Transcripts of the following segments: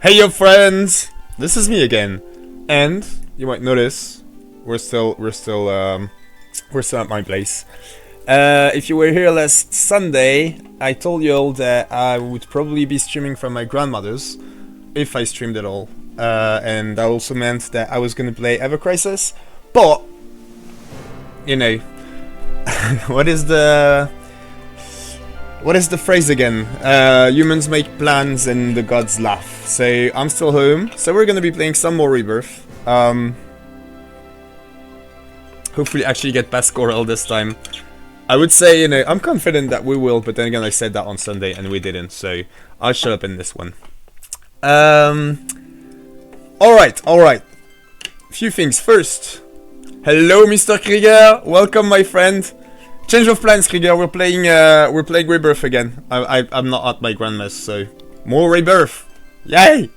Hey yo friends, this is me again, and you might notice we're still at my place. If you were here last Sunday, I told you all that I would probably be streaming from my grandmother's, if I streamed at all, and that also meant that I was gonna play Ever Crisis, but you know, what is the phrase again? Humans make plans and the gods laugh. So I'm still home. So we're gonna be playing some more Rebirth. Hopefully actually get past Corel this time. I would say, you know, I'm confident that we will, but then again I said that on Sunday and we didn't. So I'll shut up in this one. Alright. Few things. First, hello Mr. Krieger. Welcome my friend. Change of plans, Krieger. We're playing Rebirth again. I'm not at my grandma's, so more Rebirth. Yay!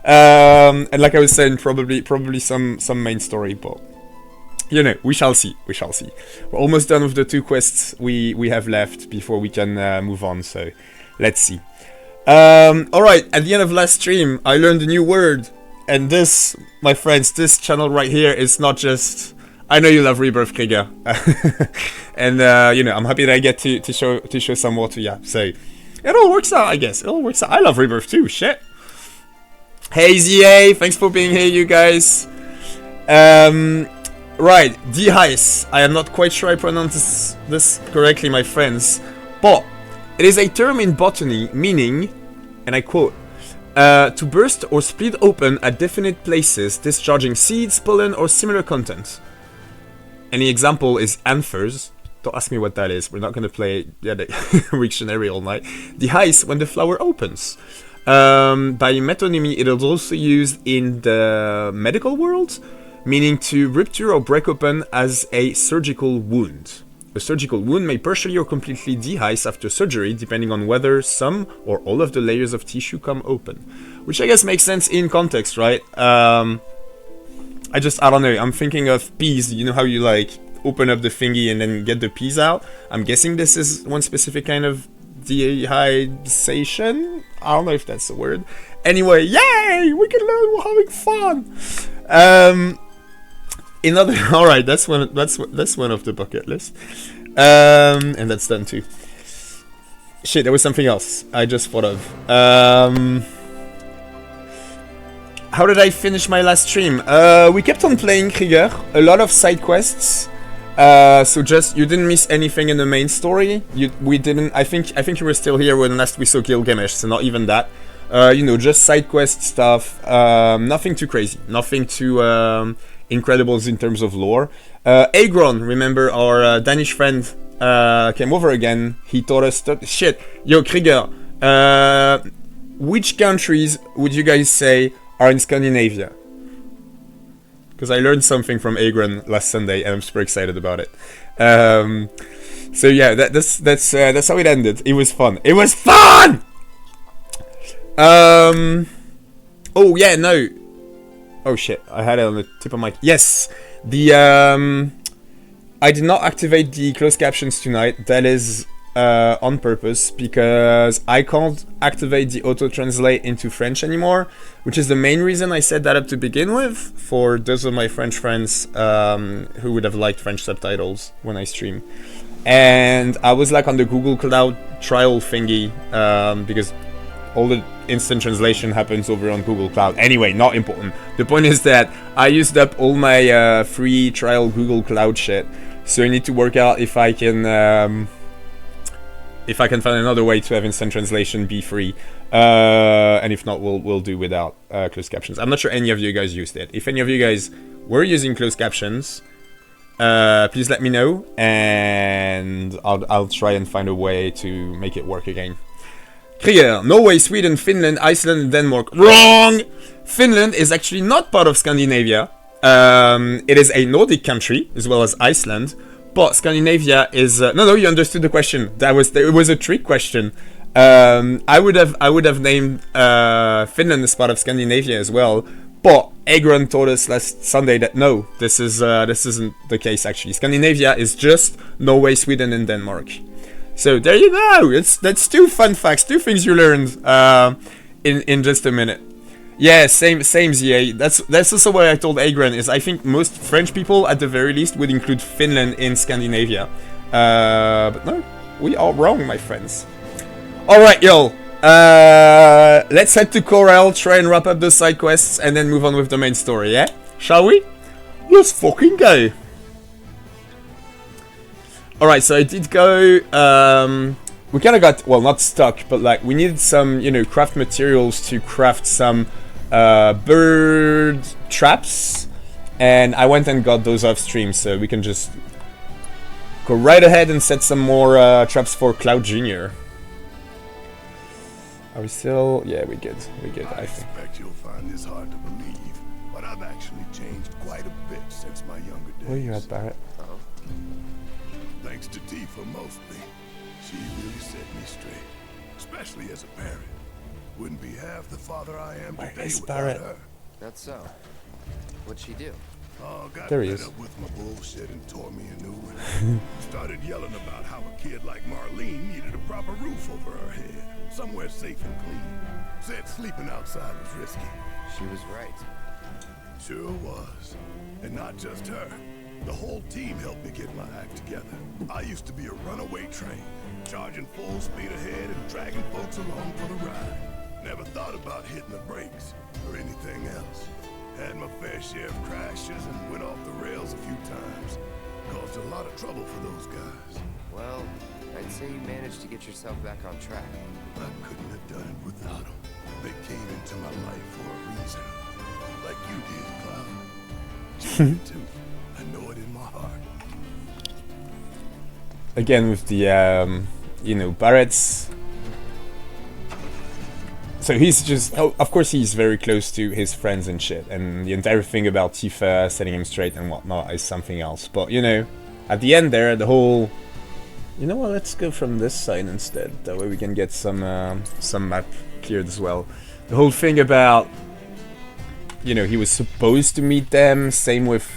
And like I was saying, probably some main story, but you know, we shall see. We're almost done with the 2 quests we have left before we can move on. So let's see. All right. At the end of last stream, I learned a new word, and this, my friends, this channel right here is not just. I know you love Rebirth, Krieger, and you know, I'm happy that I get to show some more to you. So it all works out, I guess. It all works out. I love Rebirth too. Shit. Hey ZA, thanks for being here, you guys. Right, Dehice. I am not quite sure I pronounce this correctly, my friends, but it is a term in botany meaning, and I quote, to burst or split open at definite places, discharging seeds, pollen, or similar content. Any example is anthers. Don't ask me what that is. We're not going to play the Wiktionary all night. Dehice, when the flower opens. By metonymy, it is also used in the medical world, meaning to rupture or break open as a surgical wound. A surgical wound may partially or completely dehice after surgery, depending on whether some or all of the layers of tissue come open. Which I guess makes sense in context, right? I don't know, I'm thinking of peas. You know how you like open up the thingy and then get the peas out? I'm guessing this is one specific kind of dehydration? I don't know if that's the word. Anyway, yay! We can learn, we're having fun! Alright, that's one of the bucket list. And that's done too. Shit, there was something else I just thought of. How did I finish my last stream? We kept on playing Krieger, a lot of side quests. So just, you didn't miss anything in the main story. We didn't, I think you were still here when last we saw Gilgamesh, so not even that. You know, just side quest stuff, nothing too crazy, nothing too incredibles in terms of lore. Agron, remember our Danish friend, came over again. He taught us shit. Yo, Krieger, which countries would you guys say are in Scandinavia? Because I learned something from Agron last Sunday, and I'm super excited about it. So yeah, that's how it ended. It was fun. It was fun. Oh yeah, no. Oh shit, I had it on the tip of my... Yes! I did not activate the closed captions tonight. That is on purpose, because I can't activate the auto-translate into French anymore, which is the main reason I set that up to begin with, for those of my French friends who would have liked French subtitles when I stream. And I was like on the Google Cloud trial thingy, because all the instant translation happens over on Google Cloud. Anyway, not important. The point is that I used up all my free trial Google Cloud shit, so I need to work out if I can find another way to have instant translation be free. And if not, we'll do without closed captions. I'm not sure any of you guys used it. If any of you guys were using closed captions, please let me know, and I'll try and find a way to make it work again. Krieger, Norway, Sweden, Finland, Iceland, and Denmark. Wrong! Finland is actually not part of Scandinavia. It is a Nordic country, as well as Iceland. But Scandinavia is... No, you understood the question. It was a trick question. I would have named Finland as part of Scandinavia as well. But Agron told us last Sunday that no, this isn't the case actually. Scandinavia is just Norway, Sweden, and Denmark. So there you go. That's 2 fun facts, 2 things you learned in just a minute. Yeah, same ZA. That's also what I told Agran, is I think most French people, at the very least, would include Finland in Scandinavia. But no, we are wrong, my friends. Alright, yo. Let's head to Corel, try and wrap up the side quests, and then move on with the main story, yeah? Shall we? Let's fucking go. Alright, so I did go, we kind of got, well, not stuck, but like, we needed some, you know, craft materials to craft some bird traps, and I went and got those off stream, so we can just go right ahead and set some more traps for Cloud Jr. Are we still? Yeah, we're good. We're good, I think. I expect you'll find this hard to believe, but I've actually changed quite a bit since my younger days. Where are you at, Barrett? Thanks to Tifa mostly. She really set me straight, especially as a parent. Wouldn't be half the father I am today without Barrett? her. That's so. What'd she do? Oh, got There he fed is. up with my bullshit and tore me a new one. Started yelling about how a kid like Marlene needed a proper roof over her head, somewhere safe and clean. Said sleeping outside was risky. She was right. Sure was. And not just her. The whole team helped me get my act together. I used to be a runaway train, charging full speed ahead and dragging folks along for the ride. Never thought about hitting the brakes or anything else. Had my fair share of crashes and went off the rails a few times. Caused a lot of trouble for those guys. Well, I'd say you managed to get yourself back on track. I couldn't have done it without them. They came into my life for a reason. Like you did, Cloud. You did too. I know it in my heart. Again with the, you know, Barrett's. So he's just, oh, of course he's very close to his friends and shit, and the entire thing about Tifa setting him straight and whatnot is something else. But, you know, at the end there, the whole... You know what, let's go from this side instead, that way we can get some map cleared as well. The whole thing about, you know, he was supposed to meet them, same with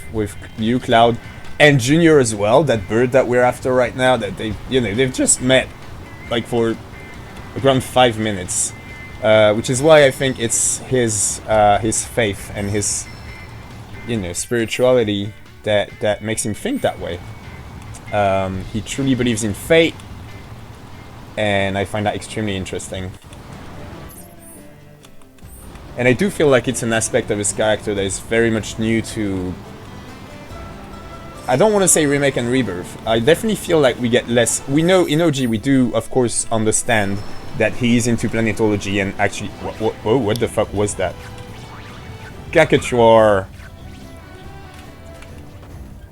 you, Cloud, and Junior as well, that bird that we're after right now, that they, you know, they've just met, like, for around 5 minutes. Which is why I think it's his faith and his, you know, spirituality that makes him think that way. He truly believes in fate, and I find that extremely interesting. And I do feel like it's an aspect of his character that is very much new to... I don't want to say Remake and Rebirth. I definitely feel like we get less... We know, in OG, we do, of course, understand that he's into planetology and actually... Whoa, what the fuck was that? Caricature.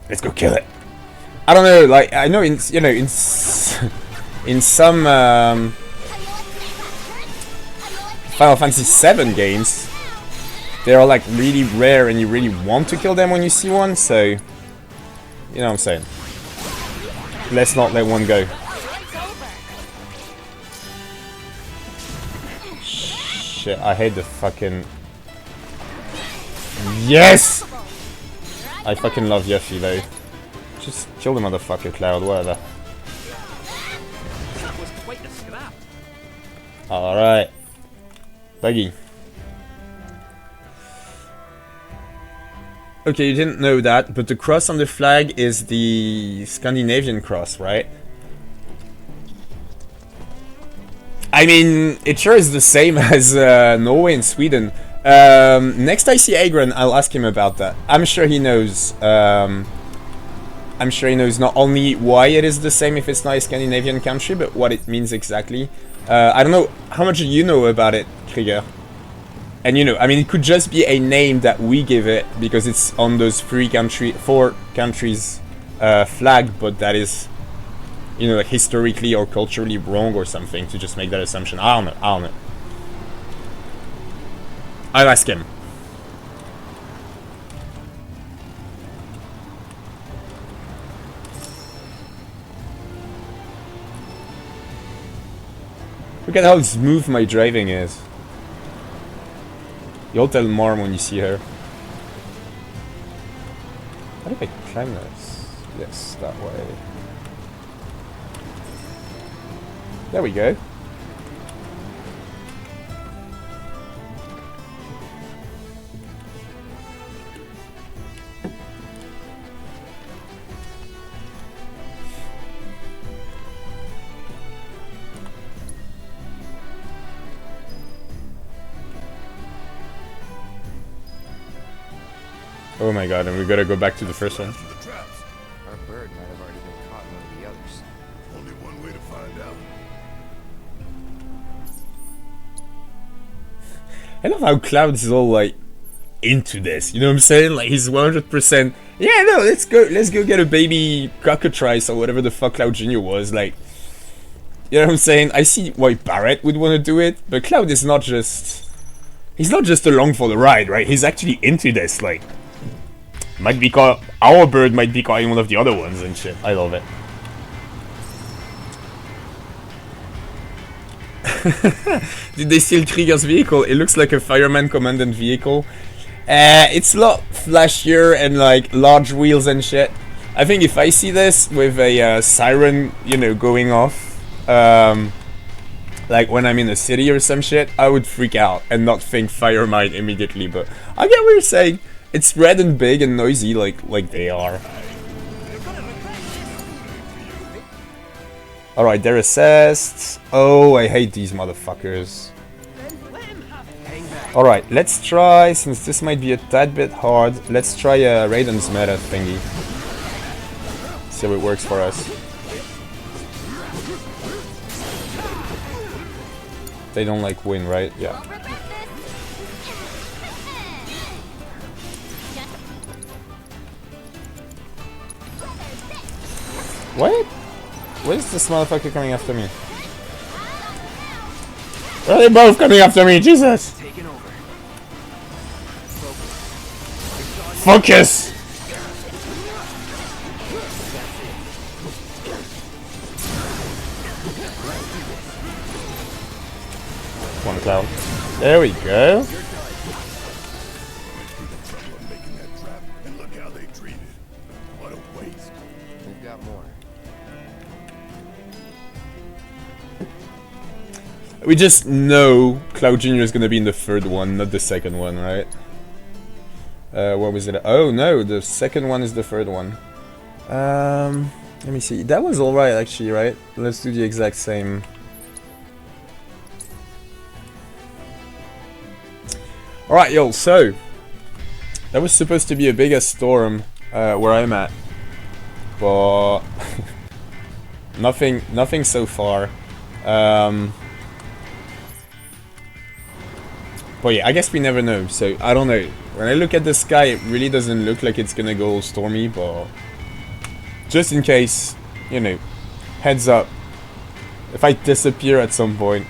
Let's go kill it. I don't know, like, I know in, you know, in some Final Fantasy VII games, they are like really rare and you really want to kill them when you see one, so, you know what I'm saying. Let's not let one go. Shit, I hate the fucking... Yes! I fucking love Yuffie though. Just kill the motherfucker, Cloud, whatever. Alright. Buggy. Okay, you didn't know that, but the cross on the flag is the Scandinavian cross, right? I mean, it sure is the same as Norway and Sweden. Next I see Agran, I'll ask him about that. I'm sure he knows. I'm sure he knows not only why it is the same if it's not a Scandinavian country, but what it means exactly. I don't know, how much do you know about it, Krieger? And you know, I mean, it could just be a name that we give it because it's on those four countries flag, but that is, you know, like historically or culturally wrong or something to just make that assumption. I don't know. I'll ask him. Look at how smooth my driving is. You'll tell Marm when you see her. How do I climb this? Yes, that way. There we go. Oh my god, and we gotta go back to the first one. To the traps. Our bird might have already been caught in one of the others. Only one way to find out. I love how Cloud is all like into this, you know what I'm saying? Like he's 100%. Yeah, no, let's go get a baby cockatrice or whatever the fuck Cloud Jr. was. Like, you know what I'm saying? I see why Barrett would want to do it, but Cloud is not just. He's not just along for the ride, right? He's actually into this. Like, might be caught. Our bird might be caught in one of the other ones and shit. I love it. Did they steal Krieger's vehicle? It looks like a fireman commandant vehicle. It's a lot flashier and like large wheels and shit. I think if I see this with a siren, you know, going off, like when I'm in a city or some shit, I would freak out and not think fire mine immediately. But I get what you're saying. It's red and big and noisy, like they are. Alright, they're assessed. Oh, I hate these motherfuckers. Alright, let's try, since this might be a tad bit hard, let's try a Raiden's meta thingy. See how it works for us. They don't like win, right? Yeah. What? Where is this motherfucker coming after me? Where are they both coming after me? Jesus! Focus! Come on, Cloud. There we go. Trouble in making that trap, and look how they treat it. What a waste. We've got more. We just know Cloud Jr. is gonna be in the third one, not the second one, right? What was it? Oh no, the second one is the third one. Let me see. That was alright actually, right? Let's do the exact same. Alright, yo, so that was supposed to be a bigger storm where I'm at. But nothing so far. But yeah, I guess we never know, so I don't know. When I look at the sky, it really doesn't look like it's gonna go all stormy, but just in case, you know, heads up. If I disappear at some point,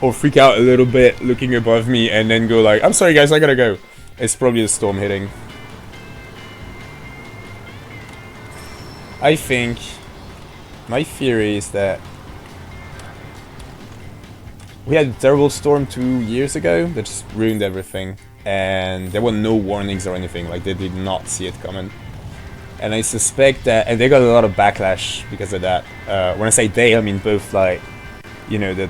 or freak out a little bit looking above me and then go like, I'm sorry guys, I gotta go. It's probably a storm hitting. I think, my theory is that we had a terrible storm 2 years ago that just ruined everything, and there were no warnings or anything, like they did not see it coming. And I suspect that, and they got a lot of backlash because of that. When I say they, I mean both, like, you know, the,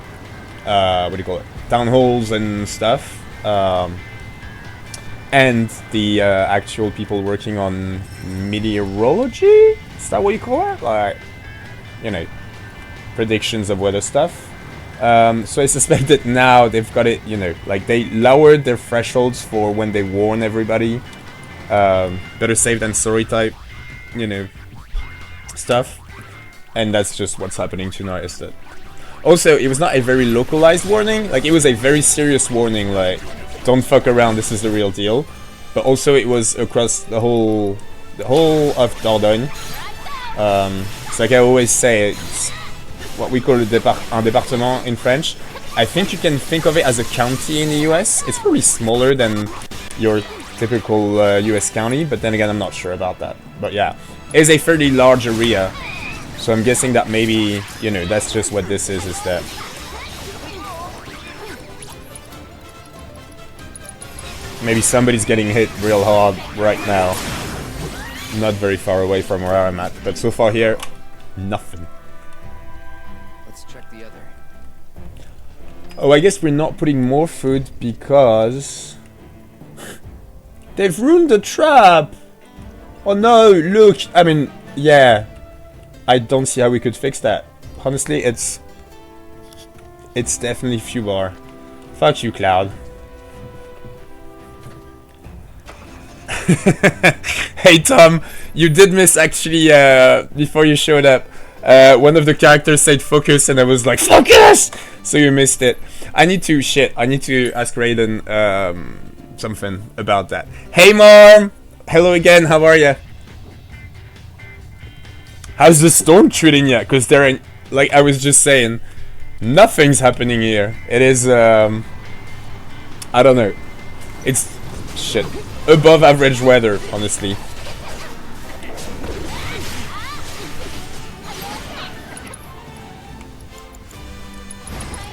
what do you call it, town halls and stuff, and the actual people working on meteorology? Is that what you call it? Like, you know, predictions of weather stuff. So I suspect that now they've got it, you know, like they lowered their thresholds for when they warn everybody. Better safe than sorry type, you know, stuff. And that's just what's happening tonight, is that. Also, it was not a very localized warning, like it was a very serious warning, like, don't fuck around, this is the real deal. But also it was across the whole of Dordogne. It's like I always say, it's what we call un département in French. I think you can think of it as a county in the US. It's probably smaller than your typical US county, but then again, I'm not sure about that. But yeah, it's a fairly large area. So I'm guessing that maybe, you know, that's just what this is that. Maybe somebody's getting hit real hard right now. Not very far away from where I'm at, but so far here, nothing. Let's check the other. Oh, I guess we're not putting more food because they've ruined the trap. Oh no, look, I mean, yeah. I don't see how we could fix that. Honestly, it's definitely FUBAR. Fuck you, Cloud. Hey Tom, you did miss actually before you showed up. One of the characters said focus and I was like focus! So you missed it. I need to ask Raiden something about that. Hey Mom! Hello again, how are ya? How's the storm treating ya? Cause there ain't, like I was just saying, nothing's happening here. It is I don't know. It's shit. Above average weather, honestly.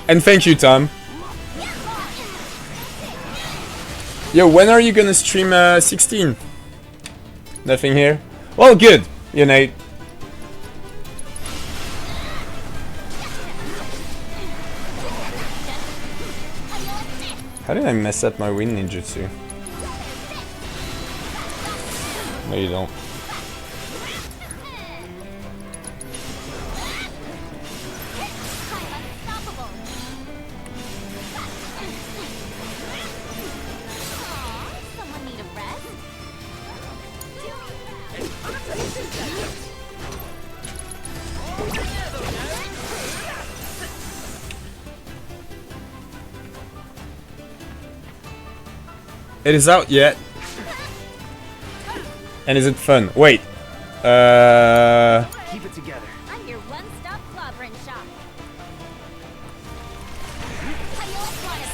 And thank you, Tom. Yo, when are you gonna stream 16? Nothing here? Well, good. You know. How did I mess up my wind ninjutsu? No, you don't. It is out yet. And is it fun? Wait. Keep it together. I'm your one-stop clobbering shop.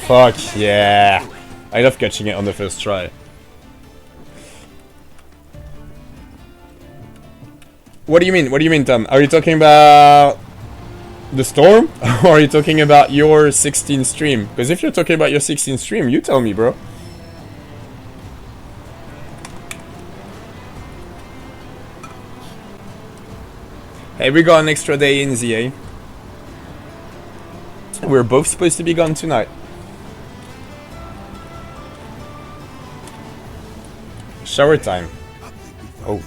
Fuck yeah. I love catching it on the first try. What do you mean? What do you mean, Tom? Are you talking about the storm? Or are you talking about your 16 stream? Because if you're talking about your 16 stream, you tell me, bro. Hey, we got an extra day in ZA. We're both supposed to be gone tonight. Shower time. Oh.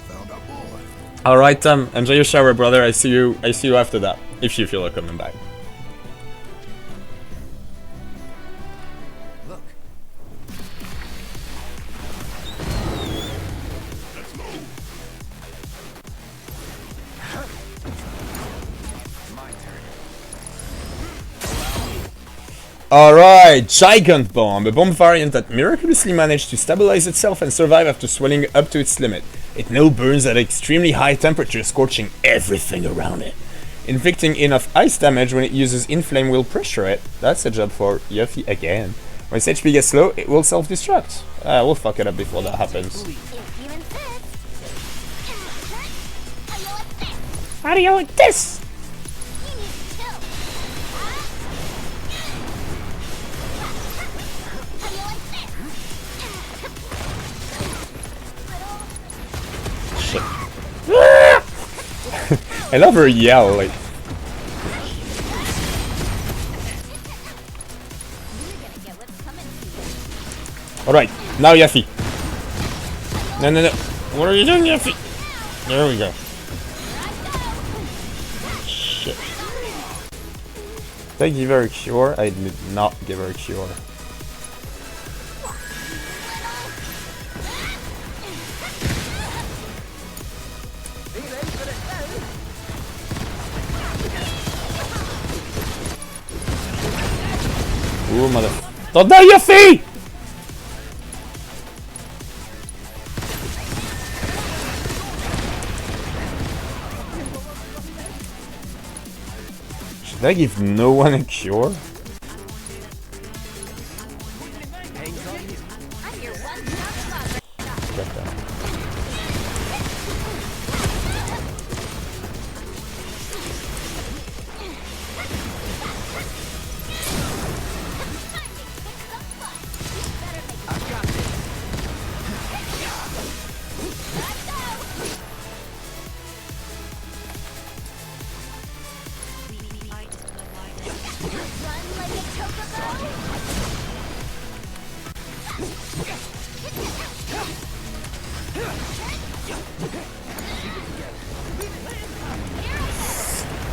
Alright, enjoy your shower, brother. I see you after that. If you feel like coming back. Look. Let's move. My turn. Alright, Gigant Bomb, a bomb variant that miraculously managed to stabilize itself and survive after swelling up to its limit. It now burns at extremely high temperature, scorching everything around it. Inflicting enough ice damage when it uses inflame will pressure it. That's a job for Yuffie again. When its HP gets low, it will self-destruct. We'll fuck it up before that happens. How do you like this? Shit. I love her yell, like. Alright, now Yuffie. No. What are you doing, Yuffie? There we go. Shit. Did I give her a cure? I did not give her a cure. Ooh, mother. Don't die, Yuffie! Should I give no one a cure?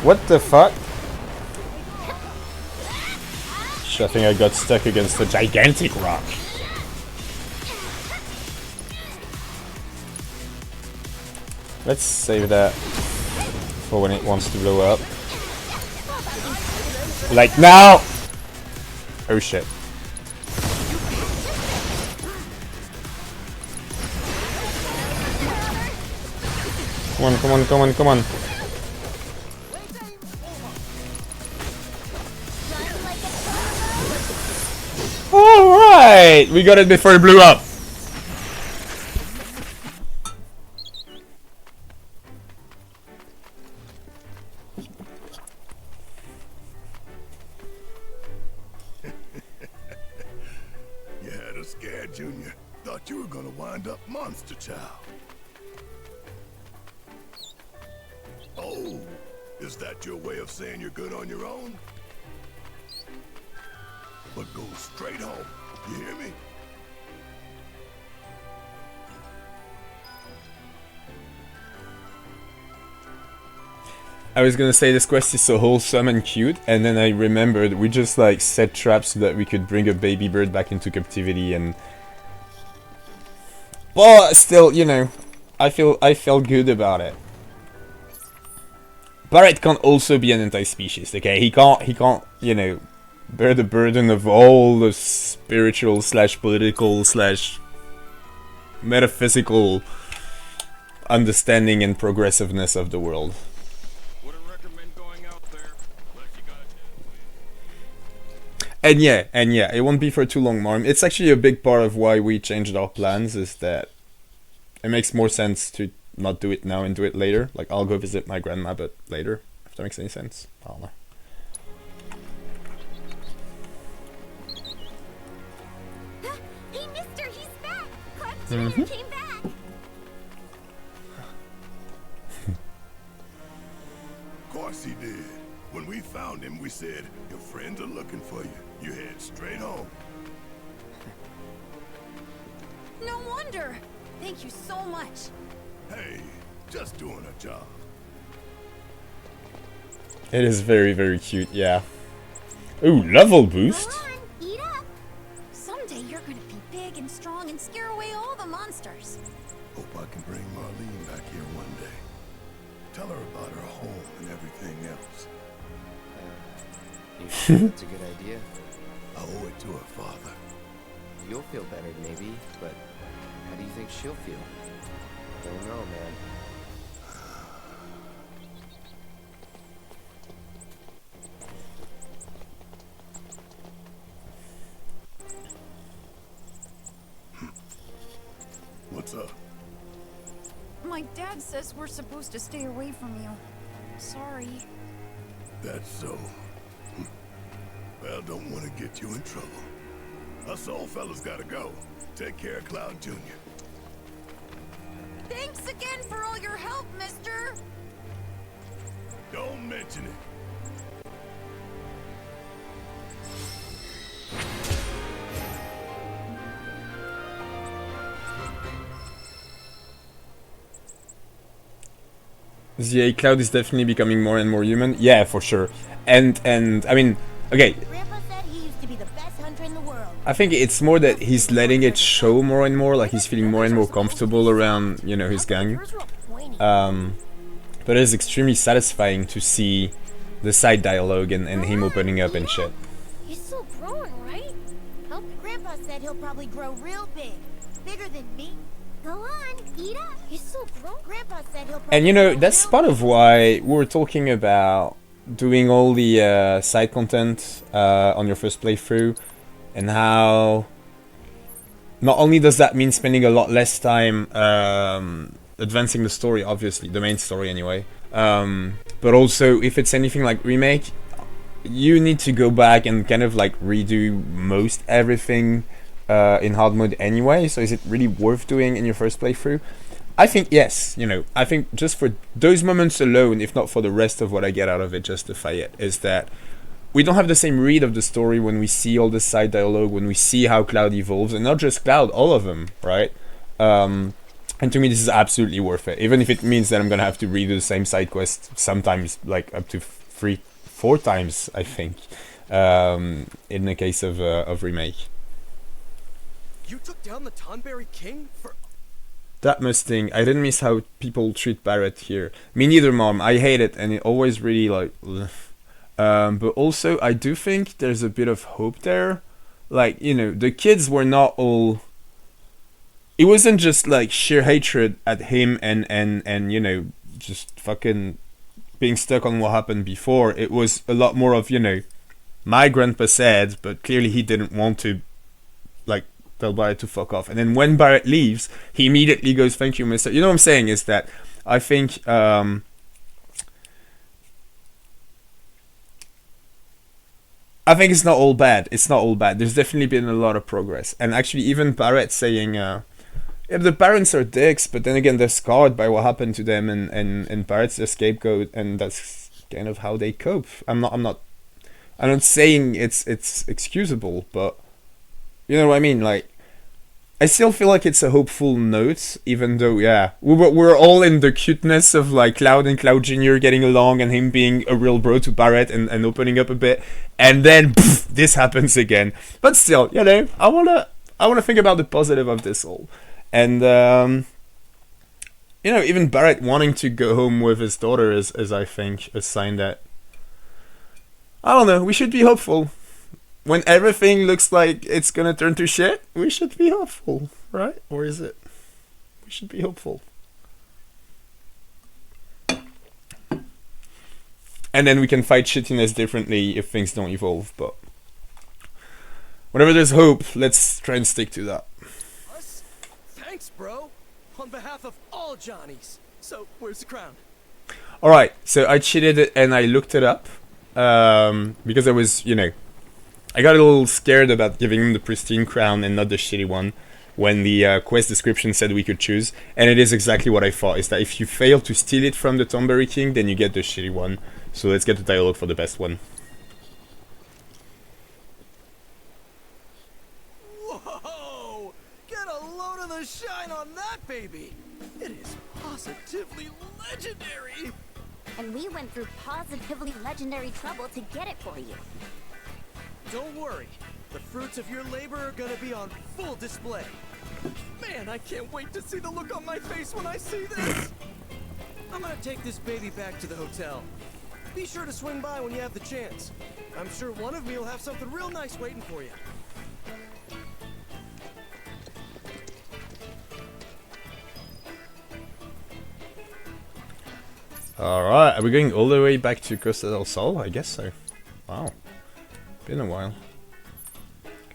What the fuck? Shit, I think I got stuck against a gigantic rock. Let's save that for when it wants to blow up. Like now! Oh shit. Come on, come on, come on, come on. Alright! We got it before it blew up. You had us scared, Junior. Thought you were gonna wind up Monster Child. Oh, is that your way of saying you're good on your own? But go straight home. You hear me? I was gonna say this quest is so wholesome and cute, and then I remembered we just like set traps so that we could bring a baby bird back into captivity, and but still, you know, I felt good about it. Barret can also be an anti-species, okay? He can't, you know, bear the burden of all the spiritual slash political slash metaphysical understanding and progressiveness of the world. And yeah, it won't be for too long, Marm. It's actually a big part of why we changed our plans, is that it makes more sense to not do it now and do it later. Like, I'll go visit my grandma, but later, if that makes any sense. I don't know. Hey, mister, he's back! Clark Jr. came back! Of course he did. When we found him, we said, your friends are looking for you. You head straight home. No wonder! Thank you so much. Hey, just doing a job. It is very, very cute, yeah. Ooh, level boost! Go on, eat up! Someday you're gonna be big and strong and scare away all the monsters. Hope I can bring Marlene back here one day. Tell her about her home and everything else. You think that's a good idea? I owe it to her father. You'll feel better, maybe, but how do you think she'll feel? I don't know, man. What's up? My dad says we're supposed to stay away from you. Sorry. That's so. Well, don't want to get you in trouble. Us old fellas gotta go. Take care of Cloud Jr. Thanks again for all your help, mister! Don't mention it. The Cloud is definitely becoming more and more human. Yeah, for sure. And I mean, okay. Grandpa said he used to be the best hunter in the world. I think it's more that he's letting it show more and more, like he's feeling more and more comfortable around, you know, his gang. But it is extremely satisfying to see the side dialogue and him opening up and shit. He's still growing, right? Oh, Grandpa said he'll probably grow real big. Bigger than me. Go on, eat up. He's still growing. Grandpa said he'll probably And you know, grow that's real part of why we were talking about doing all the side content on your first playthrough, and how not only does that mean spending a lot less time advancing the story, obviously, the main story anyway, but also if it's anything like Remake, you need to go back and kind of like redo most everything in hard mode anyway, so is it really worth doing in your first playthrough? I think yes, you know, I think just for those moments alone, if not for the rest of what I get out of it, justify it, is that we don't have the same read of the story when we see all the side dialogue, when we see how Cloud evolves, and not just Cloud, all of them, right? And to me this is absolutely worth it, even if it means that I'm gonna have to redo the same side quest sometimes, like up to 3-4 times, I think, in the case of Remake. You took down the Tonberry King That Mustang. I didn't miss how people treat Barrett here. Me neither, Mom. I hate it, and it always really like. Ugh. But also, I do think there's a bit of hope there. Like, you know, the kids were not all. It wasn't just like sheer hatred at him and you know, just fucking being stuck on what happened before. It was a lot more of, you know, my grandpa said, but clearly he didn't want to, like, tell Barrett to fuck off. And then when Barrett leaves, he immediately goes, "Thank you, Mister." You know what I'm saying? Is that I think it's not all bad. It's not all bad. There's definitely been a lot of progress. And actually, even Barrett saying, yeah, the parents are dicks, but then again, they're scarred by what happened to them, and Barrett's their scapegoat, and that's kind of how they cope. I'm not saying it's excusable, but you know what I mean? Like, I still feel like it's a hopeful note, even though, yeah, we're all in the cuteness of like Cloud and Cloud Jr. getting along and him being a real bro to Barrett and opening up a bit, and then pff, this happens again. But still, you know, I wanna think about the positive of this all, and you know, even Barrett wanting to go home with his daughter is I think a sign that, I don't know, we should be hopeful. When everything looks like it's gonna turn to shit, we should be hopeful, right? Or is it? We should be hopeful. And then we can fight shittiness differently if things don't evolve, but whenever there's hope, let's try and stick to that. Us? Thanks, bro. On behalf of all Johnnies. So, where's the crown? Alright, so I cheated it and I looked it up. Because I was, you know, I got a little scared about giving him the pristine crown and not the shitty one when the quest description said we could choose, and it is exactly what I thought, is that if you fail to steal it from the Thornberry King, then you get the shitty one. So let's get the dialogue for the best one. Whoa! Get a load of the shine on that baby! It is positively legendary! And we went through positively legendary trouble to get it for you. Don't worry, the fruits of your labor are gonna be on full display. Man, I can't wait to see the look on my face when I see this! I'm gonna take this baby back to the hotel. Be sure to swing by when you have the chance. I'm sure one of me will have something real nice waiting for you. Alright, are we going all the way back to Costa del Sol? I guess so. Wow. Been a while.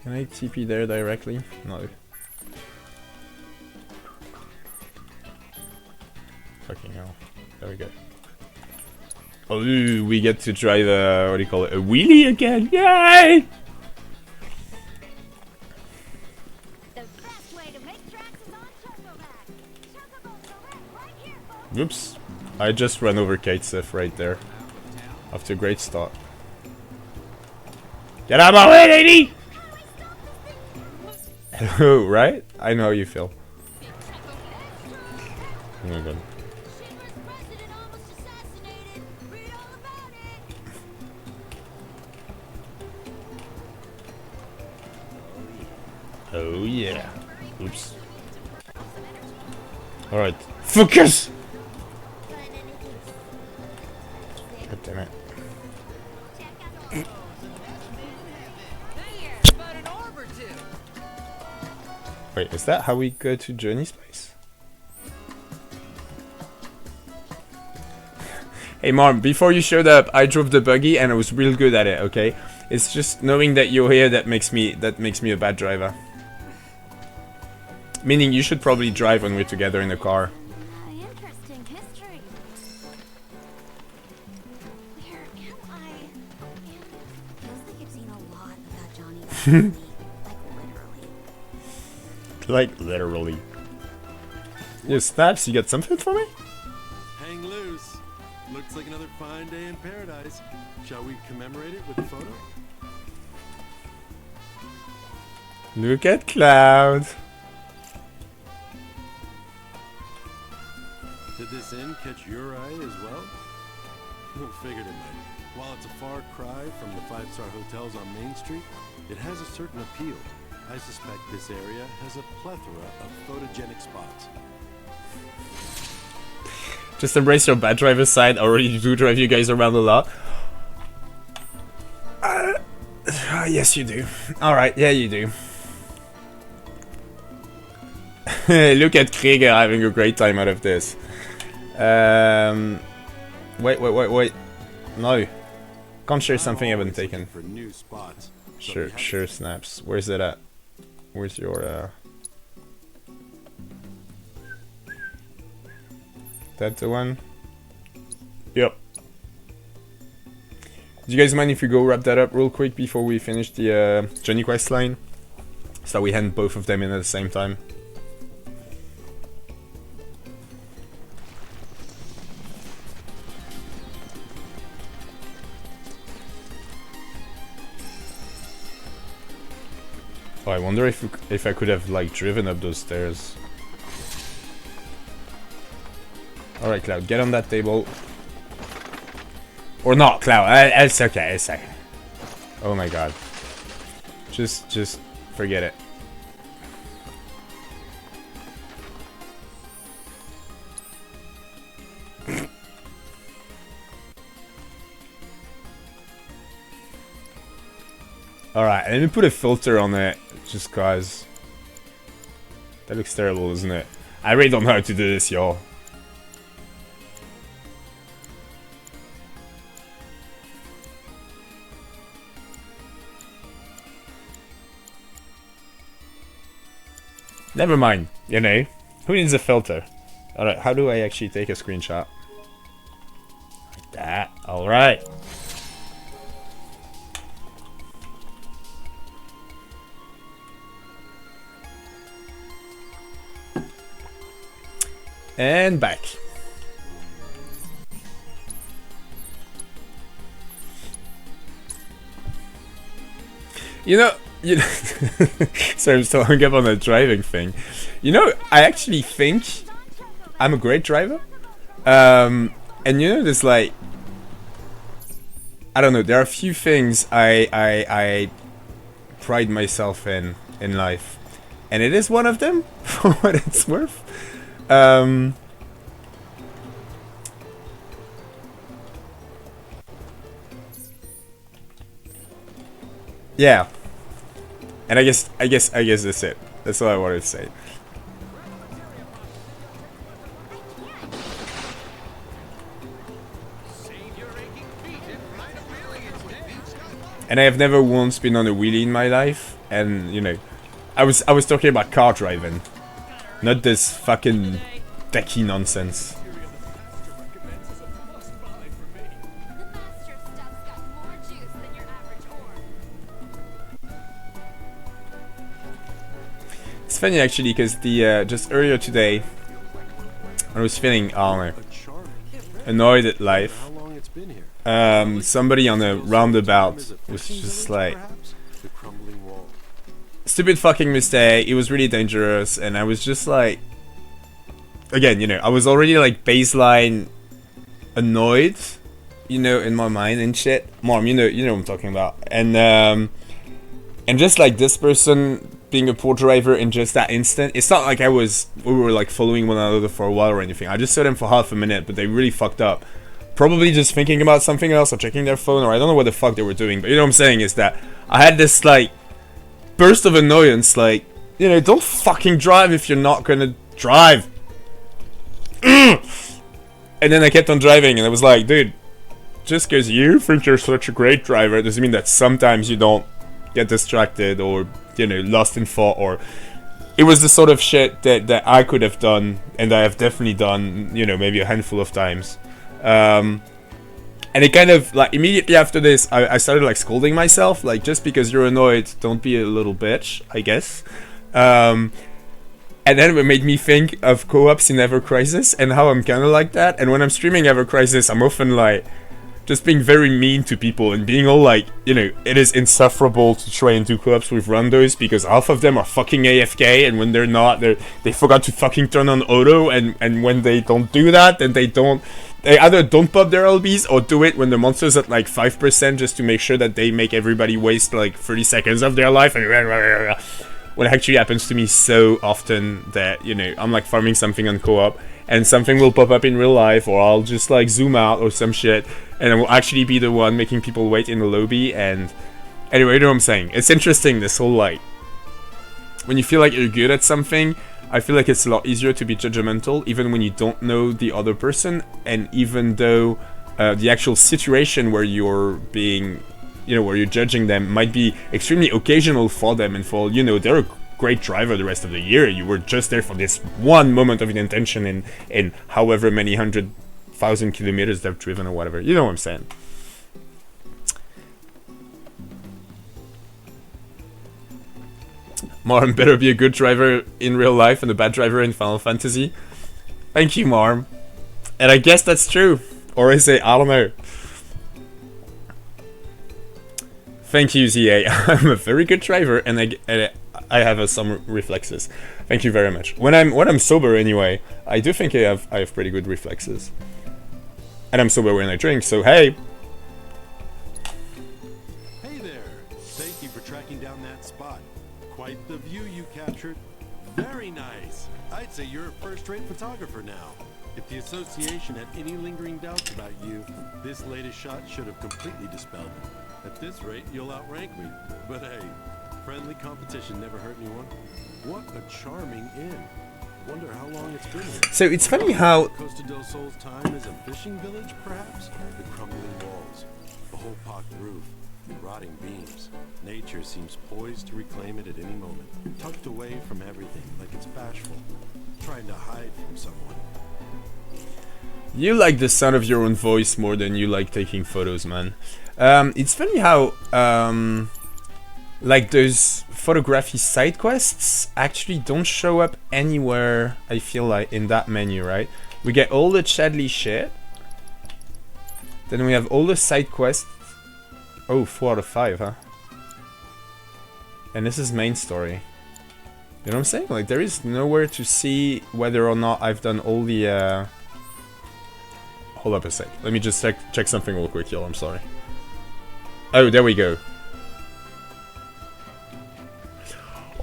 Can I TP there directly? No. Fucking hell. There we go. Oh, we get to drive a, what do you call it, a wheelie again! Yay! The best way to make tracks is on Chocoback. Chocobo's right here, folks. Oops. I just ran over Katesef right there. After a great start. Get out of my way, lady! Hello, right? I know how you feel. Oh my god. Oh yeah. Oops. Alright. Focus! God damn it. Wait, is that how we go to Journey Space? Hey Marm, before you showed up, I drove the buggy and I was real good at it, okay? It's just knowing that you're here that makes me a bad driver. Meaning you should probably drive when we're together in the car. Interesting history. Where am I? Feels like I've seen a lot of that Johnny. Like literally. Like literally. Yo, Snaps, you got something for me? Hang loose. Looks like another fine day in paradise. Shall we commemorate it with a photo? Look at Cloud. Did this inn catch your eye as well? Figured it might. While it's a far cry from the five-star hotels on Main Street, it has a certain appeal. I suspect this area has a plethora of photogenic spots. Just embrace your bad driver side. I already do drive you guys around a lot. Yes, you do. Alright, yeah, you do. Look at Krieger having a great time out of this. Wait. No. Can't share something I haven't taken. For new spots. Sure, snaps. Where's it at? Where's your, That's the one? Yep. Do you guys mind if we go wrap that up real quick before we finish the Johnny Quest line? So we hand both of them in at the same time. Oh, I wonder if I could have like driven up those stairs. Alright, Cloud, get on that table. Or not, Cloud. It's okay, it's okay. Oh my god. Just forget it. Alright, let me put a filter on it, just cause. That looks terrible, isn't it? I really don't know how to do this, y'all. Never mind, you know. Who needs a filter? Alright, how do I actually take a screenshot? Like that. Alright. And back. You know, sorry, I'm still hung up on the driving thing. You know, I actually think I'm a great driver. And you know, there's like, I don't know, there are a few things I pride myself in life. And it is one of them, for what it's worth. Yeah. And I guess that's it. That's all I wanted to say. And I have never once been on a wheelie in my life, and you know, I was talking about car driving, not this fucking decky nonsense. It's funny actually, because the just earlier today, I was feeling annoyed at life. Somebody on a roundabout was just like, stupid fucking mistake, it was really dangerous, and I was just like, again, you know, I was already like baseline annoyed, you know, in my mind and shit. Mom, you know what I'm talking about. And just like this person being a poor driver in just that instant, it's not like we were like following one another for a while or anything. I just saw them for half a minute, but they really fucked up. Probably just thinking about something else or checking their phone, or I don't know what the fuck they were doing. But you know what I'm saying is that I had this like burst of annoyance, like, you know, don't fucking drive if you're not gonna drive. And then I kept on driving, and I was like, dude, just because you think you're such a great driver doesn't mean that sometimes you don't get distracted or, you know, lost in thought. Or it was the sort of shit that I could have done, and I have definitely done, you know, maybe a handful of times. And it kind of like immediately after this, I started like scolding myself, like, just because you're annoyed, don't be a little bitch, I guess. And then it made me think of co-ops in Ever Crisis and how I'm kind of like that. And when I'm streaming Ever Crisis, I'm often like just being very mean to people and being all like, you know, it is insufferable to try and do co-ops with randos because half of them are fucking AFK, and when they're not, they forgot to fucking turn on auto, and when they don't do that, then they either don't pop their LBs or do it when the monster's at like 5% just to make sure that they make everybody waste like 30 seconds of their life. And what actually happens to me so often that, you know, I'm like farming something on co-op and something will pop up in real life, or I'll just like zoom out or some shit, and I will actually be the one making people wait in the lobby. And anyway, you know what I'm saying? It's interesting, this whole like, when you feel like you're good at something, I feel like it's a lot easier to be judgmental, even when you don't know the other person, and even though the actual situation where you're being, you know, where you're judging them might be extremely occasional for them, and for, you know, they're a great driver the rest of the year. You were just there for this one moment of intention in however many 100,000 kilometers they've driven or whatever. You know what I'm saying? Marm better be a good driver in real life and a bad driver in Final Fantasy. Thank you, Marm. And I guess that's true. Or is it? I don't know. Thank you, ZA. I'm a very good driver, and I have some reflexes. Thank you very much. When I'm sober, anyway, I do think I have pretty good reflexes. And I'm sober when I drink. So hey. Hey there. Thank you for tracking down that spot. Quite the view you captured. Very nice. I'd say you're a first-rate photographer now. If the association had any lingering doubts about you, this latest shot should have completely dispelled them. At this rate, you'll outrank me. But hey, friendly competition never hurt anyone. What a charming inn. Wonder how long it's been here. So it's funny how Costa del Sol's time as a fishing village, perhaps? The crumbling walls, the whole pocked roof, the rotting beams. Nature seems poised to reclaim it at any moment, tucked away from everything like it's bashful, trying to hide from someone. you like the sound of your own voice more than you like taking photos, man. It's funny how like those photography side quests actually don't show up anywhere, I feel like, in that menu, right? We get all the Chadley shit, then we have all the side quests. Oh, 4 out of 5, huh? And this is main story. You know what I'm saying? Like, there is nowhere to see whether or not I've done all the hold up a sec. Let me just check something real quick, y'all. I'm sorry. Oh, there we go.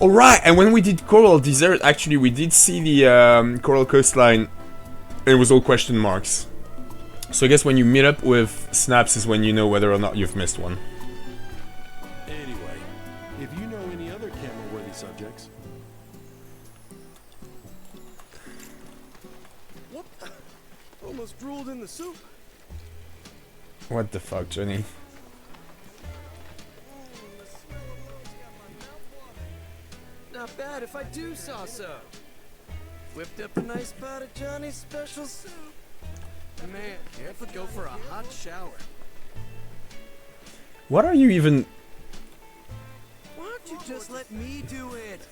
Alright, and when we did Coral Desert, actually, we did see the Coral Coastline. It was all question marks. So I guess when you meet up with snaps is when you know whether or not you've missed one. Anyway, if you know any other camera-worthy subjects... Whoop! Almost drooled in the soup. What the fuck, Johnny? Not bad if I do saw so. Whipped up a nice pot of Johnny's special soup. Man, you have to go for a hot shower. What are you even... Why don't you just let me do it?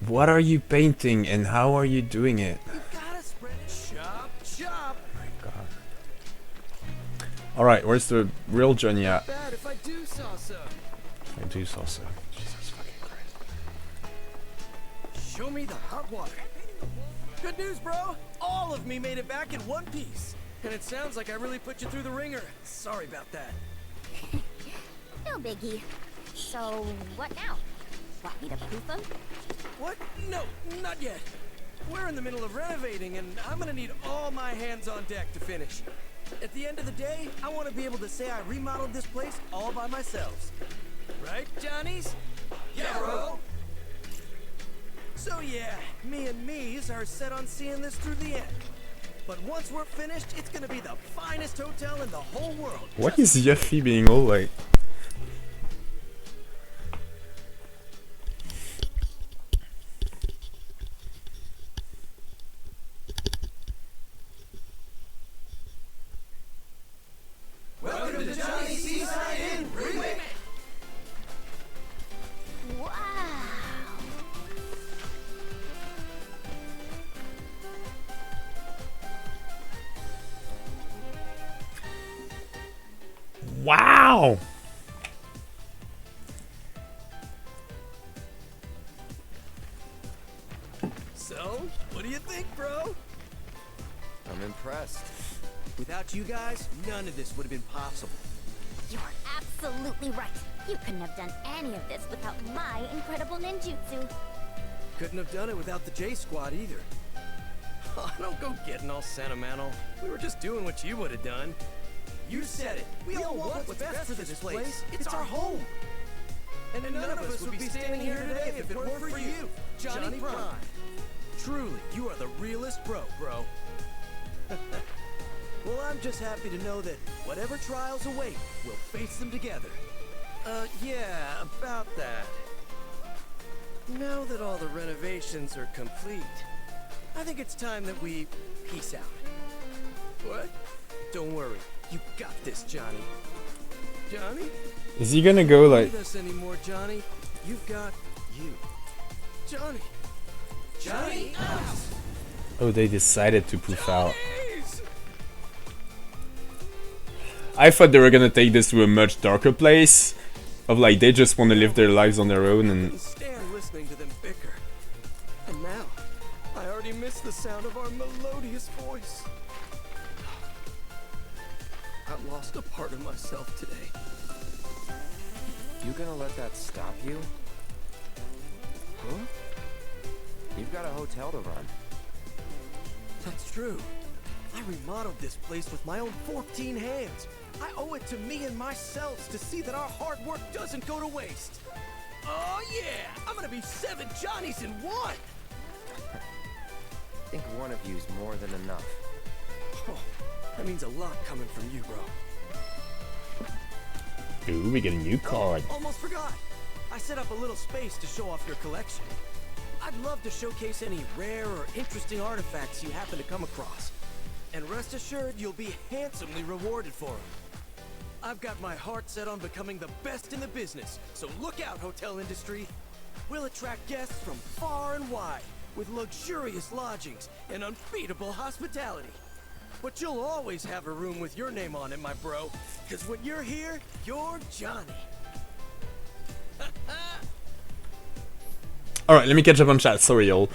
What are you painting and how are you doing it? You gotta spread it. Chop, chop. Oh my god. Alright, where's the real Johnny at? Bad if I do saw so. I do salsa. Jesus fucking Christ. Show me the hot water. Good news, bro. All of me made it back in one piece. And it sounds like I really put you through the ringer. Sorry about that. No biggie. So, what now? Want me to poof him? What? No, not yet. We're in the middle of renovating, and I'm gonna need all my hands on deck to finish. At the end of the day, I want to be able to say I remodeled this place all by myself. Right, Johnnies? Yeah, bro. So yeah, me and me's are set on seeing this through the end. But once we're finished, it's gonna be the finest hotel in the whole world. What is Yuffie being all like? Welcome to Johnny Seaside Inn Remake. Wow. Wow! So, what do you think, bro? I'm impressed. Without you guys, none of this would have been possible. You're absolutely right. You couldn't have done any of this without my incredible ninjutsu. Couldn't have done it without the J Squad either. Oh, don't go getting all sentimental. We were just doing what you would have done. You said it. We all want what's best for this place. It's our home. And none of us would be standing here today if it weren't for you, Johnny Prime. Truly, you are the realest bro. Well, I'm just happy to know that whatever trials await, we'll face them together. Yeah, about that. Now that all the renovations are complete, I think it's time that we peace out. What? Don't worry. You got this, Johnny. Johnny? Is he gonna go like... Don't need us anymore, Johnny. You've got you. Johnny! Johnny! Oh, they decided to poof out. Johnny's! I thought they were gonna take this to a much darker place. Of like, they just want to live their lives on their own I and... couldn't stand listening to them bicker. And now, I already miss the sound of our melodious voice. I lost a part of myself today. You gonna let that stop you? Huh? You've got a hotel to run. That's true. I remodeled this place with my own 14 hands. I owe it to me and myself to see that our hard work doesn't go to waste. Oh yeah! I'm gonna be 7 Johnnies in one! I think one of you's more than enough. Oh, that means a lot coming from you, bro. Ooh, we get a new card. Almost forgot. I set up a little space to show off your collection. I'd love to showcase any rare or interesting artifacts you happen to come across. And rest assured, you'll be handsomely rewarded for them. I've got my heart set on becoming the best in the business, so look out, hotel industry. We'll attract guests from far and wide, with luxurious lodgings and unbeatable hospitality. But you'll always have a room with your name on it, my bro, because when you're here, you're Johnny. Alright, let me catch up on chat, sorry y'all.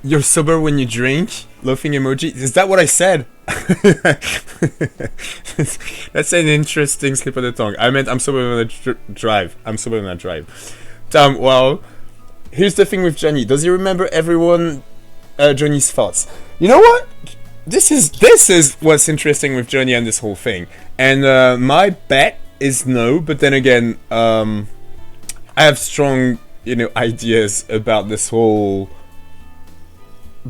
You're sober when you drink? Laughing emoji? Is that what I said? That's an interesting slip of the tongue. I meant I'm sober when I drive. I'm sober when I drive. Well, here's the thing with Johnny. Does he remember everyone Johnny's thoughts? You know what? This is what's interesting with Johnny and this whole thing. And my bet is no, but then again, I have strong, ideas about this whole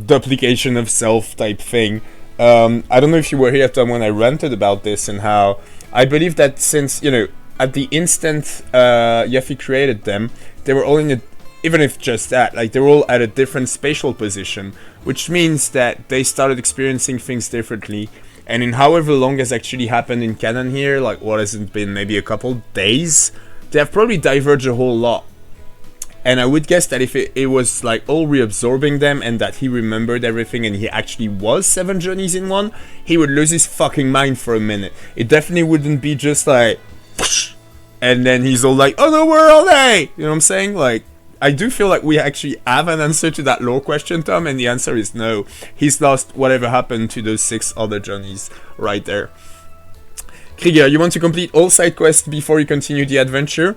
duplication of self type thing. I don't know if you were here, Tom, when I ranted about this and how I believe that since, at the instant Yuffie created them, they were all in a, even if just that, like they were all at a different spatial position, which means that they started experiencing things differently. And in however long has actually happened in canon here, like what has it been, maybe a couple days, they have probably diverged a whole lot. And I would guess that if it was like all reabsorbing them and that he remembered everything and he actually was 7 journeys in one, he would lose his fucking mind for a minute. It definitely wouldn't be just like, and then he's all like, oh no, where are they? You know what I'm saying? Like, I do feel like we actually have an answer to that lore question, Tom, and the answer is no. He's lost whatever happened to those 6 other journeys right there. Krieger, you want to complete all side quests before you continue the adventure?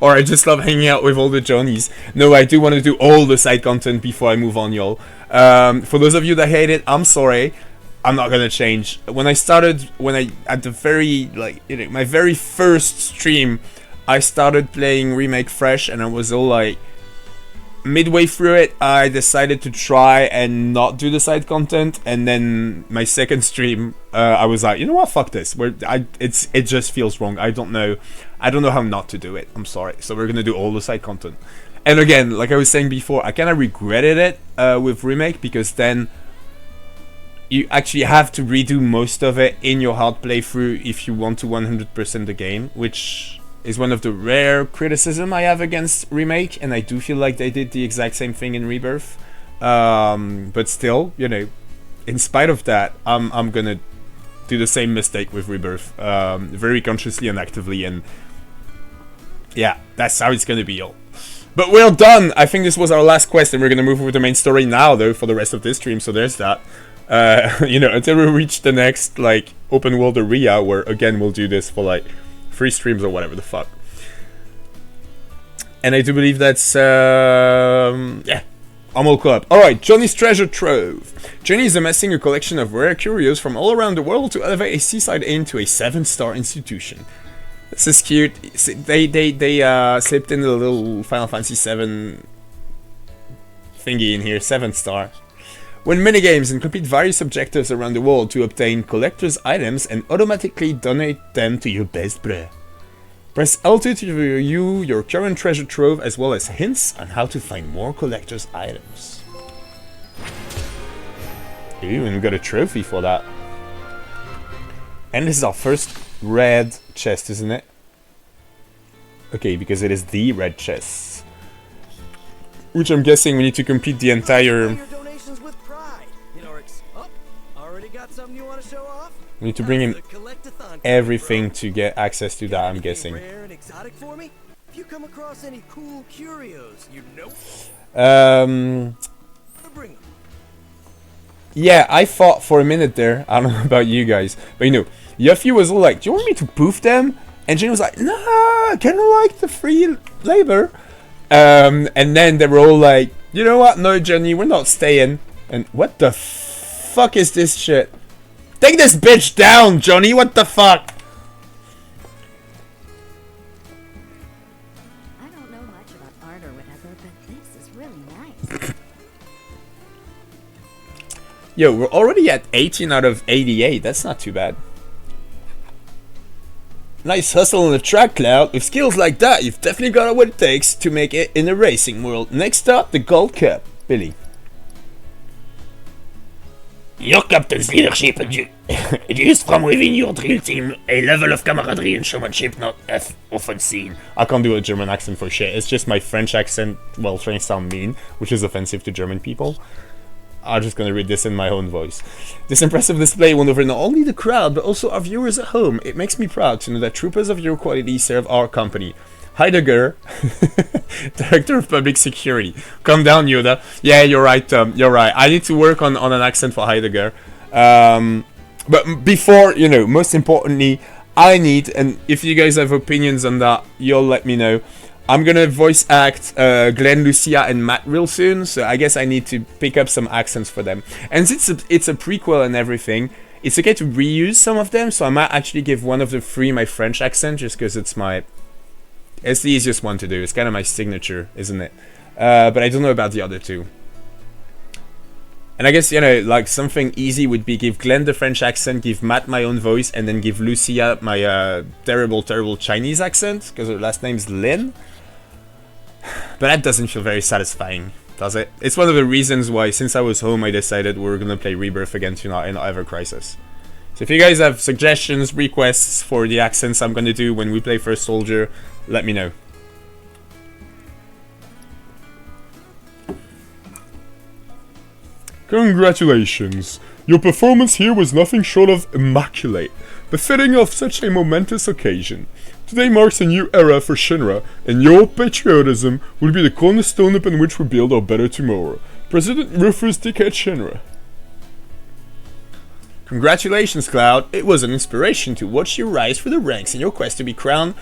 Or I just love hanging out with all the Johnnies. No, I do want to do all the side content before I move on, y'all. For those of you that hate it, I'm sorry. I'm not gonna change. When I started, at the very, my very first stream, I started playing Remake fresh, and I was all like, midway through it, I decided to try and not do the side content, and then my second stream, I was like, you know what, fuck this. It just feels wrong. I don't know how not to do it. I'm sorry. So we're gonna do all the side content. And again, like I was saying before, I kind of regretted it with Remake, because then you actually have to redo most of it in your hard playthrough if you want to 100% the game, which is one of the rare criticism I have against Remake, and I do feel like they did the exact same thing in Rebirth. But still, in spite of that, I'm gonna do the same mistake with Rebirth, very consciously and actively, and yeah, that's how it's gonna be, y'all. But we're done! I think this was our last quest, and we're gonna move over to the main story now, though, for the rest of this stream, so there's that. Until we reach the next, open world area, where, again, we'll do this for, 3 streams or whatever the fuck. And I do believe that's, yeah, I'm all caught up. Alright, Johnny's Treasure Trove. Johnny is amassing a collection of rare curios from all around the world to elevate a seaside inn to a 7-star institution. This is cute. They slipped in a little Final Fantasy VII thingy in here, 7-star. Win minigames and complete various objectives around the world to obtain collector's items and automatically donate them to your best bro. Press L2 to review your current treasure trove as well as hints on how to find more collector's items. Ooh, and we got a trophy for that. And this is our first red chest, isn't it? Okay, because it is the red chest. Which I'm guessing we need to complete the entire... Your donations with pride. Already got something you want to show off? We need to bring in everything to get access to that, I'm guessing. Rare and exotic for me? If you come across any cool curios, you know. Bring them. Yeah, I thought for a minute there, I don't know about you guys, but you know, Yuffie was all like, do you want me to poof them? And Jane was like, nah, I kinda like the free labor. And then they were all like, you know what, no Jenny, we're not staying. And what the fuck is this shit? Take this bitch down, Johnny, what the fuck? I don't know much about art or whatever, but this is really nice. Yo, we're already at 18 out of 88, that's not too bad. Nice hustle on the track, Cloud. With skills like that, you've definitely got what it takes to make it in the racing world. Next up, the Gold Cup. Billy. Your captain's leadership reduced from within your drill team, a level of camaraderie and showmanship not often seen. I can't do a German accent for shit. It's just my French accent, well, trying to sound mean, which is offensive to German people. I'm just gonna read this in my own voice. This impressive display won over not only the crowd, but also our viewers at home. It makes me proud to know that troopers of your quality serve our company. Heidegger, Director of Public Security. Calm down, Yoda. Yeah, you're right, you're right. I need to work on an accent for Heidegger. But before, you know, most importantly, I need, and if you guys have opinions on that, you'll let me know. I'm gonna voice act Glenn, Lucia, and Matt real soon, so I guess I need to pick up some accents for them. And since it's a prequel and everything, it's okay to reuse some of them, so I might actually give one of the three my French accent, just because it's the easiest one to do. It's kind of my signature, isn't it? But I don't know about the other two. And I guess, you know, like something easy would be give Glenn the French accent, give Matt my own voice, and then give Lucia my terrible Chinese accent, because her last name's Lin. But that doesn't feel very satisfying, does it? It's one of the reasons why, since I was home, I decided we're gonna play Rebirth again tonight in Ever Crisis. So if you guys have suggestions, requests for the accents I'm gonna do when we play First Soldier, let me know. Congratulations! Your performance here was nothing short of immaculate, befitting of such a momentous occasion. Today marks a new era for Shinra, and your patriotism will be the cornerstone upon which we build our better tomorrow. President Rufus Dickhead Shinra. Congratulations, Cloud. It was an inspiration to watch you rise through the ranks in your quest to be crowned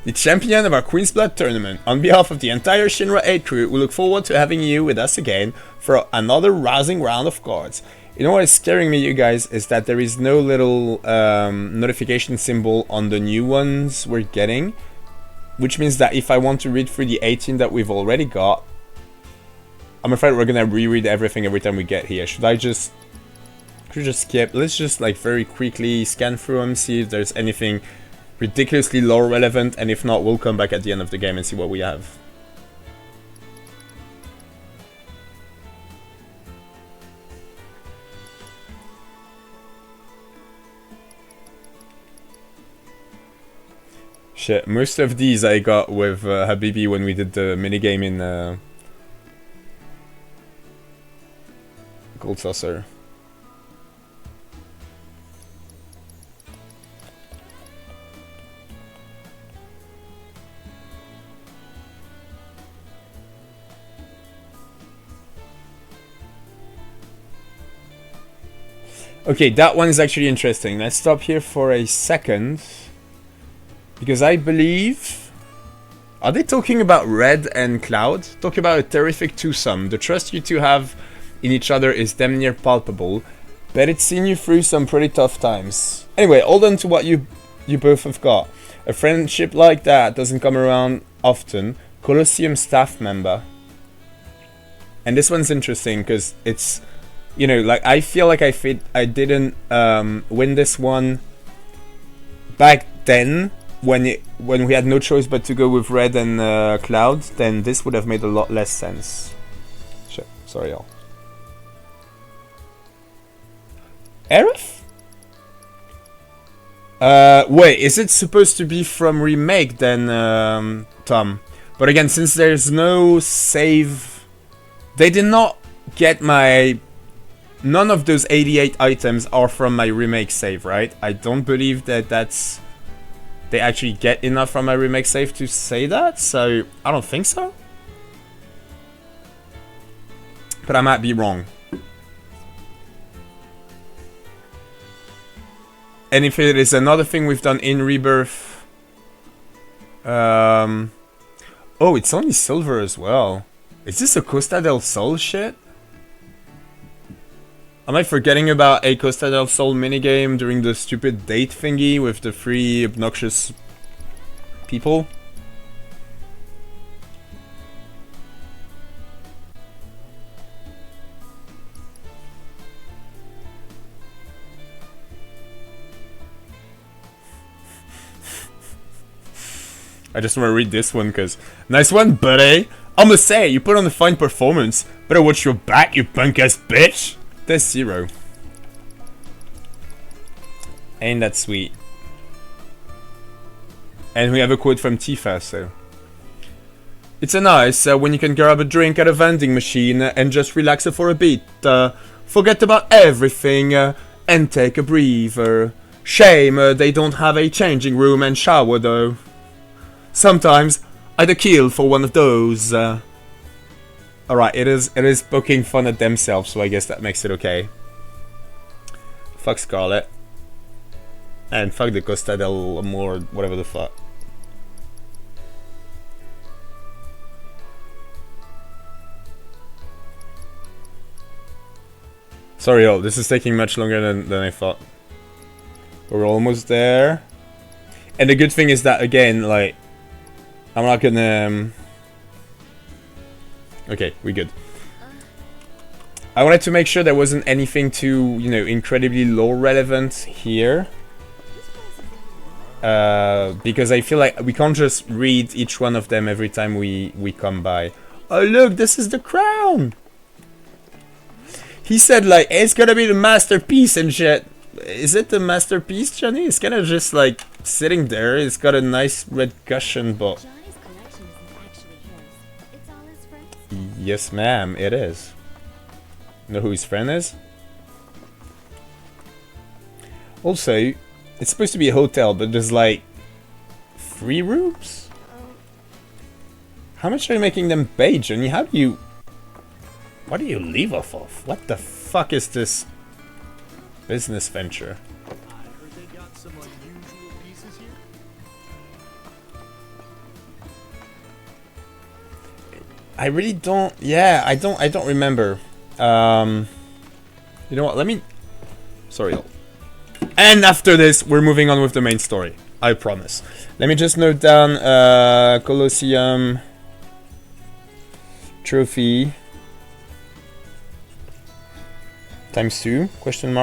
the champion of our Queen's Blood tournament. On behalf of the entire Shinra 8 crew, we look forward to having you with us again for another rousing round of cards. You know what is scaring me, you guys, is that there is no little notification symbol on the new ones we're getting, which means that if I want to read through the 18 that we've already got, I'm afraid we're gonna reread everything every time we get here. Should I just skip? Let's just like very quickly scan through them, see if there's anything ridiculously lore relevant, and if not, we'll come back at the end of the game and see what we have. Shit, most of these I got with Habibi when we did the minigame in Gold Saucer. Okay, that one is actually interesting. Let's stop here for a second. Because I believe... Are they talking about Red and Cloud? Talk about a terrific twosome. The trust you two have in each other is damn near palpable. Bet it's seen you through some pretty tough times. Anyway, hold on to what you both have got. A friendship like that doesn't come around often. Colosseum staff member. And this one's interesting because it's, you know, like I feel like I didn't win this one back then when we had no choice but to go with Red and Cloud. Then this would have made a lot less sense. Shit, sorry y'all. Aerith? Wait, is it supposed to be from Remake then, Tom? But again, since there's no save, they did not get my... None of those 88 items are from my Remake save, right? I don't believe that that's... They actually get enough from my Remake save to say that, so I don't think so. But I might be wrong. And if it is another thing we've done in Rebirth... Oh, it's only silver as well. Is this a Costa del Sol shit? Am I forgetting about a Costa del Sol minigame during the stupid date thingy with the 3 obnoxious people? I just want to read this one because nice one, buddy. I'ma say you put on a fine performance. Better watch your back, you punk ass bitch. There's 0. Ain't that sweet? And we have a quote from Tifa, so it's a nice when you can grab a drink at a vending machine and just relax for a bit. Forget about everything and take a breather. Shame they don't have a changing room and shower though. Sometimes I'd kill for one of those. Alright, it is poking fun at themselves, so I guess that makes it okay. Fuck Scarlet. And fuck the Costa del Amor, whatever the fuck. Sorry, oh, this is taking much longer than I thought. We're almost there. And the good thing is that, again, like, I'm not gonna... Okay, we good. I wanted to make sure there wasn't anything too, you know, incredibly low relevant here. Because I feel like we can't just read each one of them every time we come by. Oh look, this is the crown! He said like, it's gonna be the masterpiece and shit. Is it the masterpiece, Johnny? It's kinda just like sitting there. It's got a nice red cushion, but... Yes, ma'am, it is. Know who his friend is? Also, it's supposed to be a hotel, but there's like 3 rooms? How much are you making them pay, Johnny? How do you... What do you leave off of? What the fuck is this business venture? I heard they got some unusual pieces here. I really don't... Yeah, I don't remember. You know what? Let me... Sorry. And after this, we're moving on with the main story. I promise. Let me just note down Colosseum trophy ×2 question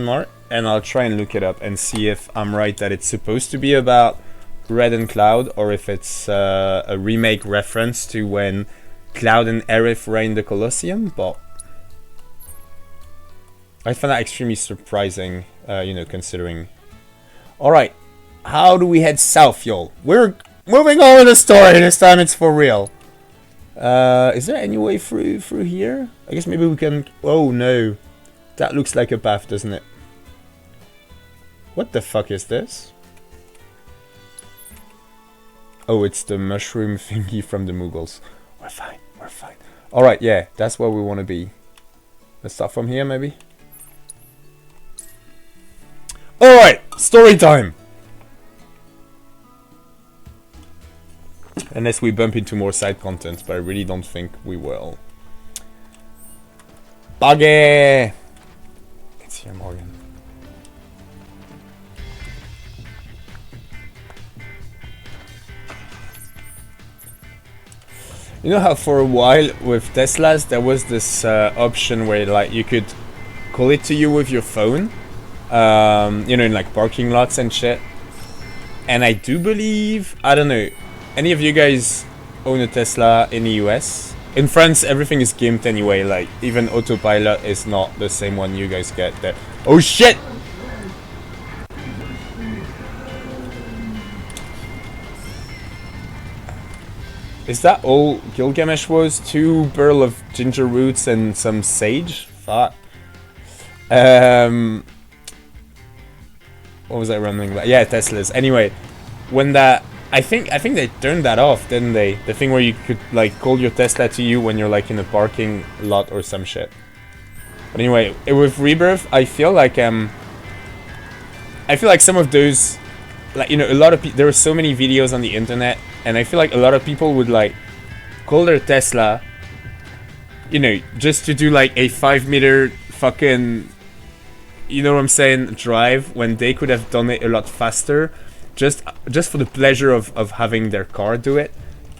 mark, and I'll try and look it up and see if I'm right that it's supposed to be about Red and Cloud, or if it's a remake reference to when Cloud and Aerith reigned the Colosseum. But I find that extremely surprising, you know, considering. Alright, how do we head south, y'all? We're moving on with the story. This time it's for real. Is there any way through here? I guess maybe we can... Oh no. That looks like a path, doesn't it? What the fuck is this? Oh, it's the mushroom thingy from the Mughals. We're fine, we're fine. Alright, yeah, that's where we want to be. Let's start from here, maybe? Alright, story time! Unless we bump into more side content, but I really don't think we will. Buggy! It's here, Morgan. You know how for a while with Teslas there was this option where like you could call it to you with your phone, you know, in like parking lots and shit. And I do believe, I don't know, any of you guys own a Tesla in the US? In France, everything is gimped anyway. Like even autopilot is not the same one you guys get there. Oh shit! Is that all Gilgamesh was? 2 barrel of ginger roots and some sage? Fuck. What was I running about? Yeah, Teslas. Anyway, when that... I think they turned that off, didn't they? The thing where you could like call your Tesla to you when you're like in a parking lot or some shit. But anyway, with Rebirth, I feel like some of those... Like, you know, a lot of there are so many videos on the internet, and I feel like a lot of people would like call their Tesla, you know, just to do like a 5-meter fucking, you know what I'm saying, drive, when they could have done it a lot faster, just for the pleasure of having their car do it.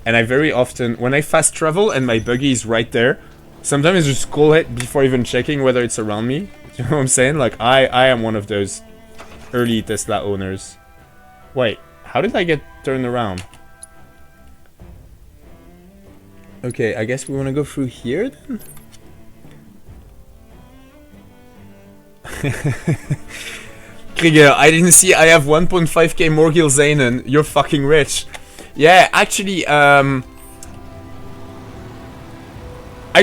And I very often, when I fast travel and my buggy is right there, sometimes I just call it before even checking whether it's around me. You know what I'm saying? Like I am one of those early Tesla owners. Wait, how did I get turned around? Okay, I guess we want to go through here then? Krieger, I didn't see I have 1.5k Morgil Zanen. You're fucking rich. Yeah, actually, I'd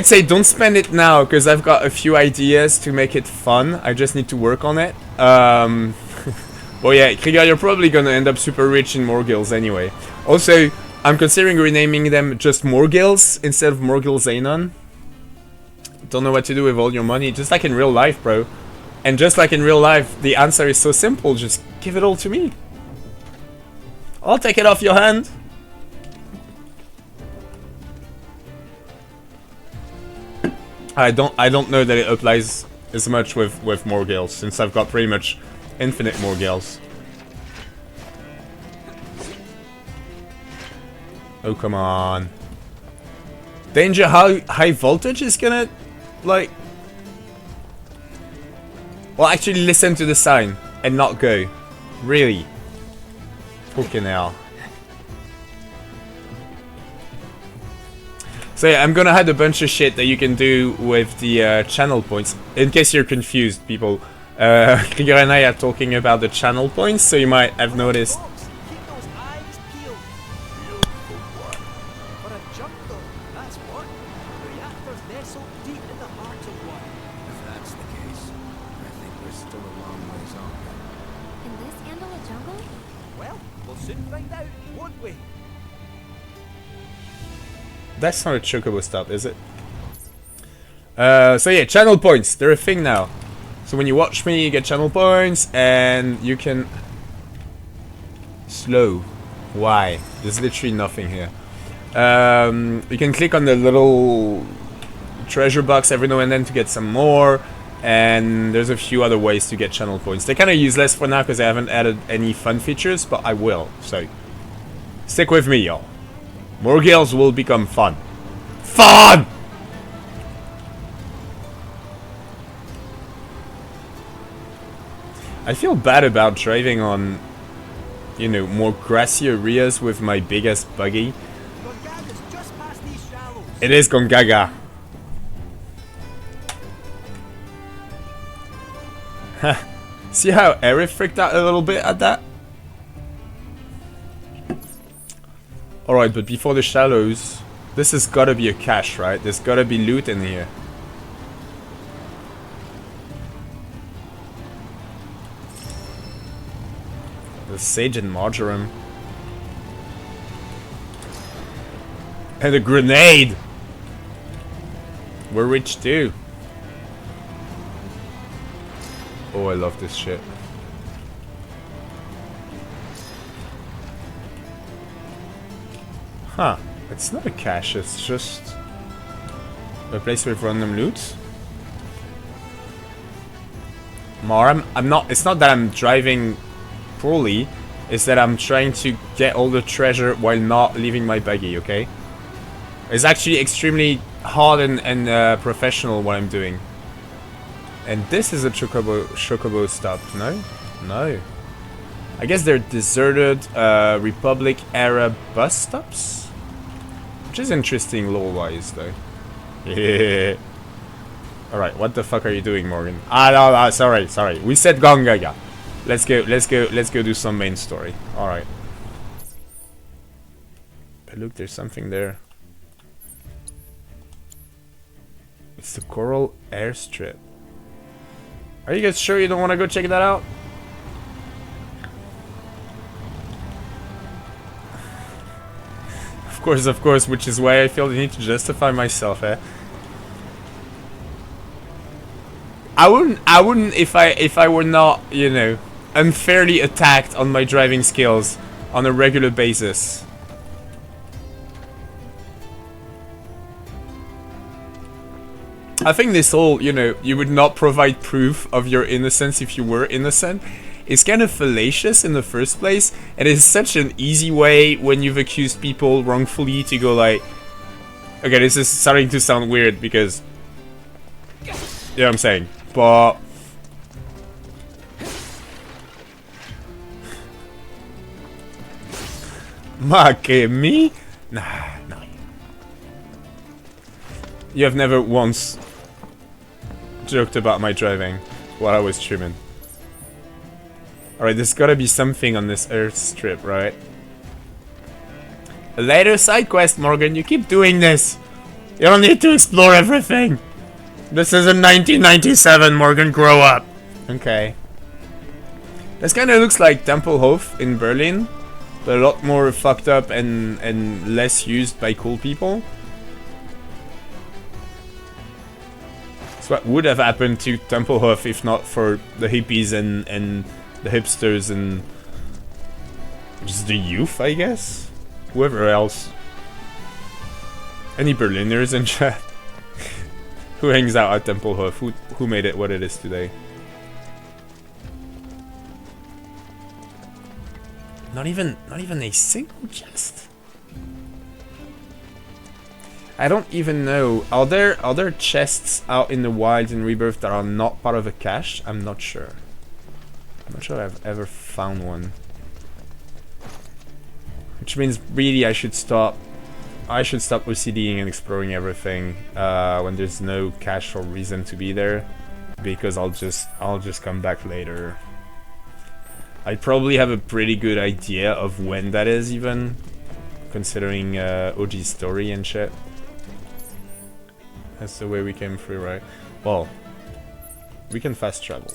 say don't spend it now, because I've got a few ideas to make it fun. I just need to work on it. Well, yeah, Krieger, you're probably gonna end up super rich in Morgils anyway. Also, I'm considering renaming them just Morgils instead of Morgil Zanon. Don't know what to do with all your money, just like in real life, bro. And just like in real life, the answer is so simple, just give it all to me. I'll take it off your hand. I don't know that it applies as much with Morgils, since I've got pretty much infinite Morgils. Oh, come on. Danger, how high voltage is gonna, like... Well, actually listen to the sign and not go. Really? Fucking hell. So yeah, I'm gonna add a bunch of shit that you can do with the channel points. In case you're confused, people. Krieger and I are talking about the channel points, so you might have noticed. Keep those eyes peeled. For a jump though, that's what. The reactor's nestled deep in the heart of one. If that's the case, I think we're still a long ways off. Can this handle a jungle? Well, we'll soon find out, won't we? That's not a chocobo stop, is it? So yeah, channel points, they're a thing now. So when you watch me, you get channel points, and you can... Slow. Why? There's literally nothing here. You can click on the little treasure box every now and then to get some more, and there's a few other ways to get channel points. They're kind of useless for now because I haven't added any fun features, but I will, so stick with me, y'all. Morgils will become fun. FUN! I feel bad about driving on, you know, more grassy areas with my biggest buggy. Gongaga's just past these shallows. It is Gongaga. See how Aerith freaked out a little bit at that? Alright, but before the shallows, this has gotta be a cache, right? There's gotta be loot in here. The sage and marjoram. And a grenade! We're rich too. Oh, I love this shit. Huh. It's not a cache, it's just a place with random loot. More, I'm not, it's not that I'm driving poorly, it's that I'm trying to get all the treasure while not leaving my buggy, okay? It's actually extremely hard and professional what I'm doing. And this is a chocobo stop, no? No. I guess they're deserted Republic era bus stops? Which is interesting lore-wise though. Yeah. Alright, what the fuck are you doing, Morgan? No, sorry. We said Gongaga. Let's go do some main story. Alright. But look, there's something there. It's the Corel airstrip. Are you guys sure you don't want to go check that out? Of course, which is why I feel the need to justify myself, eh? I wouldn't if I were not, you know, unfairly attacked on my driving skills on a regular basis. I think this whole, you know, you would not provide proof of your innocence if you were innocent, is kind of fallacious in the first place, and it's such an easy way when you've accused people wrongfully to go like, okay, this is starting to sound weird because, you know what I'm saying, but me? Nah, no. You have never once joked about my driving while I was streaming. Alright, there's gotta be something on this Earth strip, right? A later side quest, Morgan. You keep doing this. You don't need to explore everything. This isn't 1997, Morgan. Grow up. Okay. This kind of looks like Tempelhof in Berlin, but a lot more fucked up and less used by cool people. It's what would have happened to Tempelhof if not for the hippies and the hipsters and just the youth, I guess. Whoever else. Any Berliners in chat? Who hangs out at Tempelhof? Who made it what it is today? Not even a single chest. I don't even know. Are there chests out in the wild in Rebirth that are not part of a cache? I'm not sure. I'm not sure I've ever found one. Which means really I should stop OCDing and exploring everything when there's no cache or reason to be there, because I'll just come back later. I probably have a pretty good idea of when that is, even considering OG story and shit. That's the way we came through, right? Well, we can fast travel.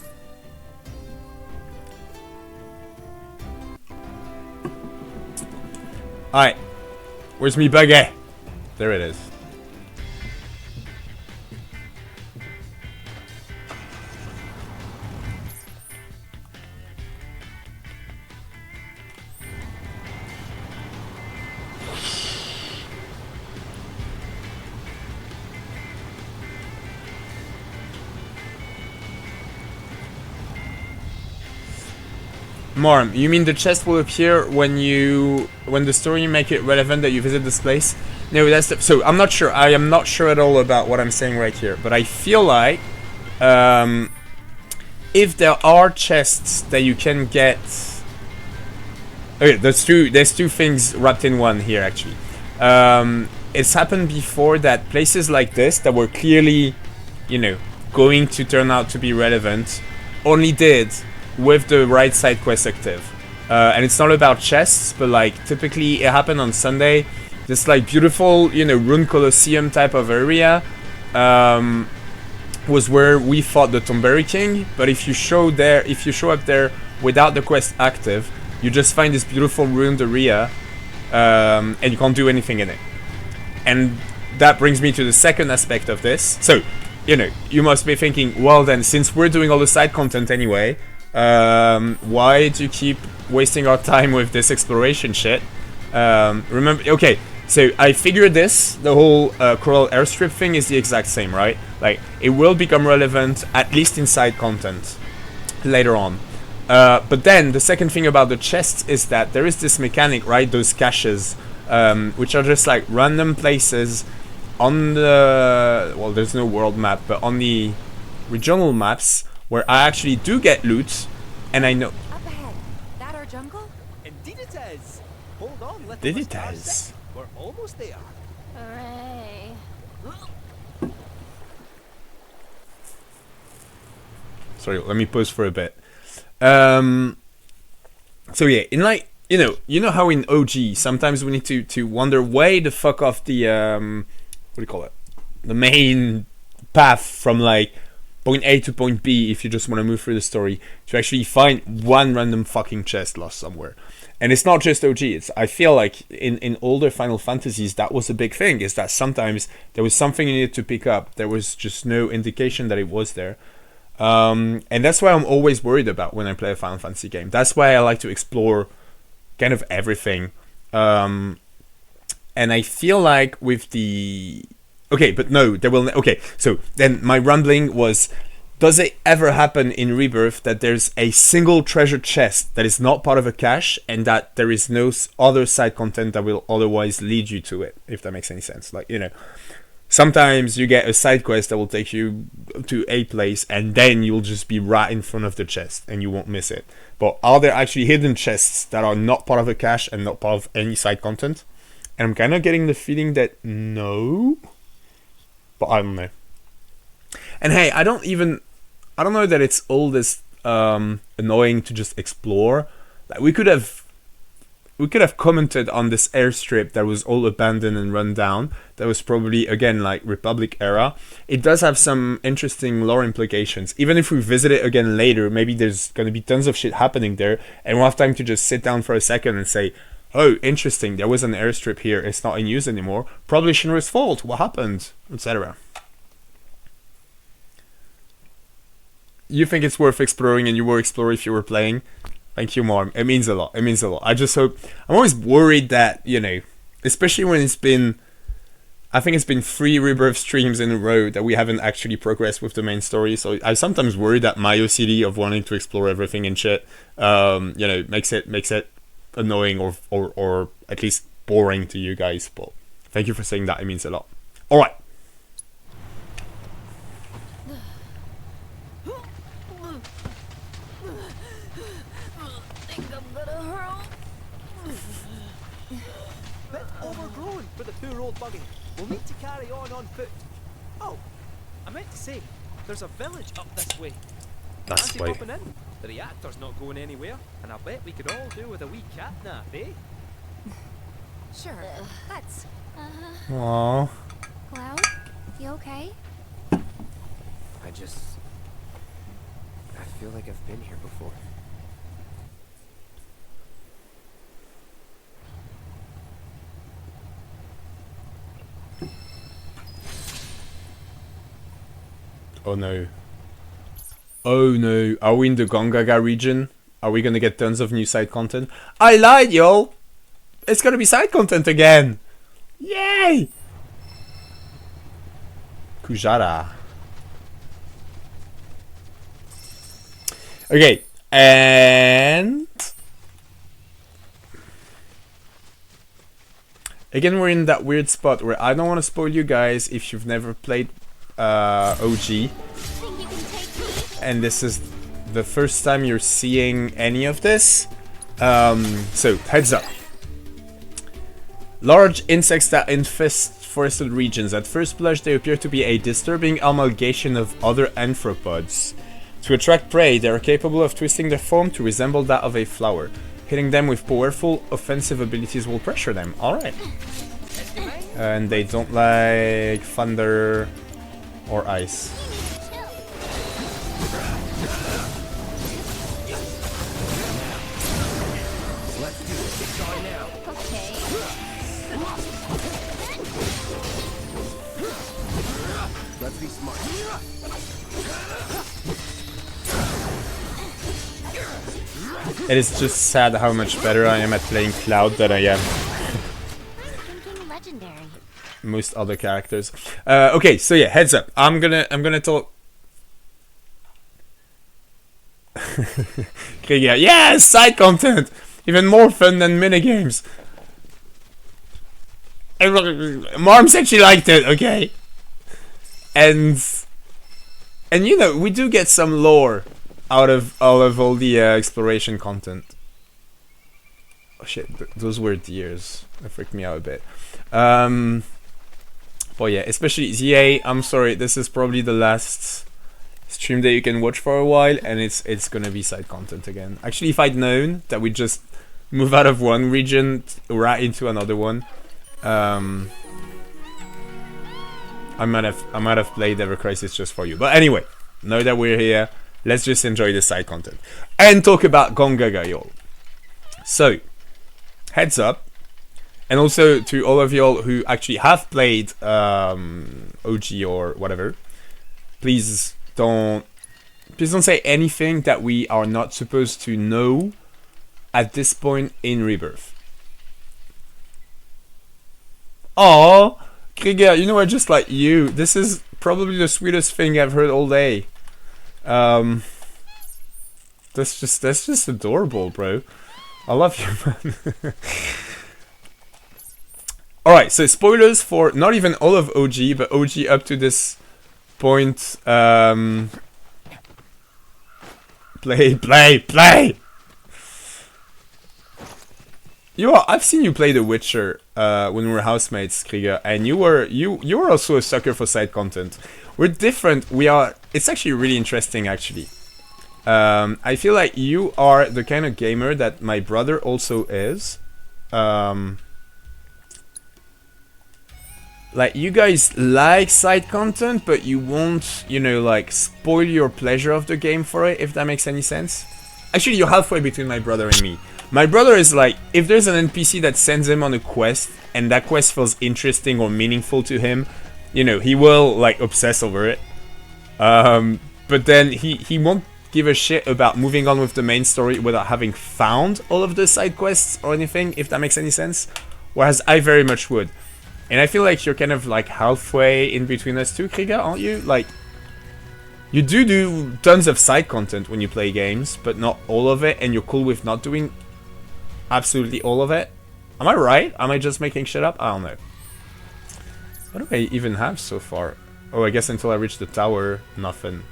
Alright, where's me buggy? There it is. Morm, you mean the chest will appear when the story make it relevant that you visit this place? No, that's the, so I'm not sure. I am not sure at all about what I'm saying right here, but I feel like if there are chests that you can get. Okay, there's two things wrapped in one here actually. It's happened before that places like this that were clearly, you know, going to turn out to be relevant, only did with the right side quest active. And it's not about chests, but like typically it happened on Sunday. This like beautiful, you know, Rune Colosseum type of area was where we fought the Tomberry King. But if you show up there without the quest active, you just find this beautiful ruined area, and you can't do anything in it. And that brings me to the second aspect of this. So, you know, you must be thinking, well then, since we're doing all the side content anyway, why do you keep wasting our time with this exploration shit? Remember, okay, So I figured this, the whole Corel airstrip thing is the exact same, right? Like, it will become relevant, at least in side content, later on. But then, the second thing about the chests is that there is this mechanic, right? Those caches, which are just like random places on the... Well, there's no world map, but on the regional maps, where I actually do get loot, and I know... Up ahead. That our jungle? Indeed it is. Hold on, little Did it Star is. Six. We're almost there. Hooray. Sorry, let me pause for a bit. So yeah, in like, you know how in OG, sometimes we need to wander way the fuck off the, what do you call it? The main path from like point A to point B if you just want to move through the story, to actually find one random fucking chest lost somewhere. And it's not just OG, I feel like in older Final Fantasies that was a big thing, is that sometimes there was something you needed to pick up, there was just no indication that it was there. And that's why I'm always worried about when I play a Final Fantasy game. That's why I like to explore kind of everything. And I feel like with the... Okay, but no, there will... Okay, so then my rambling was... Does it ever happen in Rebirth that there's a single treasure chest that is not part of a cache, and that there is no other side content that will otherwise lead you to it, if that makes any sense? Like, sometimes you get a side quest that will take you to a place, and then you'll just be right in front of the chest, and you won't miss it. But are there actually hidden chests that are not part of a cache and not part of any side content? And I'm kind of getting the feeling that no. But I don't know. And hey, I don't know that it's all this annoying to just explore. Like, we could have commented on this airstrip that was all abandoned and run down. That was probably, again, like Republic era. It does have some interesting lore implications. Even if we visit it again later, maybe there's going to be tons of shit happening there, and we'll have time to just sit down for a second and say, oh, interesting, there was an airstrip here, it's not in use anymore. Probably Shinra's fault, what happened? Etc. You think it's worth exploring, and you will explore if you were playing? Thank you, Mom. It means a lot. It means a lot. I just hope... I'm always worried that, especially when it's been... I think it's been 3 Rebirth streams in a row that we haven't actually progressed with the main story. So I sometimes worry that my OCD of wanting to explore everything and shit, makes it annoying or at least boring to you guys. But thank you for saying that. It means a lot. All right. Bit overgrown for the poor old buggy. We'll need to carry on foot. Oh, I meant to say, there's a village up this way. That's Fancy way. popping in? The reactor's not going anywhere, and I bet we could all do with a wee cat nap, eh? Sure. Let's. Aww. Cloud, you okay? I feel like I've been here before. Oh no. Oh no. Are we in the Gongaga region? Are we gonna get tons of new side content? I lied, yo! It's gonna be side content again! Yay! Kujara. Okay, and... Again, we're in that weird spot where I don't want to spoil you guys if you've never played OG. And this is the first time you're seeing any of this. So, heads up. Large insects that infest forested regions. At first blush, they appear to be a disturbing amalgamation of other arthropods. To attract prey, they are capable of twisting their form to resemble that of a flower. Hitting them with powerful offensive abilities will pressure them. Alright. And they don't like thunder or ice. Let's be smart. It is just sad how much better I am at playing Cloud than I am most other characters. Okay, so yeah, heads up. I'm gonna talk. Krieger, yes, side content, even more fun than minigames. Mom said she liked it. Okay, and you know, we do get some lore out of all the exploration content. Oh shit, those were deers. That freaked me out a bit. But yeah, especially ZA, I'm sorry, this is probably the last stream that you can watch for a while, and it's gonna be side content again. Actually, if I'd known that we just move out of one region right into another one, I might have played Ever Crisis just for you. But anyway, now that we're here, let's just enjoy the side content and talk about Gongaga, y'all. So, heads up, and also to all of y'all who actually have played OG or whatever, please don't say anything that we are not supposed to know at this point in Rebirth. Oh, Krieger, you know what? Just like you, this is probably the sweetest thing I've heard all day. That's just adorable, bro. I love you, man. Alright, so spoilers for not even all of OG, but OG up to this point. Play! I've seen you play The Witcher when we were housemates, Krieger, and you were also a sucker for side content. We're different. It's actually really interesting, actually. I feel like you are the kind of gamer that my brother also is. Like, you guys like side content, but you won't, you know, like, spoil your pleasure of the game for it, if that makes any sense. Actually, you're halfway between my brother and me. My brother is like, if there's an NPC that sends him on a quest, and that quest feels interesting or meaningful to him, you know, he will, like, obsess over it. But then he won't give a shit about moving on with the main story without having found all of the side quests or anything, if that makes any sense. Whereas I very much would. And I feel like you're kind of like halfway in between us two, Krieger, aren't you? Like, you do tons of side content when you play games, but not all of it, and you're cool with not doing absolutely all of it. Am I right? Am I just making shit up? I don't know. What do I even have so far? Oh, I guess until I reach the tower, nothing.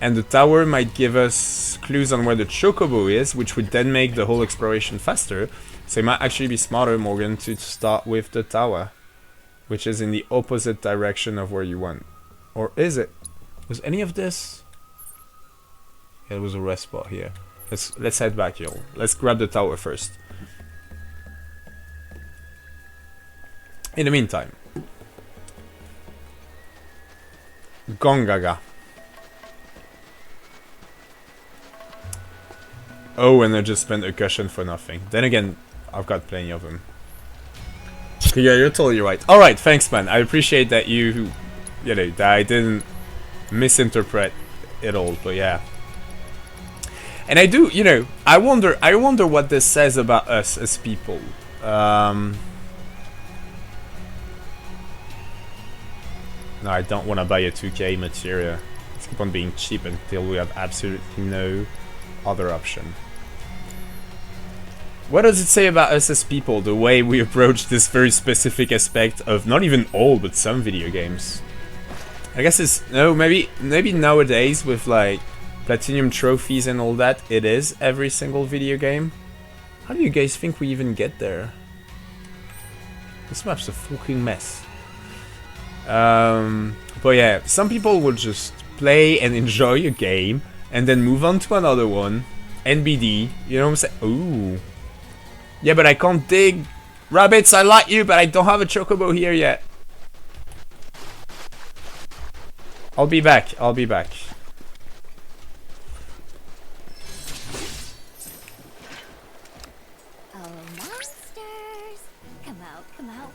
And the tower might give us clues on where the chocobo is, which would then make the whole exploration faster. So it might actually be smarter, Morgan, to start with the tower, which is in the opposite direction of where you went. Or is it? Was any of this? Yeah, there was a rest spot here. Let's head back, y'all. Let's grab the tower first. In the meantime, Gongaga. Oh, and I just spent a cushion for nothing. Then again, I've got plenty of them. Yeah, you're totally right. Alright, thanks, man. I appreciate that you know, that I didn't misinterpret it all, but yeah. And I do, you know, I wonder what this says about us as people. No, I don't want to buy a 2K materia. Let's keep on being cheap until we have absolutely no other option. What does it say about us as people, the way we approach this very specific aspect of not even all, but some video games? I guess it's, no, maybe nowadays with like platinum trophies and all that, it is every single video game. How do you guys think we even get there? This map's a fucking mess. But yeah, some people will just play and enjoy a game and then move on to another one. NBD, you know what I'm saying? Ooh. Yeah, but I can't dig. Rabbits, I like you, but I don't have a chocobo here yet. I'll be back. I'll be back. Oh, monsters! Come out,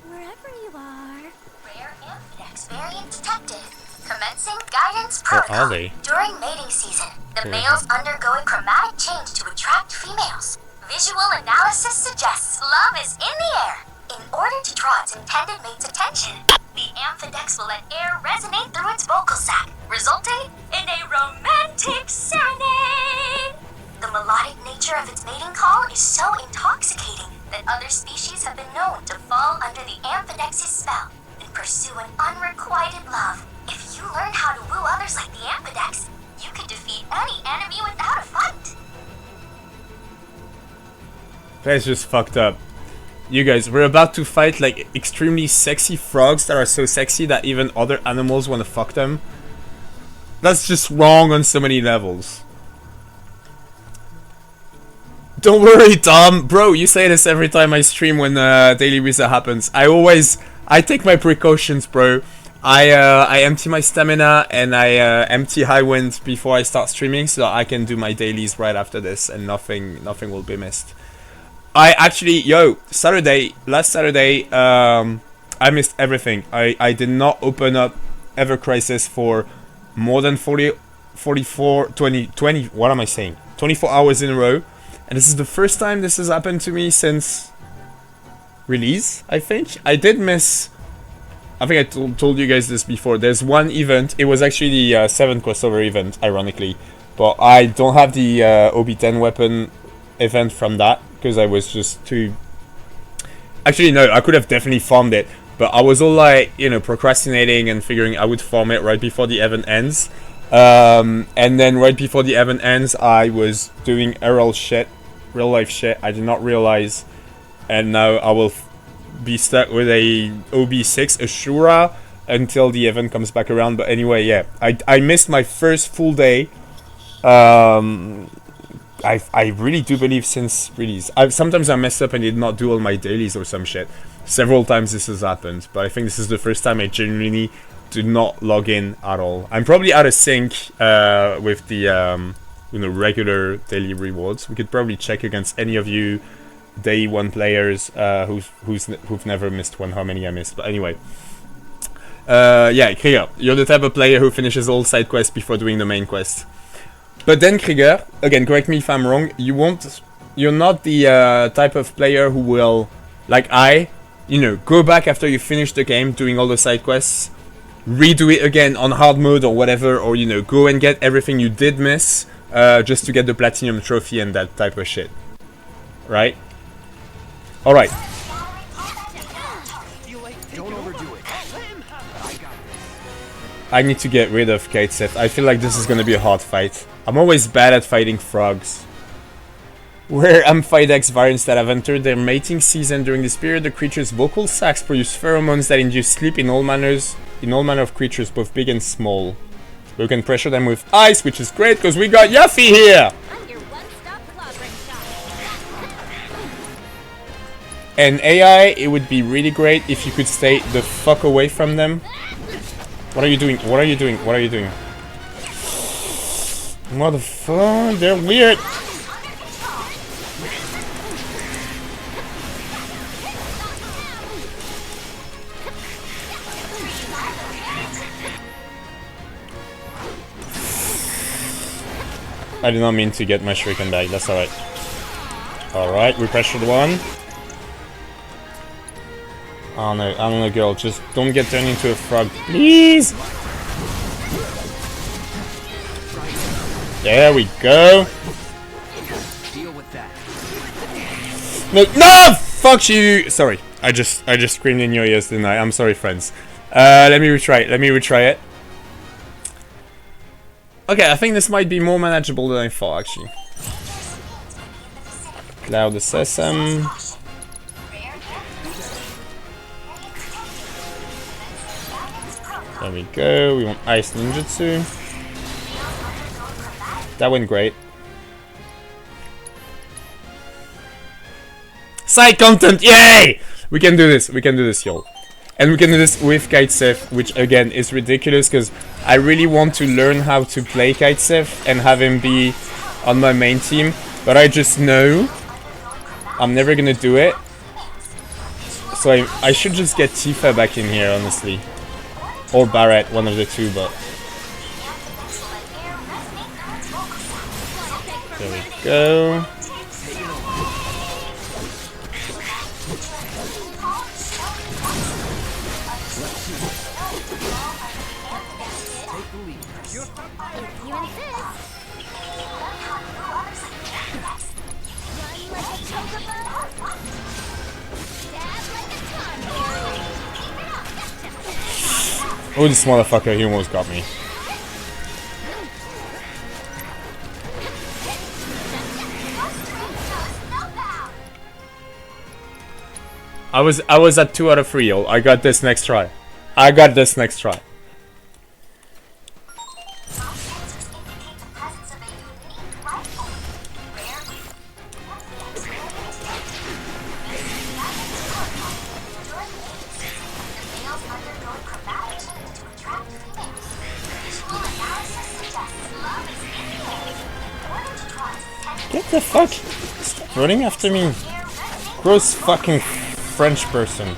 wherever you are. Rare Amphidex variant detected. Commencing guidance Where protocol. are they? During mating season, the Here. males undergo a chromatic change to attract females. Visual analysis suggests love is in the air. In order to draw its intended mate's attention, the amphidex will let air resonate through its vocal sac, resulting in a romantic serenade. The melodic nature of its mating call is so intoxicating that other species have been known to fall under the amphidex's spell and pursue an unrequited love. If you learn how to woo others like the ampidex, you could defeat any enemy without a fight. That's just fucked up. You guys, we're about to fight like extremely sexy frogs that are so sexy that even other animals want to fuck them. That's just wrong on so many levels. Don't worry, Tom. Bro, you say this every time I stream when Daily Reset happens. I take my precautions, bro. I empty my stamina and I empty high wind before I start streaming so that I can do my dailies right after this and nothing will be missed. I actually, last Saturday, I missed everything. I did not open up Ever Crisis for more than 20, what am I saying? 24 hours in a row. And this is the first time this has happened to me since release, I think. I did miss, I think I told you guys this before. There's one event, it was actually the 7th crossover event, ironically. But I don't have the OB10 weapon event from that. Because I was just too... Actually, no, I could have definitely farmed it. But I was all like, you know, procrastinating and figuring I would farm it right before the event ends. And then right before the event ends, I was doing real life shit. I did not realize. And now I will be stuck with a OB6 Ashura until the event comes back around. But anyway, yeah, I missed my first full day. I really do believe since release. Sometimes I mess up and did not do all my dailies or some shit. Several times this has happened, but I think this is the first time I genuinely do not log in at all. I'm probably out of sync with the regular daily rewards. We could probably check against any of you day one players who've never missed one. How many I missed? But anyway, yeah, Krieger, you're the type of player who finishes all side quests before doing the main quest. But then Krieger, again, correct me if I'm wrong, you're not the type of player who will, like go back after you finish the game doing all the side quests, redo it again on hard mode or whatever, or go and get everything you did miss just to get the platinum trophy and that type of shit. Right? Alright. Don't overdo it. I need to get rid of Kate Seth. I feel like this is gonna be a hard fight. I'm always bad at fighting frogs. Where amphidex variants that have entered their mating season during this period, the creature's vocal sacs produce pheromones that induce sleep in all manner of creatures, both big and small. We can pressure them with ice, which is great because we got Yuffie here! And AI, it would be really great if you could stay the fuck away from them. What are you doing? What are you doing? What are you doing? Motherfucker, they're weird. I did not mean to get my shuriken back, that's alright. Alright, we pressured one. Oh no, I don't know, girl, just don't get turned into a frog, please! There we go. Deal with that. No, fuck you! Sorry, I just screamed in your ears, didn't I? I'm sorry, friends. Let me retry it. Okay, I think this might be more manageable than I thought, actually. Cloud the Sesame. There we go, we want Ice Ninjutsu. That went great. Side content, yay! We can do this, y'all. And we can do this with Kitesef, which again is ridiculous because I really want to learn how to play Kitesef and have him be on my main team. But I just know I'm never gonna do it. So I should just get Tifa back in here, honestly. Or Barret, one of the two, but... There we go. Take the lead. If you insist. Run like a chocobo. Stab like a tomberry. Oh, this motherfucker, he almost got me. I was at 2 out of 3, yo. I got this next try. I got this next try. Get the fuck! Stop running after me! Gross fucking French person.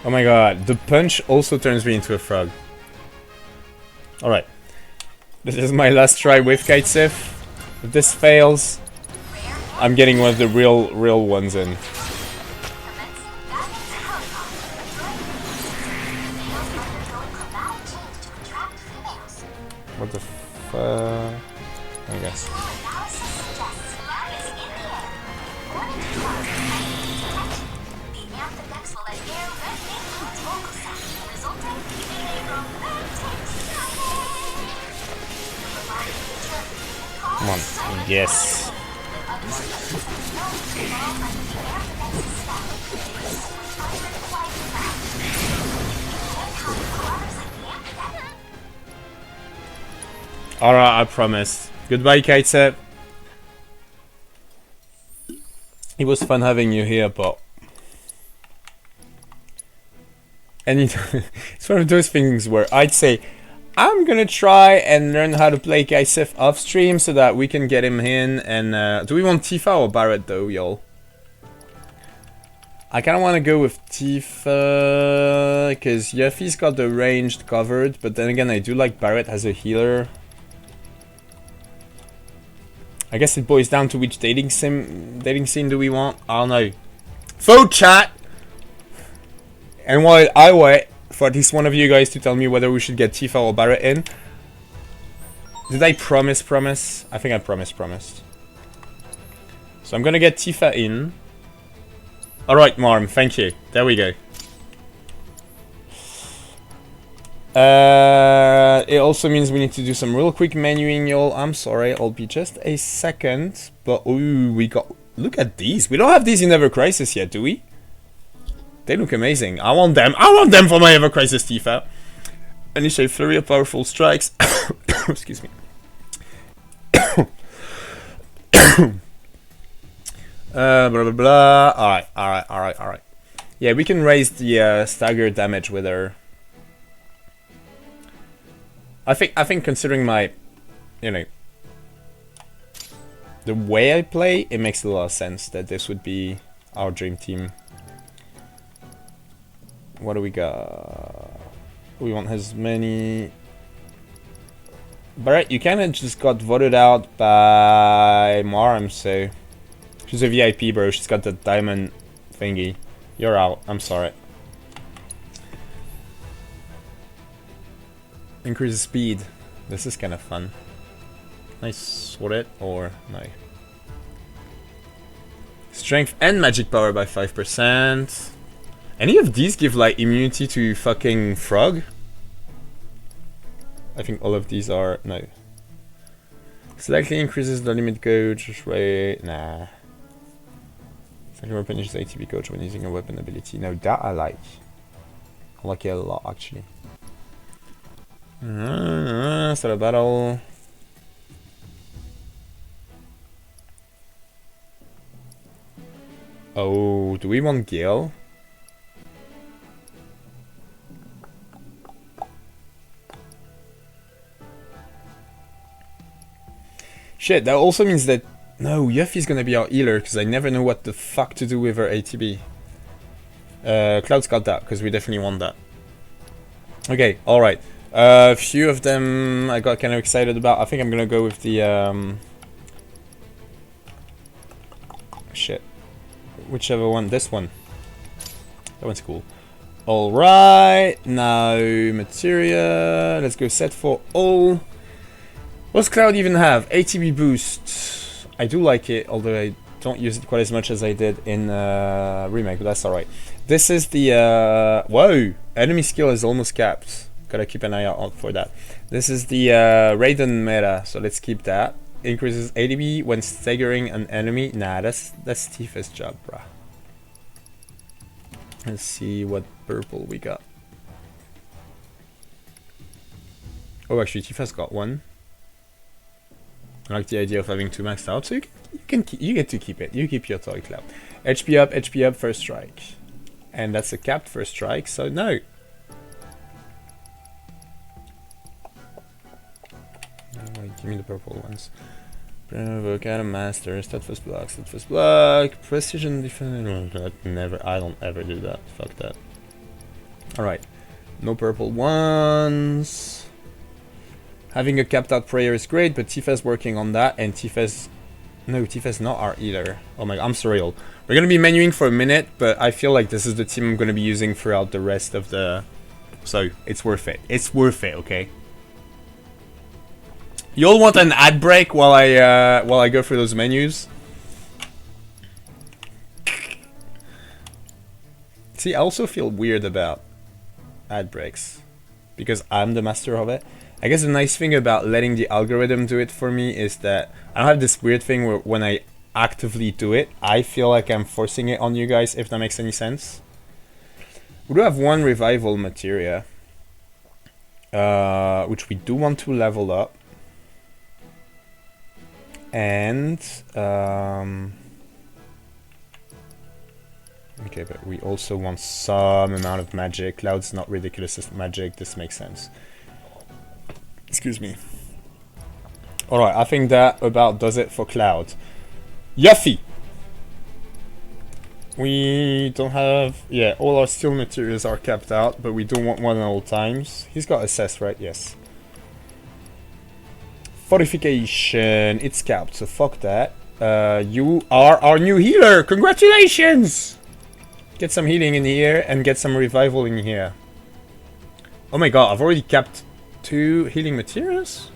Oh my god, the punch also turns me into a frog. Alright. This is my last try with Kitesif. If this fails, I'm getting one of the real ones in. What the fuck? I guess. Come on. Yes. Alright, I promise. Goodbye, Kitesep. It was fun having you here, but... And it's one of those things where I'd say, I'm gonna try and learn how to play Kitesef off stream so that we can get him in. And do we want Tifa or Barret though, y'all? I kinda wanna go with Tifa because Yuffie's got the ranged covered, but then again I do like Barret as a healer. I guess it boils down to which dating scene do we want? I don't know. Vote chat! And while I wait for at least one of you guys to tell me whether we should get Tifa or Barret in. Did I promise? I think I promised. So I'm gonna get Tifa in. Alright, Marm, thank you. There we go. It also means we need to do some real quick menuing, y'all. I'm sorry, I'll be just a second. But, ooh, we got... Look at these. We don't have these in Ever Crisis yet, do we? They look amazing. I want them. I want them for my Ever Crisis Tifa. Unleash a flurry of powerful strikes. Excuse me. Blah blah blah. Alright. Yeah, we can raise the stagger damage with her. I think considering my, you know, the way I play, it makes a lot of sense that this would be our dream team. What do we got? We want as many. Barret, you kinda just got voted out by Marm, so she's a VIP, bro. She's got the diamond thingy. You're out. I'm sorry. Increase speed. This is kind of fun. Nice sword it or no. Strength and magic power by 5%. Any of these give like immunity to fucking frog? I think all of these are no. Slightly increases the limit gauge rate. Nah. Second weapon uses ATB gauge when using a weapon ability. No, that I like. I like it a lot actually. Start a battle. Oh, do we want Gale? Shit, that also means that No, Yuffie's gonna be our healer, because I never know what the fuck to do with her ATB. Cloud's got that, because we definitely want that. Okay, alright. A few of them I got kind of excited about. I think I'm gonna go with the... Shit. Whichever one. This one. That one's cool. Alright, now materia. Let's go set for all. What's Cloud even have? ATB boost. I do like it, although I don't use it quite as much as I did in Remake, but that's alright. This is the... whoa! Enemy skill is almost capped. Gotta keep an eye out for that. This is the Raiden meta, so let's keep that. Increases ATB when staggering an enemy. Nah, that's Tifa's job, bruh. Let's see what purple we got. Oh, actually, Tifa's got one. I like the idea of having two maxed out, so you get to keep it. You keep your toy, Cloud. HP up, first strike. And that's a capped first strike, so no. Give me the purple ones. Volcano Master, steadfast block, precision defense. I don't ever do that. Fuck that. Alright. No purple ones. Having a capped out prayer is great, but Tifa's working on that, and Tifa's... No, Tifa's not our either. Oh my god, I'm surreal. We're gonna be menuing for a minute, but I feel like this is the team I'm gonna be using throughout the rest of the... So, it's worth it. It's worth it, okay? You all want an ad break while I go through those menus? See, I also feel weird about ad breaks because I'm the master of it. I guess the nice thing about letting the algorithm do it for me is that I don't have this weird thing where when I actively do it, I feel like I'm forcing it on you guys, if that makes any sense. We do have one revival materia, which we do want to level up. And okay, but we also want some amount of magic. Cloud's not ridiculous as magic. This makes sense. Excuse me. Alright, I think that about does it for Cloud. Yuffie! We don't have... Yeah, all our steel materials are capped out, but we don't want one at all times. He's got assess, right? Yes. Fortification, it's capped, so fuck that. You are our new healer! Congratulations! Get some healing in here and get some revival in here. Oh my god, I've already capped 2 healing materials?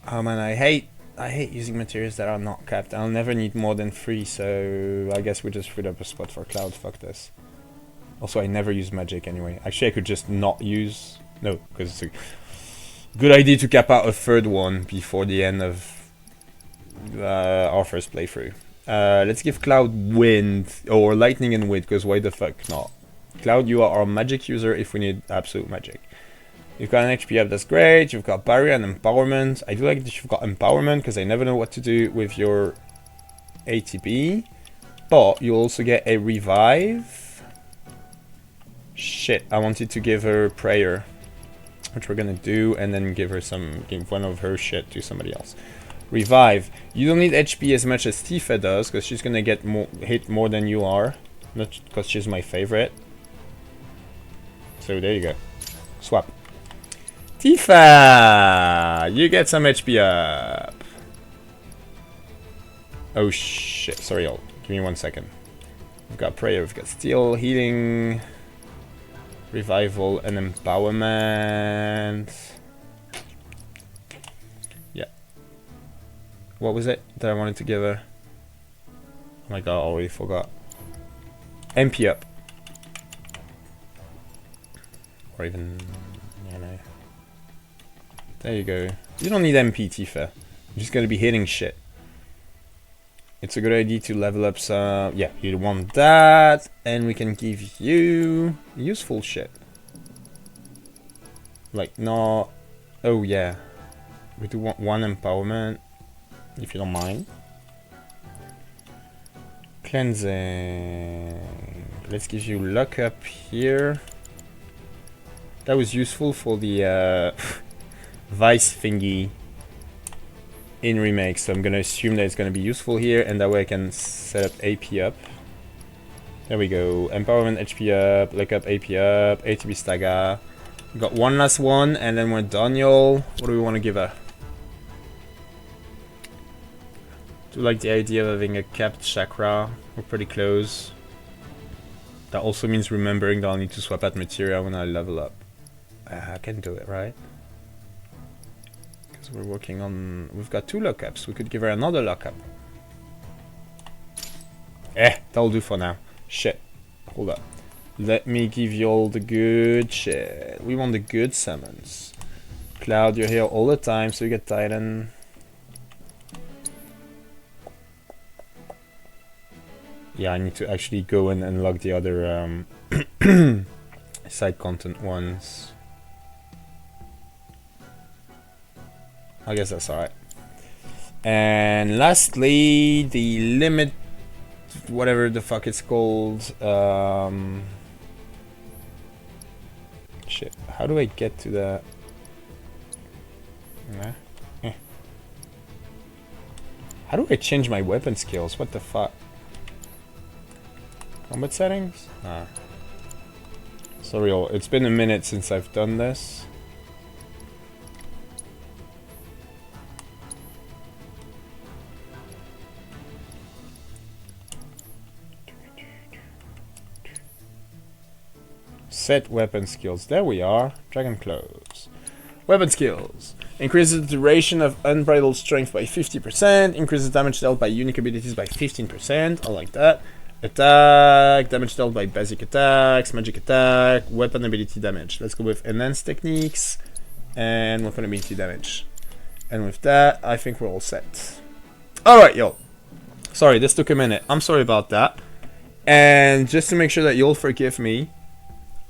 Oh man, I hate using materials that are not capped. I'll never need more than 3, so I guess we just freed up a spot for Cloud, fuck this. Also, I never use magic anyway. Actually, I could just not use... No, because it's a... Good idea to cap out a 3rd one before the end of our first playthrough. Let's give Cloud wind, or lightning and wind, because why the fuck not? Cloud, you are our magic user if we need absolute magic. You've got an HP up, that's great. You've got barrier and empowerment. I do like that you've got empowerment, because I never know what to do with your ATB. But you also get a revive. Shit, I wanted to give her prayer. Which we're gonna do, and then give one of her shit to somebody else. Revive. You don't need HP as much as Tifa does, because she's gonna get hit more than you are. Not because she's my favorite. So there you go. Swap. Tifa! You get some HP up. Oh shit, sorry y'all. Give me 1 second. We've got prayer, we've got steel, healing... Revival and empowerment. Yeah. What was it that I wanted to give her? Oh my god, I already forgot. MP up. Or even... Yeah, no. There you go. You don't need MP, Tifa. You're just gonna be hitting shit. It's a good idea to level up some... Yeah, you want that. And we can give you... useful shit. Like, no... Oh, yeah. We do want 1 empowerment. If you don't mind. Cleansing. Let's give you luck up here. That was useful for the... Vice thingy. in Remake, so I'm gonna assume that it's gonna be useful here, and that way I can set up AP up. There we go. Empowerment HP up, look up AP up, ATB stagger. We got one last one, and then we're done, y'all. What do we want to give her? Do you like the idea of having a capped chakra? We're pretty close. That also means remembering that I'll need to swap out materia when I level up. I can do it, right? Because we're working on... We've got 2 lockups. We could give her another lockup. That'll do for now. Shit. Hold up. Let me give you all the good shit. We want the good summons. Cloud, you're here all the time, so you get Titan. Yeah, I need to actually go and unlock the other side content ones. I guess that's alright. And lastly, the limit, whatever the fuck it's called. Shit, how do I get to that? How do I change my weapon skills? What the fuck? Combat settings? Sorry, it's been a minute since I've done this. Set weapon skills. There we are. Dragon Claws. Weapon skills. Increases the duration of unbridled strength by 50%. Increases damage dealt by unique abilities by 15%. I like that. Attack. Damage dealt by basic attacks. Magic attack. Weapon ability damage. Let's go with enhanced techniques. And weapon ability damage. And with that, I think we're all set. Alright, yo. Sorry, this took a minute. I'm sorry about that. And just to make sure that you'll forgive me.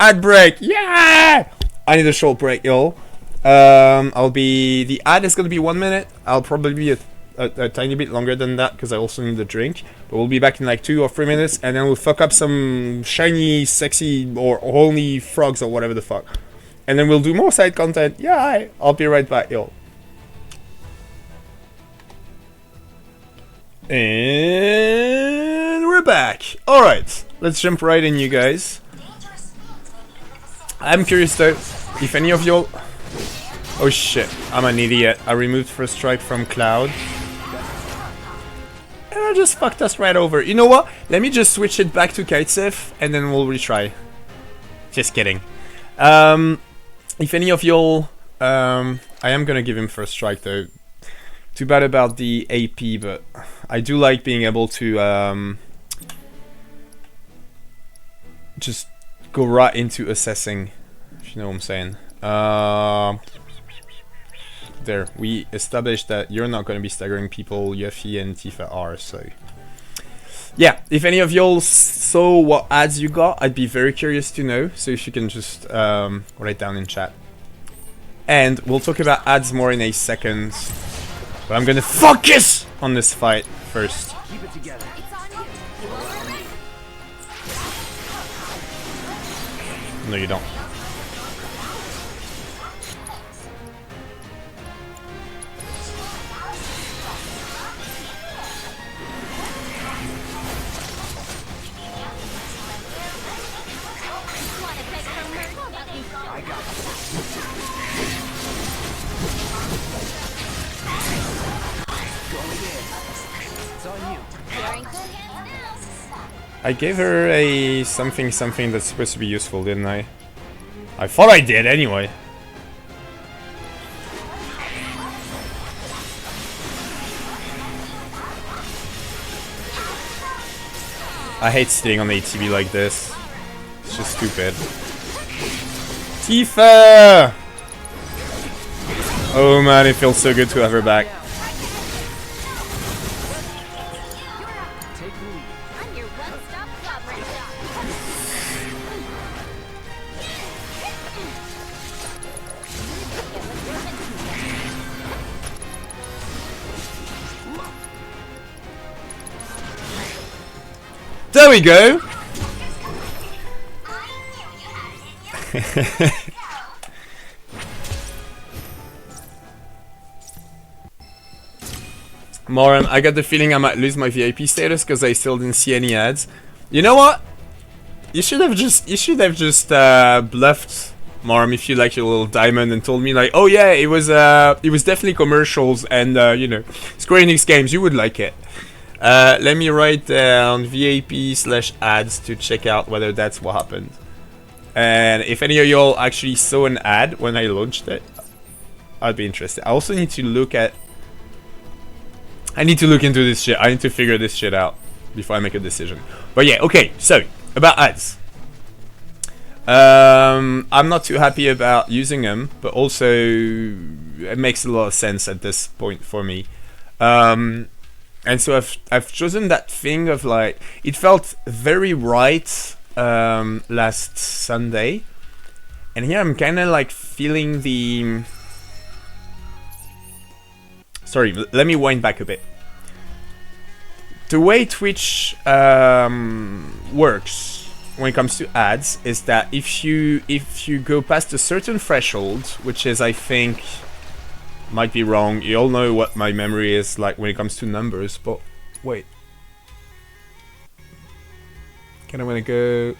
Ad break! Yeah! I need a short break, yo. The ad is gonna be 1 minute. I'll probably be a tiny bit longer than that because I also need a drink. But we'll be back in like 2 or 3 minutes, and then we'll fuck up some shiny, sexy, or only frogs or whatever the fuck. And then we'll do more side content. Yeah, I'll be right back, yo. And we're back. Alright, let's jump right in, you guys. I'm curious though, if any of y'all... Oh shit, I'm an idiot. I removed first strike from Cloud. And I just fucked us right over. You know what? Let me just switch it back to Kitesif and then we'll retry. Just kidding. If any of y'all... I am gonna give him first strike though. Too bad about the AP, but I do like being able to just go right into assessing, if you know what I'm saying. There, we established that you're not going to be staggering people. Yuffie and Tifa are, so yeah. If any of y'all saw what ads you got, I'd be very curious to know. So if you can just write down in chat, and we'll talk about ads more in a second. But I'm gonna focus on this fight first. Keep it together. No, you don't. I got it. It's on you. I gave her a something that's supposed to be useful, didn't I? I thought I did anyway. I hate staying on the ATB like this. It's just stupid. Tifa! Oh man, it feels so good to have her back. There we go! Moram, I got the feeling I might lose my VIP status because I still didn't see any ads. You know what? You should have just bluffed, Moram, if you like your little diamond, and told me like, oh yeah, it was definitely commercials and you know, Square Enix games. You would like it. Let me write down VIP/ads to check out whether that's what happened. And if any of y'all actually saw an ad when I launched it, I'd be interested. I also need to look at. I need to look into this shit. I need to figure this shit out before I make a decision. But yeah, okay. So about ads. I'm not too happy about using them, but also it makes a lot of sense at this point for me. And so I've chosen that thing of like, it felt very right last Sunday, and here I'm kind of like feeling the. Sorry, let me wind back a bit. The way Twitch works when it comes to ads is that if you go past a certain threshold, which is, I think, might be wrong. You all know what my memory is like when it comes to numbers, but wait. Kind of want to go.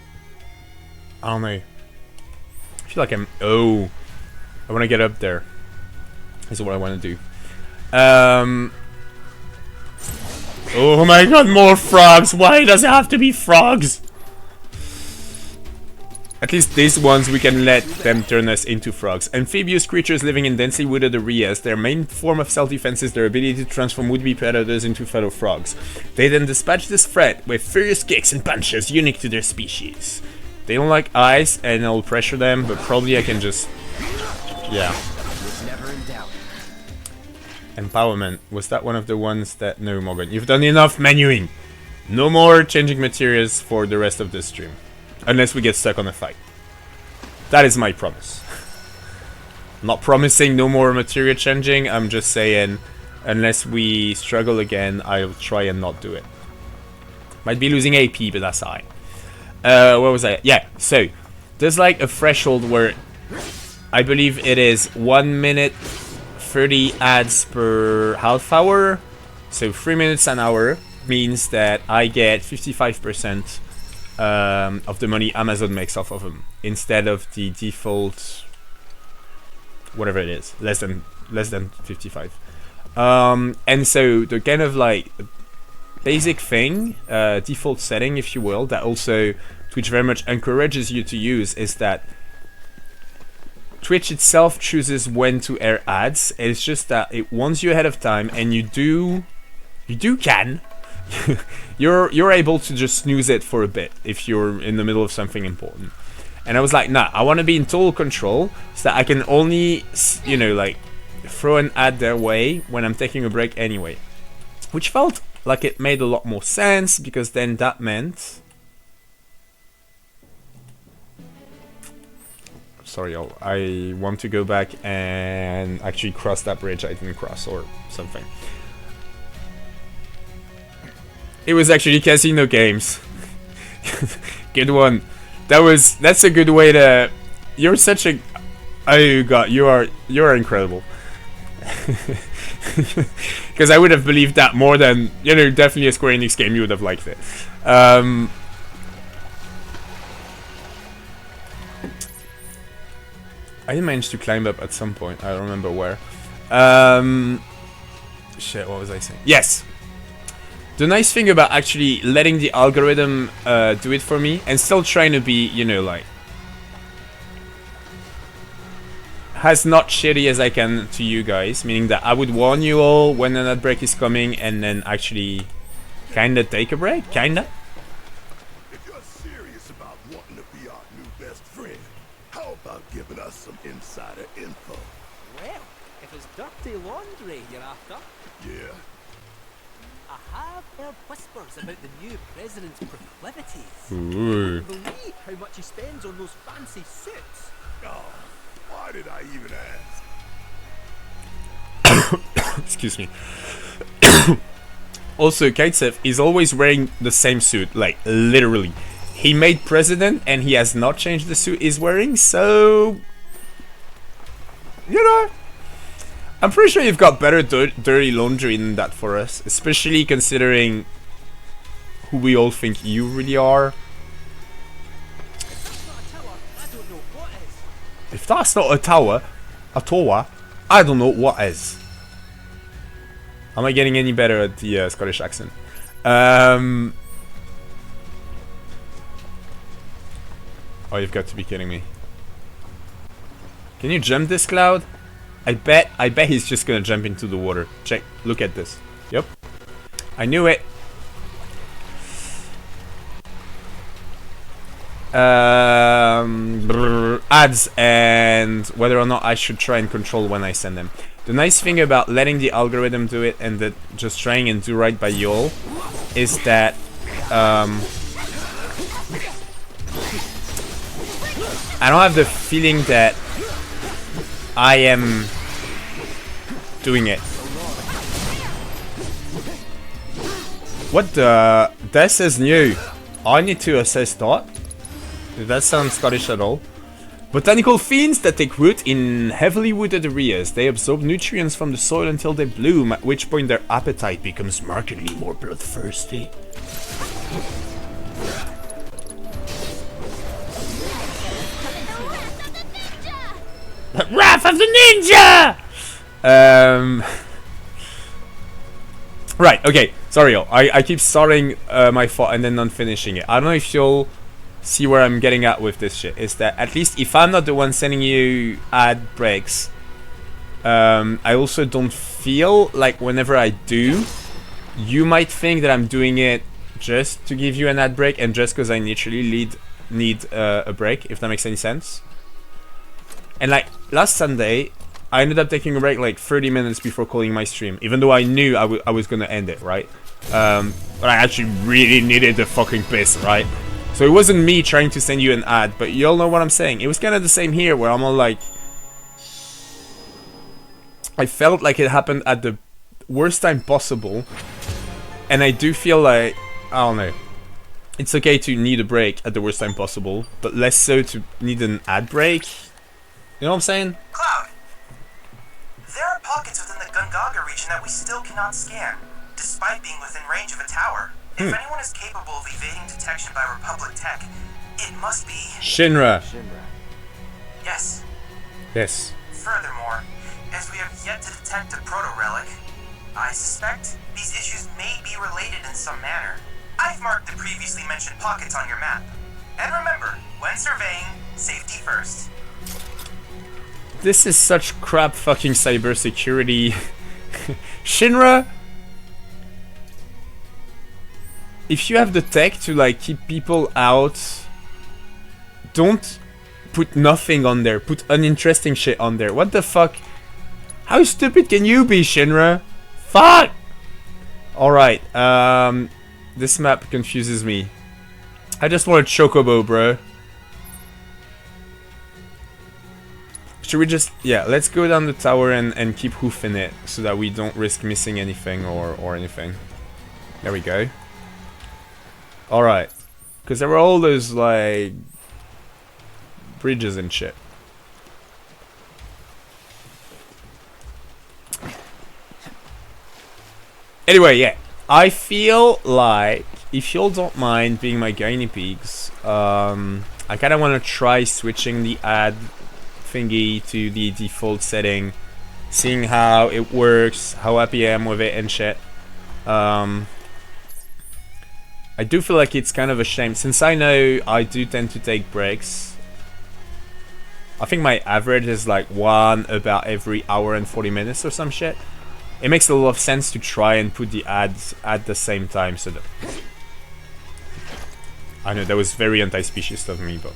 I don't know. I feel like I'm. Oh, I want to get up there. This is what I want to do. Oh my god, more frogs! Why does it have to be frogs? At least these ones, we can let them turn us into frogs. Amphibious creatures living in densely wooded areas. Their main form of self-defense is their ability to transform would-be predators into fellow frogs. They then dispatch this threat with furious kicks and punches unique to their species. They don't like ice, and I'll pressure them, but probably I can just... yeah. Never in doubt. Empowerment. Was that one of the ones that... No, Morgan. You've done enough menuing. No more changing materials for the rest of this stream. Unless we get stuck on a fight. That is my promise. I'm not promising no more material changing. I'm just saying, unless we struggle again, I'll try and not do it. Might be losing AP, but that's alright. Where was I? Yeah, so there's like a threshold where I believe it is 1 minute 30 ads per half hour. So 3 minutes an hour means that I get 55% of the money Amazon makes off of them, instead of the default whatever it is, less than 55. And so the kind of like basic thing, default setting if you will, that also Twitch very much encourages you to use, is that Twitch itself chooses when to air ads. It's just that it warns you ahead of time, and you can you're able to just snooze it for a bit if you're in the middle of something important. And I was like, nah, I want to be in total control, so that I can only, you know, like throw an ad their way when I'm taking a break anyway, which felt like it made a lot more sense, because then that meant, sorry, I want to go back and actually cross that bridge I didn't cross or something. It was actually casino games. Good one. That's a good way to. You're such a. Oh god, you are incredible. Because I would have believed that more than, you know, definitely a Square Enix game. You would have liked it. I did manage to climb up at some point. I don't remember where. Shit, what was I saying? Yes. The nice thing about actually letting the algorithm do it for me, and still trying to be, you know, like, as not shitty as I can to you guys, meaning that I would warn you all when an ad break is coming, and then actually kinda take a break, kinda. If you're serious about wanting to be our new best friend, how about giving us some insider info? Well, if it's dirty laundry you're after, Yeah. I have heard whispers about the new president's proclivities. Ooh. I believe how much he spends on those fancy suits. Oh, why did I even ask? Excuse me. Also, Kaitsev is always wearing the same suit, like literally. He made president and he has not changed the suit he's wearing, so, you know, I'm pretty sure you've got better dirty laundry than that for us, especially considering who we all think you really are. If that's not a tower, I don't know what is. Am I getting any better at the Scottish accent? Oh, you've got to be kidding me. Can you jump this, Cloud? I bet he's just gonna jump into the water. Check, look at this. Yep. I knew it. Ads and whether or not I should try and control when I send them. The nice thing about letting the algorithm do it and just trying and do right by y'all is that I don't have the feeling that I am doing it. What the? That says new. I need to assess that. Did that sound Scottish at all? Botanical fiends that take root in heavily wooded areas. They absorb nutrients from the soil until they bloom, at which point their appetite becomes markedly more bloodthirsty. The Wrath of the Ninja! Right, okay. Sorry, y'all. I keep starting my thought and then not finishing it. I don't know if you'll see where I'm getting at with this shit. Is that at least if I'm not the one sending you ad breaks, I also don't feel like whenever I do, you might think that I'm doing it just to give you an ad break and just because I literally need a break, if that makes any sense. And like last Sunday, I ended up taking a break like 30 minutes before calling my stream, even though I knew I was gonna end it, right? But I actually really needed the fucking piss, right? So it wasn't me trying to send you an ad, but you all know what I'm saying. It was kind of the same here, where I'm all like, I felt like it happened at the worst time possible, and I do feel like, I don't know, it's okay to need a break at the worst time possible, but less so to need an ad break. You know what I'm saying? Cloud, there are pockets within the Gongaga region that we still cannot scan, despite being within range of a tower. If anyone is capable of evading detection by Republic tech, it must be Shinra. Yes. Yes. Furthermore, as we have yet to detect a proto-relic, I suspect these issues may be related in some manner. I've marked the previously mentioned pockets on your map. And remember, when surveying, safety first. This is such crap fucking cybersecurity. Shinra, if you have the tech to like keep people out, don't put nothing on there. Put uninteresting shit on there. What the fuck? How stupid can you be, Shinra? Fuck! Alright, this map confuses me. I just want a chocobo, bro. Should we just... yeah, let's go down the tower and keep hoofing it so that we don't risk missing anything or anything. There we go. Alright. Because there were all those, like... bridges and shit. Anyway, yeah. I feel like, if y'all don't mind being my guinea pigs, I kind of want to try switching the ad thingy to the default setting, seeing how it works, how happy I am with it and shit. I do feel like it's kind of a shame, since I know I do tend to take breaks. I think my average is like one about every hour and 40 minutes or some shit. It makes a lot of sense to try and put the ads at the same time, so that... I know that was very anti-speciest of me, but...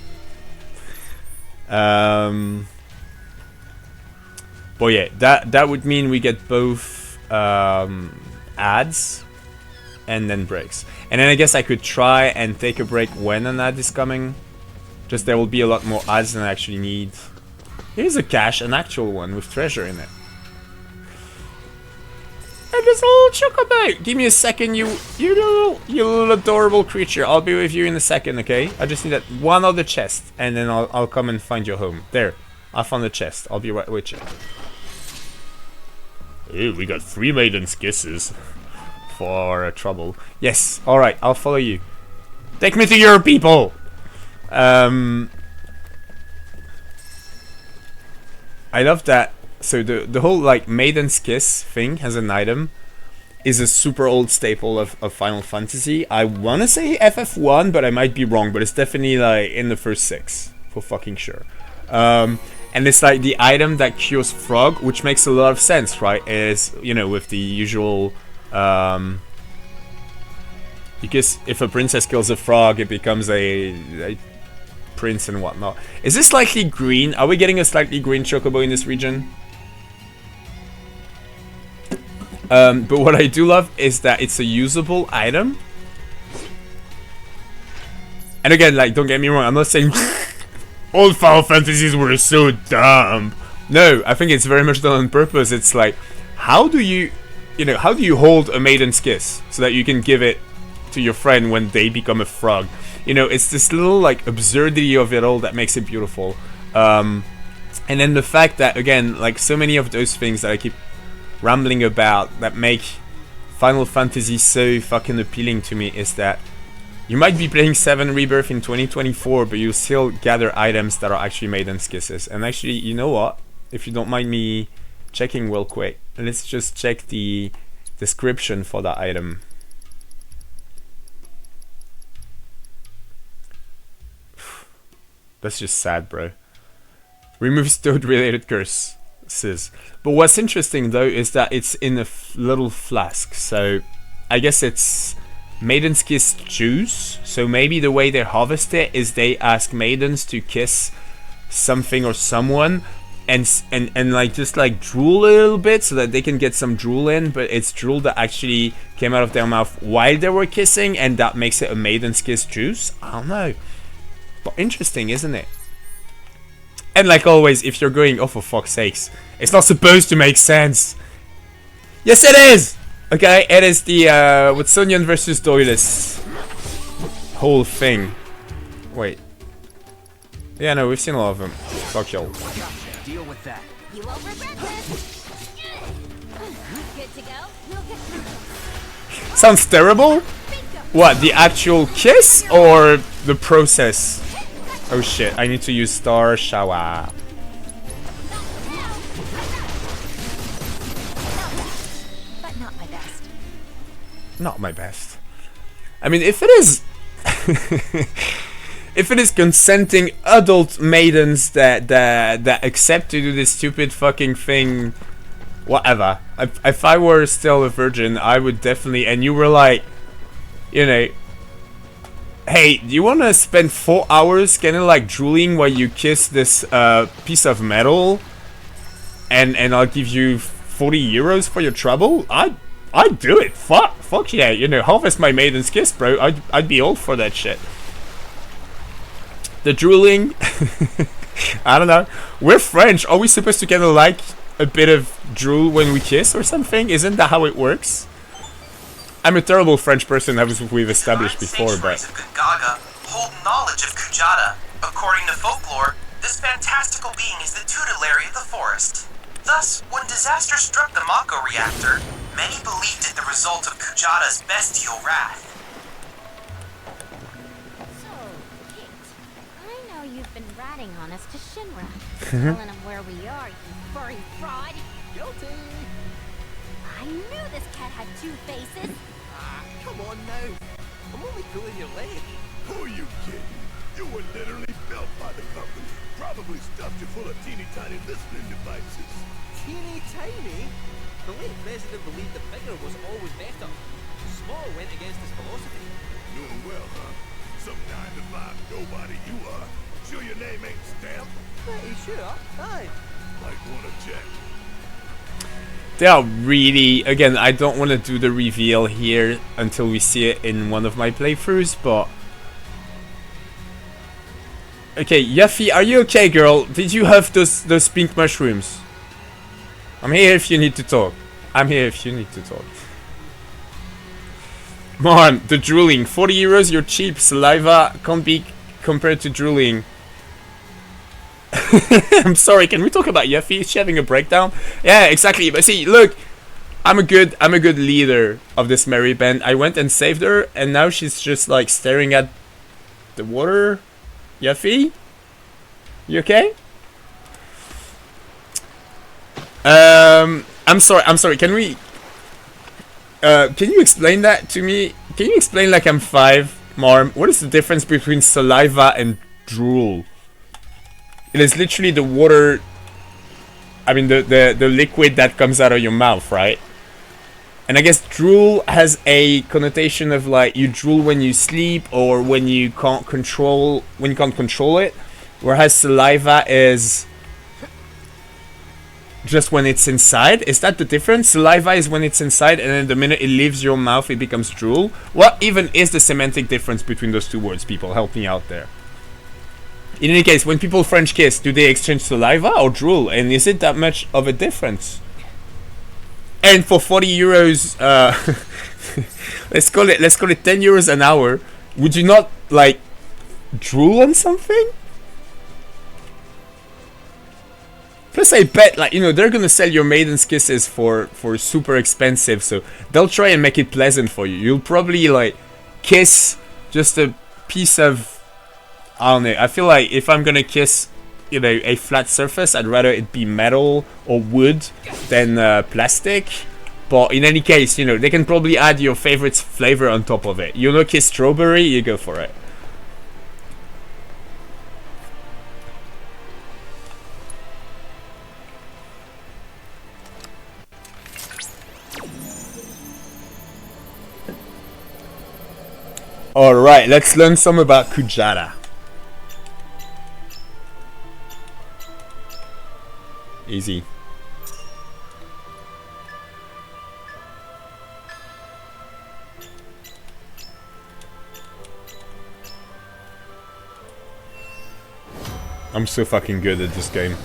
but yeah, that would mean we get both ads and then breaks. And then I guess I could try and take a break when an ad is coming. Just there will be a lot more ads than I actually need. Here's a cache, an actual one with treasure in it. And this little chocobo! Give me a second, you little adorable creature. I'll be with you in a second, okay? I just need that one other chest, and then I'll come and find your home. There, I found the chest. I'll be right with you. Ooh, we got 3 Maiden's Kisses for trouble. Yes, alright, I'll follow you. Take me to your people! I love that. So the whole like Maiden's Kiss thing as an item is a super old staple of Final Fantasy. I want to say FF1, but I might be wrong, but it's definitely like in the first 6 for fucking sure. And it's like the item that cures frog, which makes a lot of sense, right? Is, you know, with the usual because if a princess kills a frog, it becomes a prince and whatnot. Is this slightly green? Are we getting a slightly green chocobo in this region? But what I do love is that it's a usable item. And again, like, don't get me wrong, I'm not saying old Final Fantasies were so dumb. No, I think it's very much done on purpose. It's like, how do you hold a Maiden's Kiss so that you can give it to your friend when they become a frog? You know, it's this little, like, absurdity of it all that makes it beautiful. And then the fact that, again, like, so many of those things that I keep rambling about that make Final Fantasy so fucking appealing to me is that you might be playing 7 Rebirth in 2024, but you still gather items that are actually Maiden's Kisses. And actually, you know what? If you don't mind me checking real quick, let's just check the description for that item. That's just sad, bro. Removes toad-related curses. But what's interesting, though, is that it's in a little flask. So, I guess it's Maiden's Kiss juice. So maybe the way they harvest it is they ask maidens to kiss something or someone and like just like drool a little bit so that they can get some drool in, but it's drool that actually came out of their mouth while they were kissing, and that makes it a Maiden's Kiss juice. I don't know. But interesting, isn't it? And like always, if you're going, oh for fuck's sakes, it's not supposed to make sense. Yes it is! Okay, it is the Watsonian versus Doyless whole thing. Wait. Yeah, no, we've seen a lot of them. Fuck y'all. Deal with that. You won't regret this. Good to go. We'll get Sounds terrible? What, the actual kiss or the process? Oh shit, I need to use Star Shower. but not my best. Not my best. I mean, if it is... if it is consenting adult maidens that accept to do this stupid fucking thing, whatever. If I were still a virgin, I would definitely... And you were like, you know... Hey, do you want to spend 4 hours kind of like drooling while you kiss this piece of metal? And I'll give you 40 euros for your trouble? I'd do it. Fuck yeah, you know, harvest my Maiden's Kiss, bro. I'd be all for that shit. The drooling, I don't know. We're French. Are we supposed to kind of like a bit of drool when we kiss or something? Isn't that how it works? I'm a terrible French person, as we've established before, but... The Gongaga hold knowledge of Kujata. According to folklore, this fantastical being is the tutelary of the forest. Thus, when disaster struck the Mako reactor, many believed it the result of Kujata's bestial wrath. So, Kate, I know you've been ratting on us to Shinra. Telling them where we are, you furry fraud. Guilty. I knew this cat had 2 faces. Come on now. I'm only pulling your leg. Who are you kidding? You were literally built by the company. Probably stuffed you full of teeny tiny listening devices. Teeny tiny? The late president believed the bigger was always better. Small went against his philosophy. Doing well, huh? Some 9-to-5 nobody you are. Sure your name ain't stamped? Pretty sure. Aye. Might wanna check. They are really... Again, I don't want to do the reveal here until we see it in one of my playthroughs, but... Okay, Yuffie, are you okay, girl? Did you have those pink mushrooms? I'm here if you need to talk. I'm here if you need to talk. Come on, the drooling. 40 euros, you're cheap. Saliva can't be compared to drooling. I'm sorry, can we talk about Yuffie? Is she having a breakdown? Yeah, exactly. But see, look, I'm a good leader of this merry band. I went and saved her, and now she's just like staring at the water. Yuffie? You okay? I'm sorry. Can we? Can you explain that to me? Can you explain like I'm 5, Marm? What is the difference between saliva and drool? It is literally the water. I mean the liquid that comes out of your mouth, right? And I guess drool has a connotation of like you drool when you sleep or when you can't control it, whereas saliva is just when it's inside. Is that the difference? Saliva is when it's inside, and then the minute it leaves your mouth, it becomes drool. What even is the semantic difference between those two words? People, help me out there. In any case, when people French kiss, do they exchange saliva or drool? And is it that much of a difference? And for 40 euros, let's call it 10 euros an hour. Would you not like drool on something? Plus, I bet, like, you know, they're gonna sell your maiden's kisses for super expensive, so they'll try and make it pleasant for you. You'll probably like kiss just a piece of, I don't know. I feel like if I'm gonna kiss, you know, a flat surface, I'd rather it be metal or wood than plastic. But in any case, you know, they can probably add your favorite flavor on top of it. You know, kiss strawberry, you go for it. Alright, let's learn some about Kujata. Easy. I'm so fucking good at this game.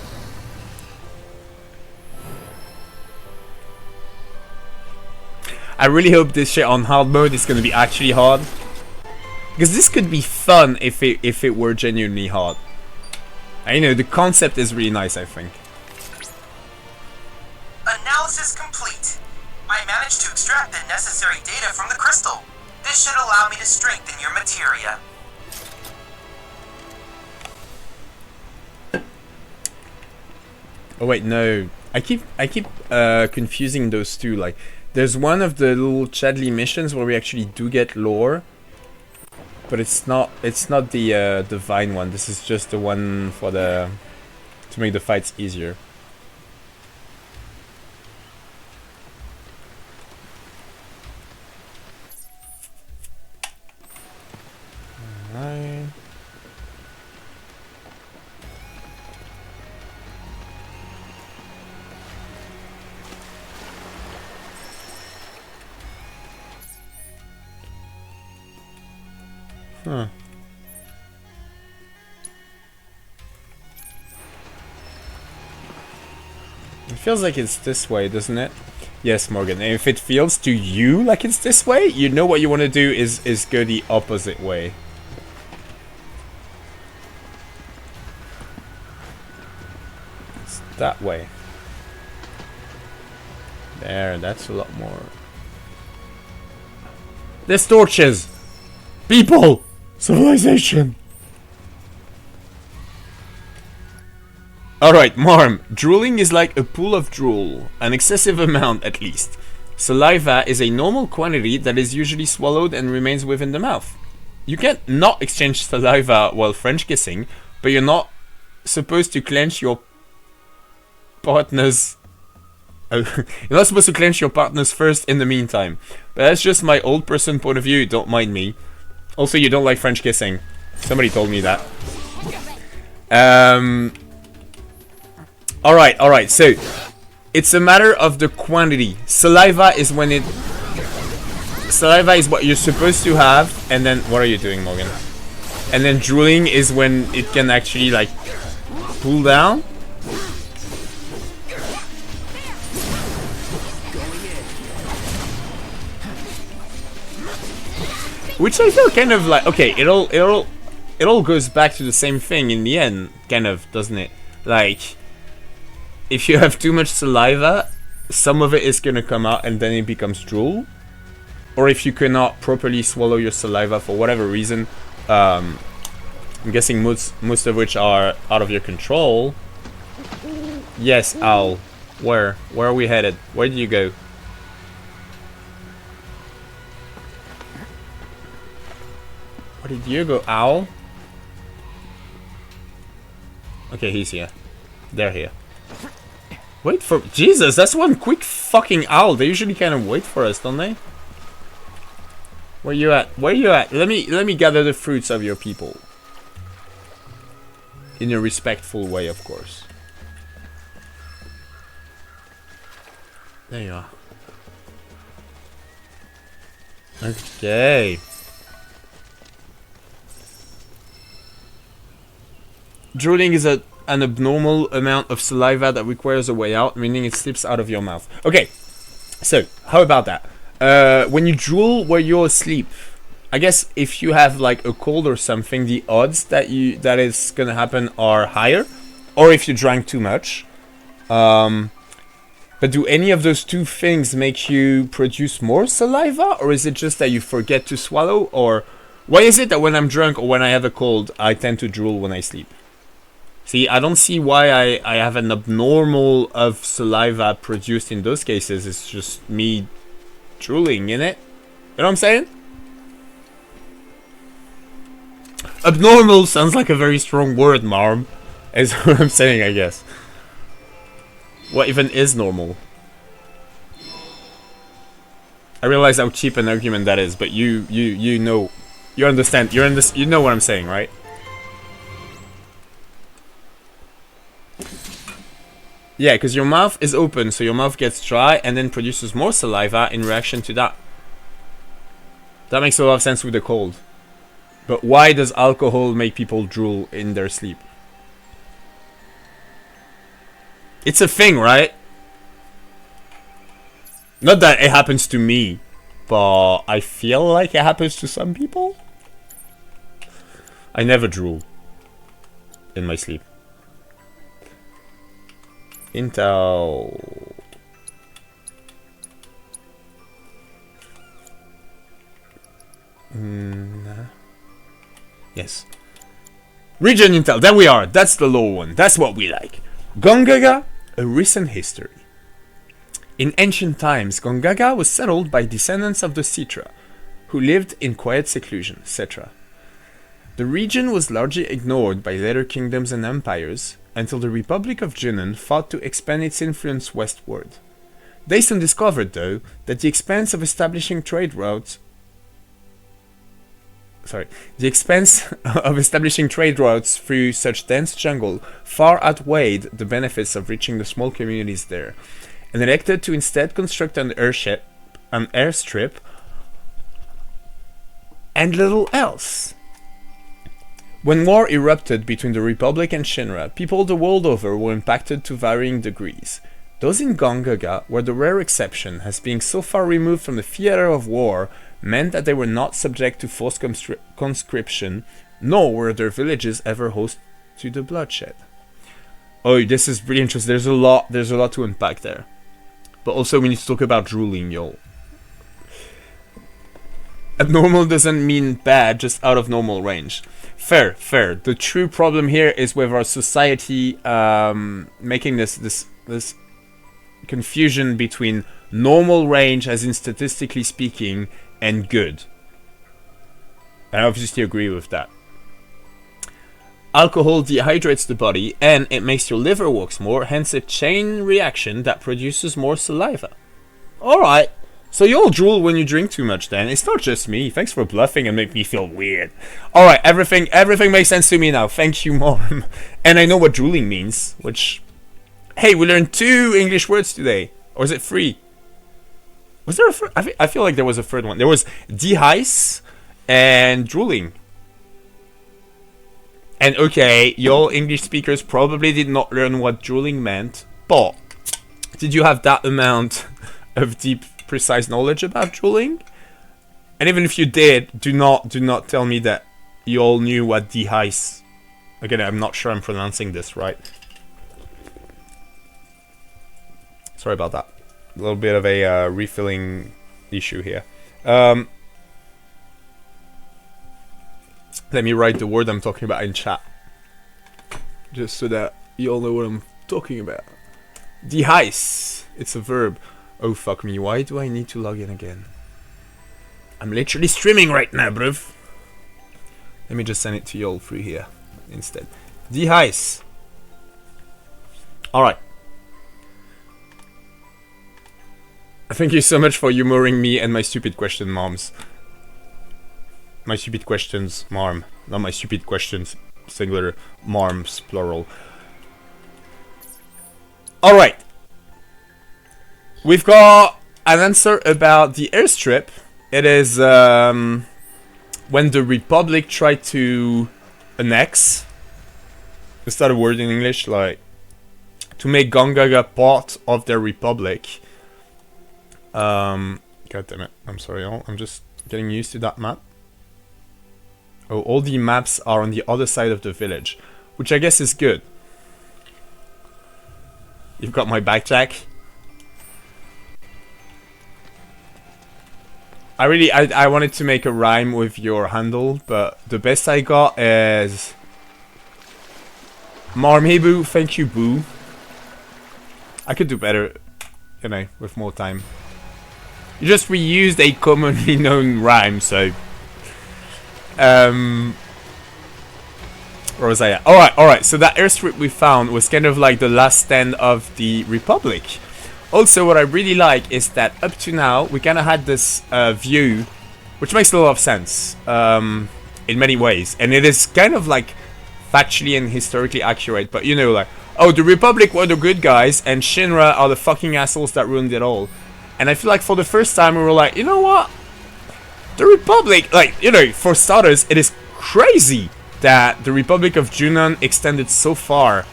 I really hope this shit on hard mode is gonna be actually hard. Because this could be fun if it were genuinely hard. I know, the concept is really nice, I think. Analysis complete. I managed to extract the necessary data from the crystal. This should allow me to strengthen your materia. Oh wait, no. I keep confusing those two. Like, there's one of the little Chadley missions where we actually do get lore. But it's not the divine one. This is just the one for the to make the fights easier. Alright. Huh. It feels like it's this way, doesn't it? Yes, Morgan. And if it feels to you like it's this way, you know what you want to do is go the opposite way. It's that way. There, that's a lot more. There's torches! People! Civilization! Alright, Marm. Drooling is like a pool of drool. An excessive amount, at least. Saliva is a normal quantity that is usually swallowed and remains within the mouth. You can't not exchange saliva while French kissing, but you're not supposed to clench your partner's... you're not supposed to clench your partner's first in the meantime. But that's just my old person point of view, don't mind me. Also, you don't like French kissing. Somebody told me that. Alright, so it's a matter of the quantity. Saliva is when it... Saliva is what you're supposed to have, and then... What are you doing, Morgan? And then drooling is when it can actually, like, pull down. Which I feel kind of like, okay, it all goes back to the same thing in the end, kind of, doesn't it? Like, if you have too much saliva, some of it is gonna come out and then it becomes drool. Or if you cannot properly swallow your saliva for whatever reason, I'm guessing most of which are out of your control. Yes, Owl. Where are we headed? Where did you go? Where did you go, Owl? Okay, he's here. They're here. Wait for... Jesus, that's one quick fucking owl. They usually kind of wait for us, don't they? Where you at? Where you at? Let me gather the fruits of your people. In a respectful way, of course. There you are. Okay. Drooling is an abnormal amount of saliva that requires a way out, meaning it slips out of your mouth. Okay, so how about that? When you drool while you're asleep, I guess if you have like a cold or something, the odds that is gonna happen are higher, or if you drank too much. But do any of those two things make you produce more saliva, or is it just that you forget to swallow? Or why is it that when I'm drunk or when I have a cold, I tend to drool when I sleep? See, I don't see why I have an abnormal of saliva produced in those cases. It's just me drooling in it. You know what I'm saying? Abnormal sounds like a very strong word, Marm. Is what I'm saying, I guess. What even is normal? I realize how cheap an argument that is, but you know, you understand, you know what I'm saying, right? Yeah, because your mouth is open, so your mouth gets dry and then produces more saliva in reaction to that. That makes a lot of sense with the cold. But why does alcohol make people drool in their sleep? It's a thing, right? Not that it happens to me, but I feel like it happens to some people. I never drool in my sleep. Intel. Yes. Region Intel. There we are. That's the low one. That's what we like. Gongaga, a recent history. In ancient times, Gongaga was settled by descendants of the Citra, who lived in quiet seclusion, etc. The region was largely ignored by later kingdoms and empires, until the Republic of Junon fought to expand its influence westward. They soon discovered, though, that the expense of establishing trade routes through such dense jungle far outweighed the benefits of reaching the small communities there, and elected to instead construct an airstrip, and little else. When war erupted between the Republic and Shinra, people the world over were impacted to varying degrees. Those in Gongaga were the rare exception, as being so far removed from the theater of war meant that they were not subject to forced conscription, nor were their villages ever host to the bloodshed. Oh, this is really interesting. There's a lot to unpack there. But also we need to talk about drooling, y'all. Abnormal doesn't mean bad, just out of normal range. Fair. The true problem here is with our society making this confusion between normal range, as in statistically speaking, and good. I obviously agree with that. Alcohol dehydrates the body and it makes your liver work more, hence a chain reaction that produces more saliva. Alright, so you all drool when you drink too much then. It's not just me. Thanks for bluffing and make me feel weird. Alright, everything makes sense to me now. Thank you, Mom. And I know what drooling means, which... Hey, we learned 2 English words today. Or is it 3? Was there a third? I feel like there was a third one. There was dehyce and drooling. And okay, y'all English speakers probably did not learn what drooling meant, but did you have that amount of deep, precise knowledge about drooling? And even if you did, do not tell me that you all knew what dehyce. Again, I'm not sure I'm pronouncing this right. Sorry about that. A little bit of a refilling issue here. Let me write the word I'm talking about in chat, just so that you all know what I'm talking about. Deheis. It's a verb. Oh fuck me, why do I need to log in again? I'm literally streaming right now, bruv. Let me just send it to you all through here instead. Deheis. Alright. Thank you so much for humoring me and my stupid question, moms. My stupid questions, marm. Not my stupid questions, singular, marms, plural. Alright. We've got an answer about the airstrip. It is when the Republic tried to annex. Is that a word in English? Like, to make Gongaga part of their Republic. God damn it. I'm sorry, y'all. I'm just getting used to that map. Oh, all the maps are on the other side of the village, which I guess is good. You've got my backjack. I wanted to make a rhyme with your handle, but the best I got is Marmebu, thank you, boo. I could do better, you know, with more time. You just reused a commonly known rhyme, so where was I at? Alright, so that airstrip we found was kind of like the last stand of the Republic. Also, what I really like is that up to now, we kind of had this view, which makes a lot of sense in many ways. And it is kind of like factually and historically accurate, but you know, like, oh, the Republic were the good guys, and Shinra are the fucking assholes that ruined it all. And I feel like for the first time, we were like, you know what? The Republic, like, you know, for starters, it is crazy that the Republic of Junon extended so far,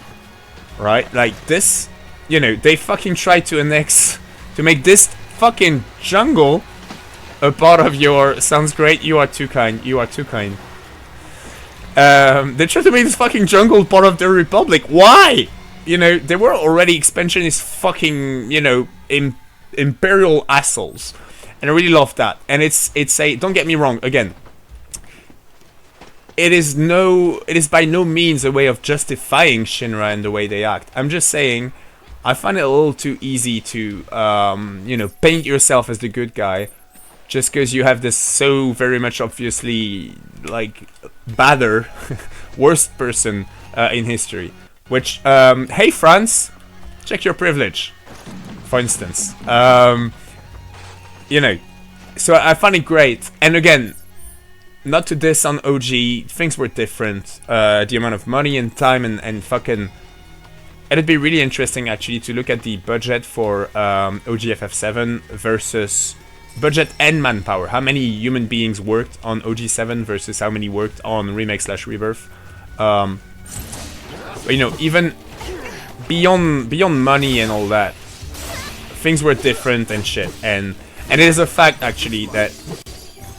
right? Like, this, you know, they fucking tried to annex, to make this fucking jungle a part of your, sounds great, you are too kind, you are too kind. They tried to make this fucking jungle part of the Republic. Why? You know, they were already expansionist fucking, you know, imperial assholes. And I really love that. And it's a, don't get me wrong, again, it is by no means a way of justifying Shinra and the way they act. I'm just saying, I find it a little too easy to, you know, paint yourself as the good guy just because you have this so very much obviously, like, badder, worst person in history. Which, hey France, check your privilege, for instance. You know, so I find it great. And again, not to diss on OG, things were different. The amount of money and time and fucking... It'd be really interesting actually to look at the budget for OGFF7 versus budget and manpower. How many human beings worked on OG7 versus how many worked on Remake/Rebirth. But, you know, even beyond money and all that, things were different and shit. And it is a fact actually that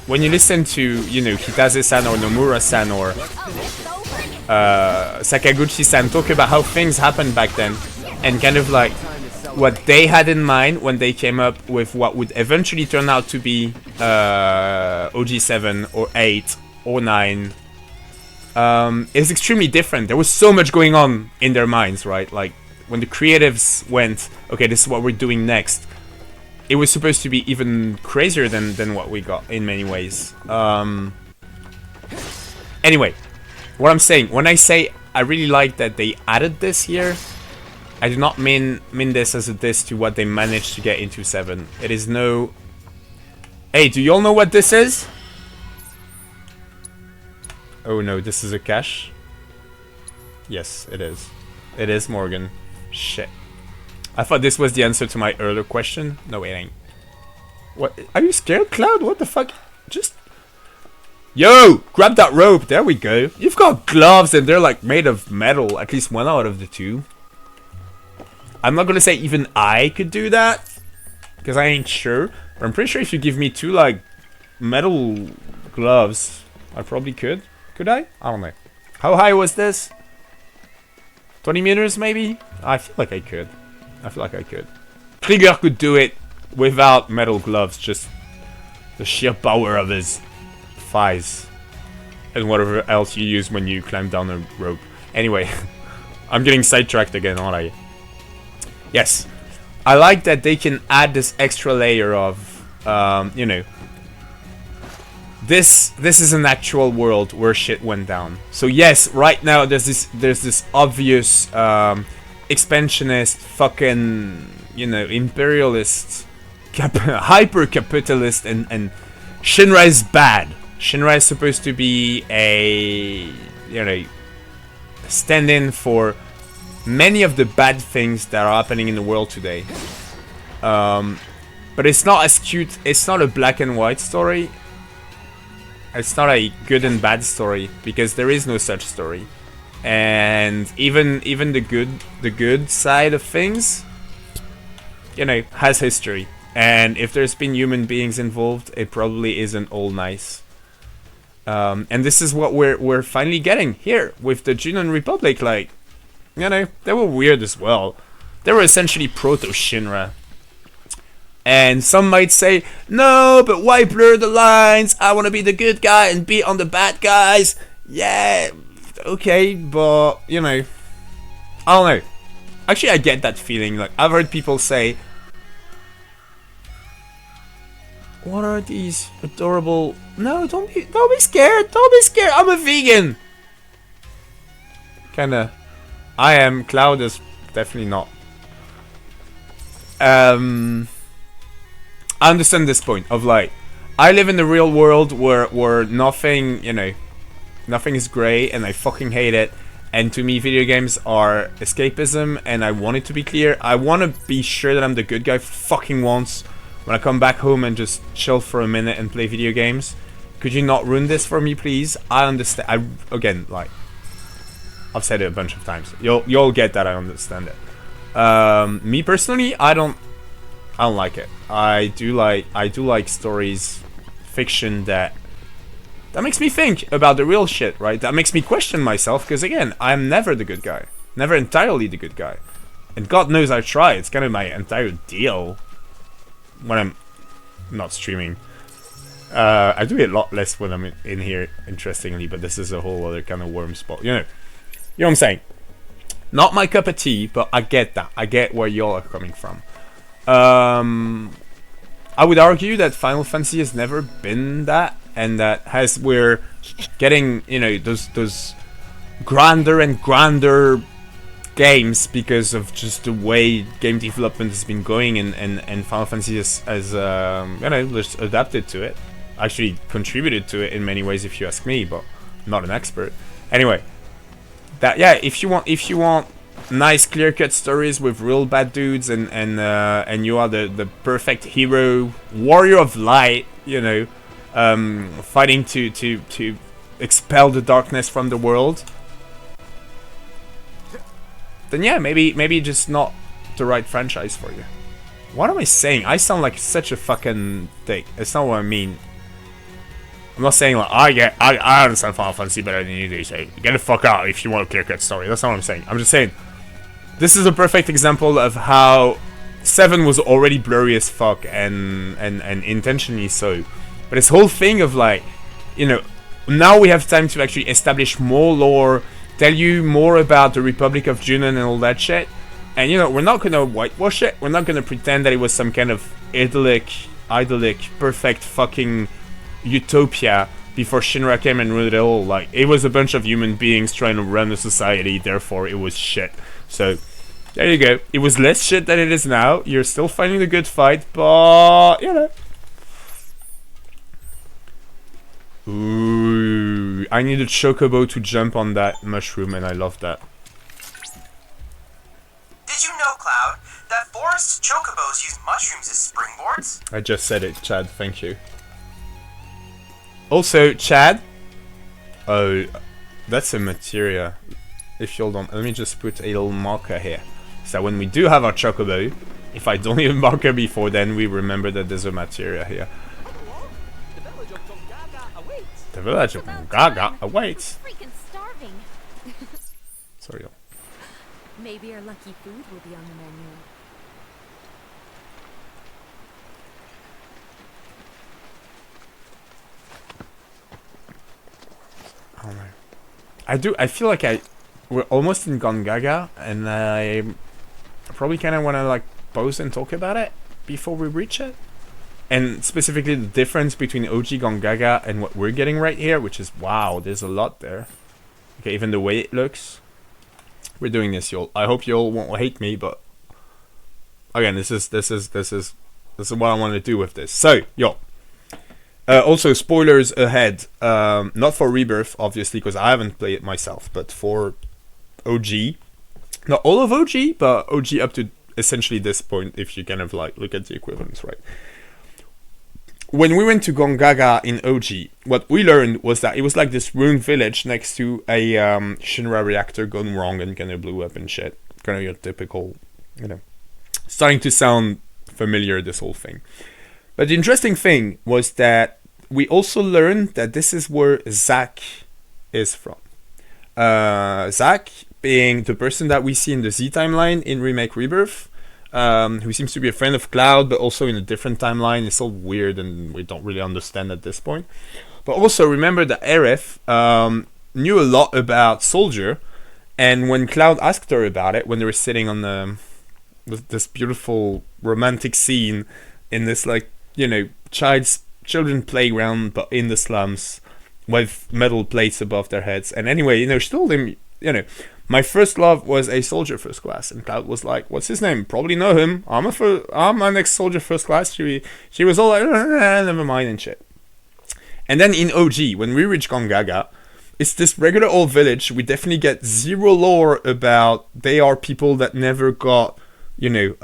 when you listen to, you know, Kitase-san or Nomura-san or Sakaguchi-san talk about how things happened back then, and kind of like what they had in mind when they came up with what would eventually turn out to be OG7 or 8 or 9, is extremely different. There was so much going on in their minds, right? Like when the creatives went, okay, this is what we're doing next, it was supposed to be even crazier than what we got in many ways. Anyway, what I'm saying, when I say I really like that they added this here, I do not mean this as a diss to what they managed to get into 7. It is no... Hey, do you all know what this is? Oh no, this is a cache? Yes, it is. It is, Morgan. Shit. I thought this was the answer to my earlier question. No, it ain't. What? Are you scared, Cloud? What the fuck? Just... Yo! Grab that rope. There we go. You've got gloves and they're like made of metal. At least one out of the two. I'm not gonna say even I could do that, because I ain't sure. But I'm pretty sure if you give me two like metal gloves, I probably could. Could I? I don't know. How high was this? 20 meters maybe? I feel like I could. I feel like I could. Krieger could do it without metal gloves, just the sheer power of his thighs and whatever else you use when you climb down a rope. Anyway, I'm getting sidetracked again, aren't I? Yes, I like that they can add this extra layer of, you know, this is an actual world where shit went down. So yes, right now there's this obvious expansionist, fucking, you know, imperialist, hyper capitalist, and Shinra is bad. Shinra is supposed to be a, you know, stand-in for many of the bad things that are happening in the world today. But it's not as cute. It's not a black and white story. It's not a good and bad story, because there is no such story. And even the good side of things, you know, has history. And if there's been human beings involved, it probably isn't all nice. And this is what we're finally getting here with the Junon Republic. Like, you know, they were weird as well. They were essentially proto-Shinra. And some might say, no, but why blur the lines? I want to be the good guy and beat on the bad guys. Yeah, okay, but, you know, I don't know. Actually, I get that feeling. Like, I've heard people say, what are these adorable... No, don't be scared. Don't be scared. I'm a vegan. Kinda. I am. Cloud is definitely not. I understand this point of like, I live in the real world where nothing, you know, nothing is great, and I fucking hate it. And to me, video games are escapism, and I want it to be clear. I want to be sure that I'm the good guy for fucking once. When I come back home and just chill for a minute and play video games, could you not ruin this for me, please? I understand. Again, like, I've said it a bunch of times. You'll get that. I understand it. Me personally, I don't like it. I do like stories, fiction that makes me think about the real shit, right? That makes me question myself, because again, I'm never the good guy, never entirely the good guy, and God knows I try. It's kind of my entire deal when I'm not streaming. I do it a lot less when I'm in here, interestingly, but this is a whole other kind of worm spot. You know what I'm saying? Not my cup of tea, but I get that. I get where y'all are coming from. I would argue that Final Fantasy has never been that, and that as we're getting, you know, those grander and grander games because of just the way game development has been going, and Final Fantasy has you know, just adapted to it, actually contributed to it in many ways, if you ask me, but I'm not an expert. Anyway, that, yeah, if you want nice clear-cut stories with real bad dudes, and you are the perfect hero, warrior of light, you know, fighting to expel the darkness from the world, then yeah, maybe just not the right franchise for you. What am I saying? I sound like such a fucking dick. It's not what I mean. I'm not saying like I understand Final Fantasy better than you do, so get the fuck out if you want a clear-cut story. That's not what I'm saying. I'm just saying this is a perfect example of how 7 was already blurry as fuck, and intentionally so. But this whole thing of like, you know, now we have time to actually establish more lore, tell you more about the Republic of Junon and all that shit. And you know, we're not gonna whitewash it. We're not gonna pretend that it was some kind of idyllic, perfect fucking utopia before Shinra came and ruined it all. Like, it was a bunch of human beings trying to run a society, therefore it was shit. So there you go. It was less shit than it is now. You're still fighting the good fight, but you know. Ooh, I need a chocobo to jump on that mushroom, and I love that. Did you know, Cloud, that forest chocobos use mushrooms as springboards? I just said it, Chad. Thank you. Also, Chad. Oh, that's a materia. If you'll don't, let me just put a little marker here, so when we do have our chocobo, if I don't even mark her before then, we remember that there's a materia here. The village of Gongaga awaits. Freaking starving. Sorry. Maybe our lucky food will be on the menu. I don't know. I feel like we're almost in Gongaga, and I probably kind of want to like pause and talk about it before we reach it. And specifically the difference between OG Gongaga and what we're getting right here, which is, wow, there's a lot there. Okay, even the way it looks. We're doing this, y'all. I hope y'all won't hate me, but again, this is what I want to do with this. So, y'all. Also, spoilers ahead. Not for Rebirth, obviously, because I haven't played it myself, but for OG. Not all of OG, but OG up to essentially this point, if you kind of like look at the equivalence, right? When we went to Gongaga in OG, what we learned was that it was like this ruined village next to a Shinra reactor gone wrong and kind of blew up and shit. Kind of your typical, you know, starting to sound familiar, this whole thing. But the interesting thing was that we also learned that this is where Zack is from. Zack being the person that we see in the Z timeline in Remake Rebirth, who seems to be a friend of Cloud, but also in a different timeline. It's all weird and we don't really understand at this point. But also remember that Aerith knew a lot about Soldier, and when Cloud asked her about it, when they were sitting on this beautiful romantic scene in this, like, you know, children playground, but in the slums, with metal plates above their heads. And anyway, you know, she told him, you know, my first love was a soldier first class. And Cloud was like, what's his name? Probably know him. I'm an ex-soldier first class. She was all like, never mind and shit. And then in OG, when we reach Gongaga, it's this regular old village. We definitely get zero lore about they are people that never got, you know,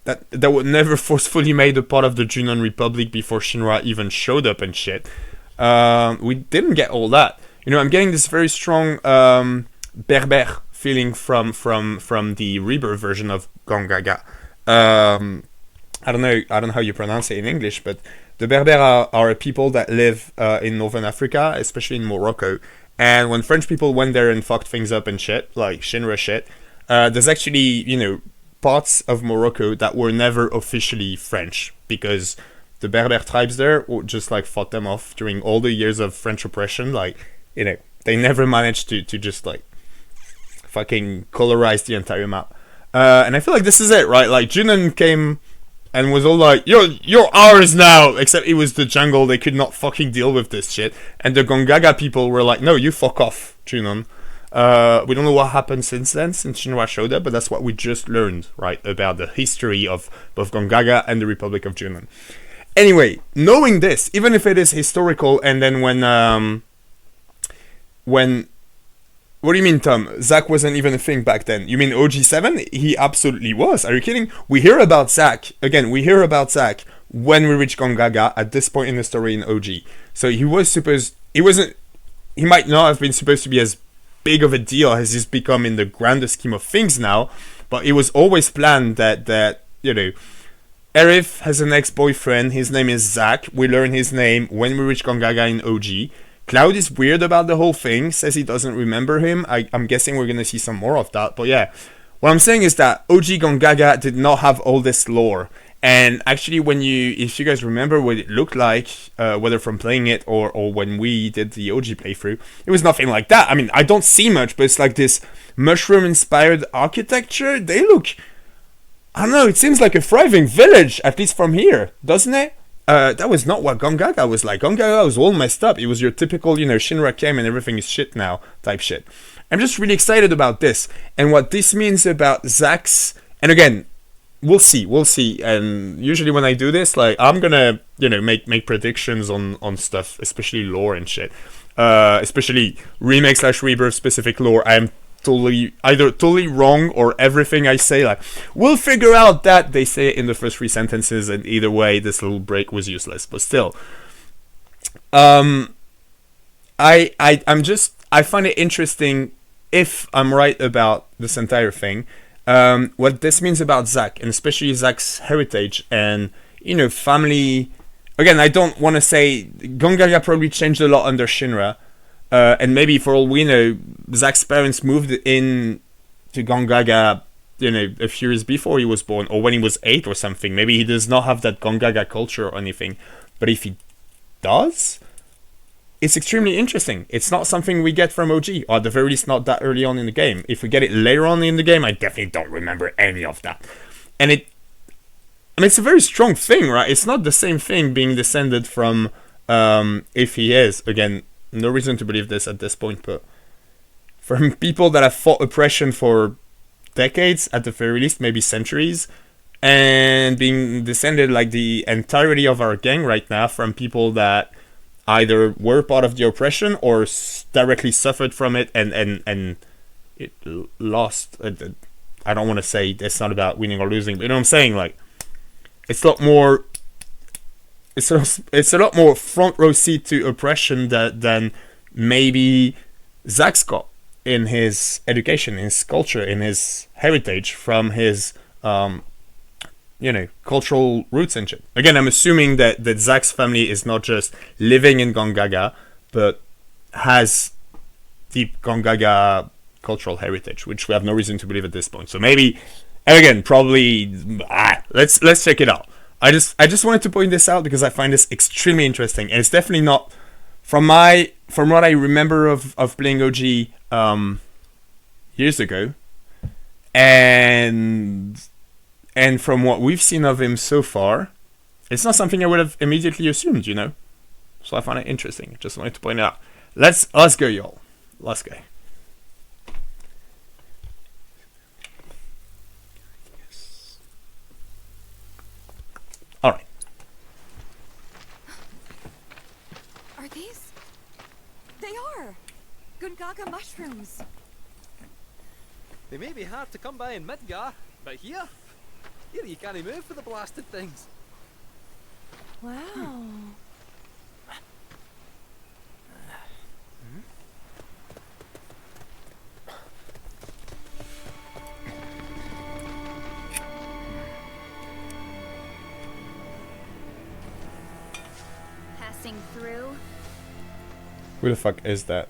that were never forcefully made a part of the Junon Republic before Shinra even showed up and shit. We didn't get all that. You know, I'm getting this very strong Berber feeling from the Rebirth version of Gongaga. I don't know how you pronounce it in English, but the Berber are people that live in northern Africa, especially in Morocco. And when French people went there and fucked things up and shit, like Shinra shit, there's actually, you know, parts of Morocco that were never officially French, because the Berber tribes there just like fought them off during all the years of French oppression. Like, you know, they never managed to just like fucking colorize the entire map. And I feel like this is it, right? Like Junon came and was all like, you're ours now, except it was the jungle. They could not fucking deal with this shit. And the Gongaga people were like, no, you fuck off, Junon. We don't know what happened since then, since Shinra showed up, but that's what we just learned, right, about the history of both Gongaga and the Republic of Junon. Anyway, knowing this, even if it is historical, and then when what do you mean, Tom? Zack wasn't even a thing back then. You mean OG7? He absolutely was. Are you kidding? We hear about Zack when we reach Gongaga at this point in the story in OG. So he might not have been supposed to be as big of a deal as he's become in the grander scheme of things now, but it was always planned that you know, Aerith has an ex-boyfriend. His name is Zack. We learn his name when we reach Gongaga in OG. Cloud is weird about the whole thing, says he doesn't remember him. I'm guessing we're gonna see some more of that, but yeah. What I'm saying is that OG Gongaga did not have all this lore. And actually, if you guys remember what it looked like, whether from playing it or when we did the OG playthrough, it was nothing like that. I mean, I don't see much, but it's like this mushroom-inspired architecture. They look, I don't know, it seems like a thriving village, at least from here, doesn't it? That was not what Gongaga was like. Gongaga was all messed up. It was your typical, you know, Shinra came and everything is shit now type shit. I'm just really excited about this and what this means about Zack's. And again, we'll see. And usually when I do this, like, I'm gonna, you know, make predictions on stuff, especially lore and shit. Especially Remake/Rebirth specific lore. I'm either totally wrong, or everything I say, like, we'll figure out that, they say it in the first 3 sentences, and either way this little break was useless. But still, I find it interesting, if I'm right about this entire thing, what this means about Zack, and especially Zack's heritage and, you know, family. Again, I don't want to say Gongaga probably changed a lot under Shinra. And maybe for all we know, Zack's parents moved in to Gongaga, you know, a few years before he was born, or when he was 8 or something. Maybe he does not have that Gongaga culture or anything. But if he does, it's extremely interesting. It's not something we get from OG, or at the very least not that early on in the game. If we get it later on in the game, I definitely don't remember any of that. And it's a very strong thing, right? It's not the same thing being descended from, if he is, again, no reason to believe this at this point, but from people that have fought oppression for decades, at the very least, maybe centuries, and being descended like the entirety of our gang right now from people that either were part of the oppression or directly suffered from it and it lost. I don't want to say it's not about winning or losing, but you know what I'm saying? Like, it's a lot more. It's a lot more front row seat to oppression than maybe Zach's got in his education, in his culture, in his heritage from his cultural roots and shit. Again, I'm assuming that Zach's family is not just living in Gongaga, but has deep Gongaga cultural heritage, which we have no reason to believe at this point. So maybe, and again, probably, let's check it out. I just wanted to point this out because I find this extremely interesting, and it's definitely not from what I remember of playing OG years ago, and from what we've seen of him so far, it's not something I would have immediately assumed, you know. So I find it interesting. Just wanted to point it out. Let's go, y'all. Let's go. All right. Are these? They are! Gongaga mushrooms. They may be hard to come by in Midgar, but here you can't move for the blasted things. Wow. Passing through. Who the fuck is that?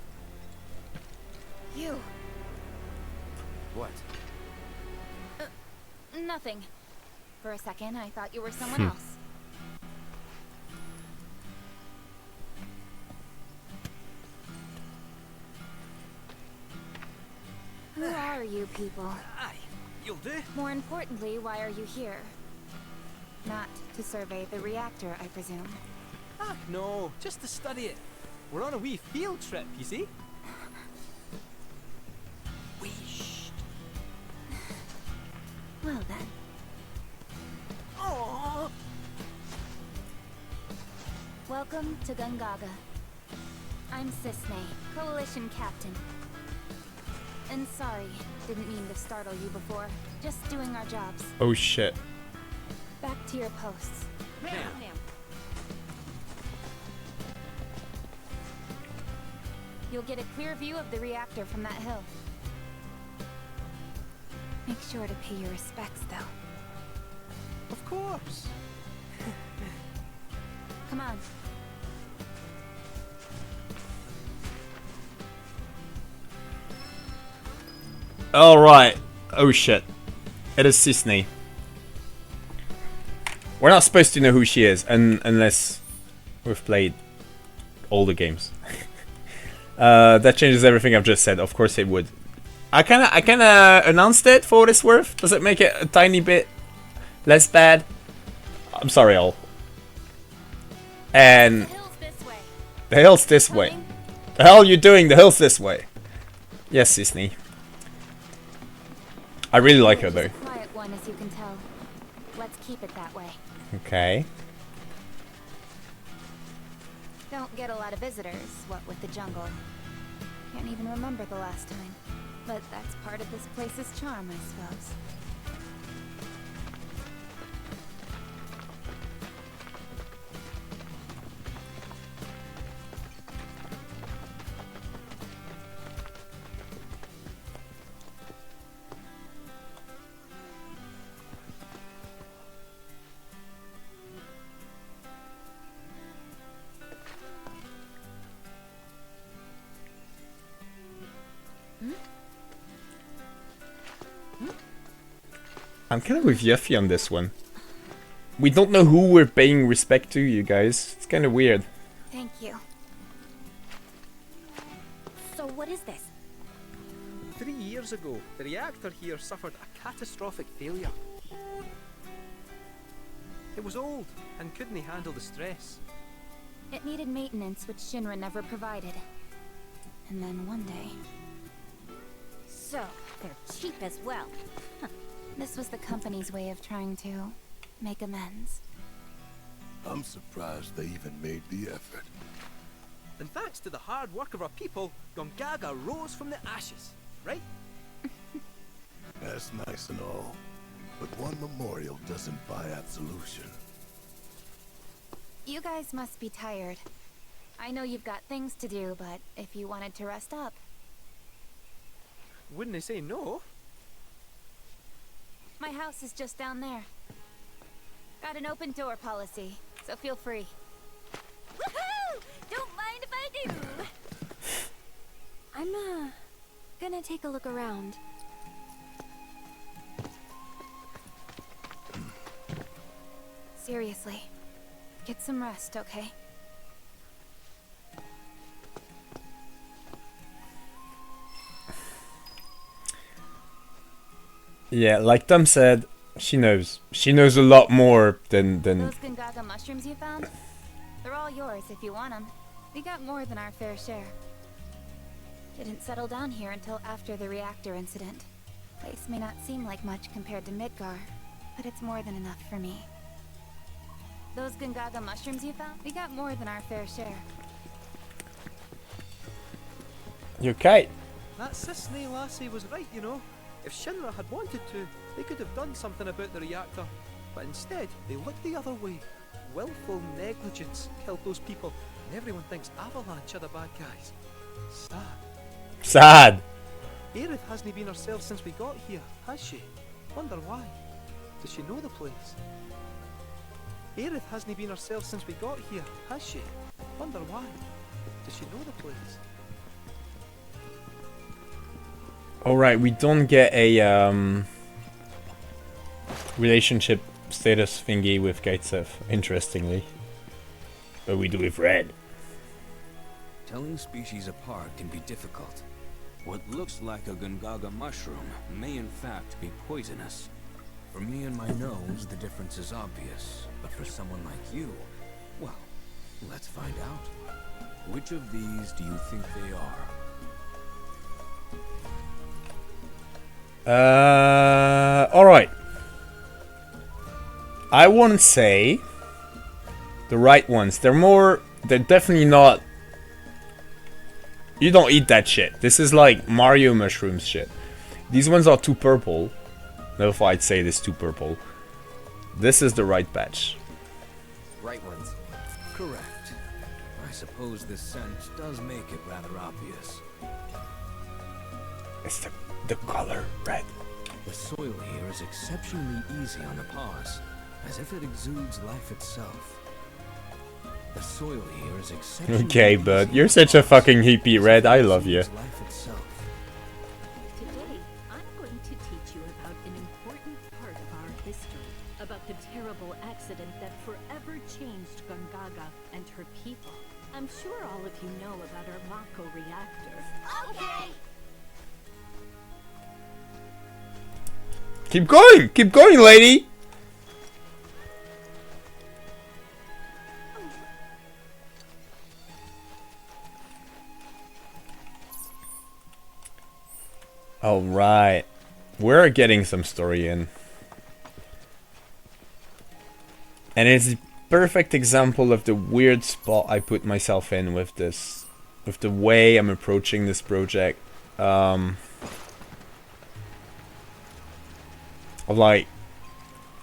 You. What? Nothing. For a second, I thought you were someone else. Who are you people? Aye, you'll do. More importantly, why are you here? Not to survey the reactor, I presume. Ah, no, just to study it. We're on a wee field trip, you see? Wee shh. Well then. Aww. Welcome to Gongaga. I'm XVI, Coalition Captain. And sorry, didn't mean to startle you before. Just doing our jobs. Oh shit. Back to your posts. Ma'am. You'll get a clear view of the reactor from that hill. Make sure to pay your respects, though. Of course. Come on. Alright. Oh shit. It is XVI. We're not supposed to know who she is, unless we've played all the games. That changes everything I've just said. Of course it would. I kinda announced it for what it's worth. Does it make it a tiny bit less bad? I'm sorry, all. And The hill's this way. the hill's this way. The hell are you doing? The hill's this way. Yes, XVI. I really like her though. She's a quiet one, as you can tell. Let's keep it that way. Okay. Don't get a lot of visitors, what with the jungle. Can't even remember the last time. But that's part of this place's charm, I suppose. I'm kind of with Yuffie on this one. We don't know who we're paying respect to, you guys. It's kind of weird. Thank you. So what is this? 3 years ago, the reactor here suffered a catastrophic failure. It was old and couldn't handle the stress. It needed maintenance, which Shinra never provided. And then one day... So, they're cheap as well. Huh. This was the company's way of trying to make amends. I'm surprised they even made the effort. And thanks to the hard work of our people, Gongaga rose from the ashes, right? That's nice and all, but one memorial doesn't buy absolution. You guys must be tired. I know you've got things to do, but if you wanted to rest up... Wouldn't they say no? My house is just down there. Got an open door policy, so feel free. Woohoo! Don't mind if I do. I'm, gonna take a look around. Seriously, get some rest, okay? Yeah, like Tom said, she knows. She knows a lot more than... Those Gongaga mushrooms you found? They're all yours if you want them. We got more than our fair share. Didn't settle down here until after the reactor incident. Place may not seem like much compared to Midgar, but it's more than enough for me. Those Gongaga mushrooms you found? We got more than our fair share. You okay? That XVI lassie was right, you know. If Shinra had wanted to, they could have done something about the reactor. But instead, they looked the other way. Willful negligence killed those people, and everyone thinks Avalanche are the bad guys. Sad. Sad. Aerith hasn't been herself since we got here, has she? Wonder why. Does she know the place? Aerith hasn't been herself since we got here, has she? Wonder why. Does she know the place? Alright, we don't get a relationship status thingy with Gaitsev, interestingly. But we do with Red. Telling species apart can be difficult. What looks like a Gongaga mushroom may in fact be poisonous. For me and my nose, the difference is obvious. But for someone like you, well, let's find out. Which of these do you think they are? Alright. I wouldn't say the right ones. They're definitely not... You don't eat that shit. This is like Mario mushrooms shit. These ones are too purple. No, if I'd say this too purple. This is the right batch. Right ones. Correct. I suppose this scent does make it rather obvious. It's the color red. The soil here is exceptionally easy on the paws, as if it exudes life itself. The soil here is exceptionally Okay, bud, you're such a fucking hippie, Red. I love you. life itself. Today, I'm going to teach you about an important part of our history, about the terrible accident that forever changed Gongaga and her people. I'm sure all of you know about our Mako reactor. Okay. Keep going, lady. All right, we're getting some story in, and it's a perfect example of the weird spot I put myself in with this, with the way I'm approaching this project. Like,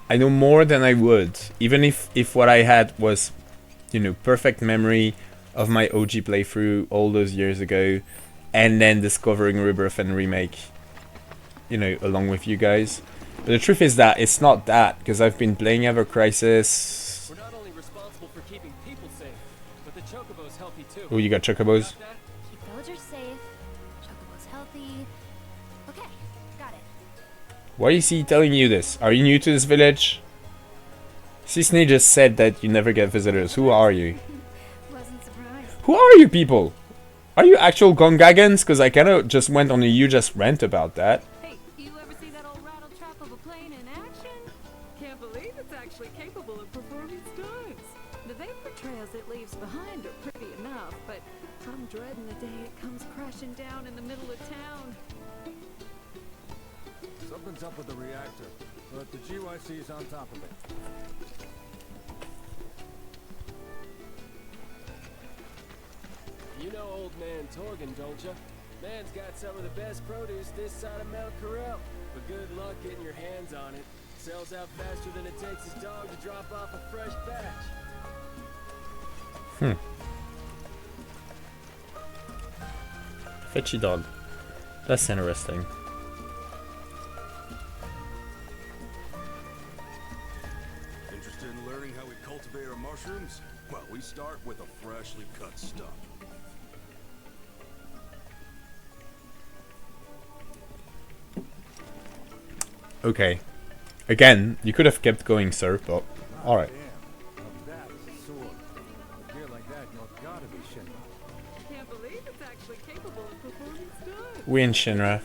I know more than I would, even if what I had was, you know, perfect memory of my OG playthrough all those years ago, and then discovering Rebirth and Remake, you know, along with you guys. But the truth is that it's not that, because I've been playing Ever Crisis. We're not only responsible for keeping people safe, but the Chocobo's healthy too. Oh, you got Chocobos? Keep villagers safe. Chocobo's healthy. Okay, got it. Why is he telling you this? Are you new to this village? XVI just said that you never get visitors. Who are you? Wasn't surprised. Who are you people? Are you actual Gongagans? Because I kind of just went on a huge rant about that. Hey, you ever see that old rattle trap of a plane in action? Can't believe it's actually capable of performing stunts. The vapor trails it leaves behind are pretty enough, but I'm dreading the day it comes crashing down in the middle of town. Something's up with the reactor, but the GYC is on top of it. You know old man Torgan, don't you? Man's got some of the best produce this side of Mount Corel. But good luck getting your hands on it. Sells out faster than it takes his dog to drop off a fresh batch. Fetchy dog. That's interesting. Interested in learning how we cultivate our mushrooms? Well, we start with a freshly cut stump. Okay. Again, you could have kept going, sir, but alright. Can't believe it's actually capable of performing stunts. We in Shinra.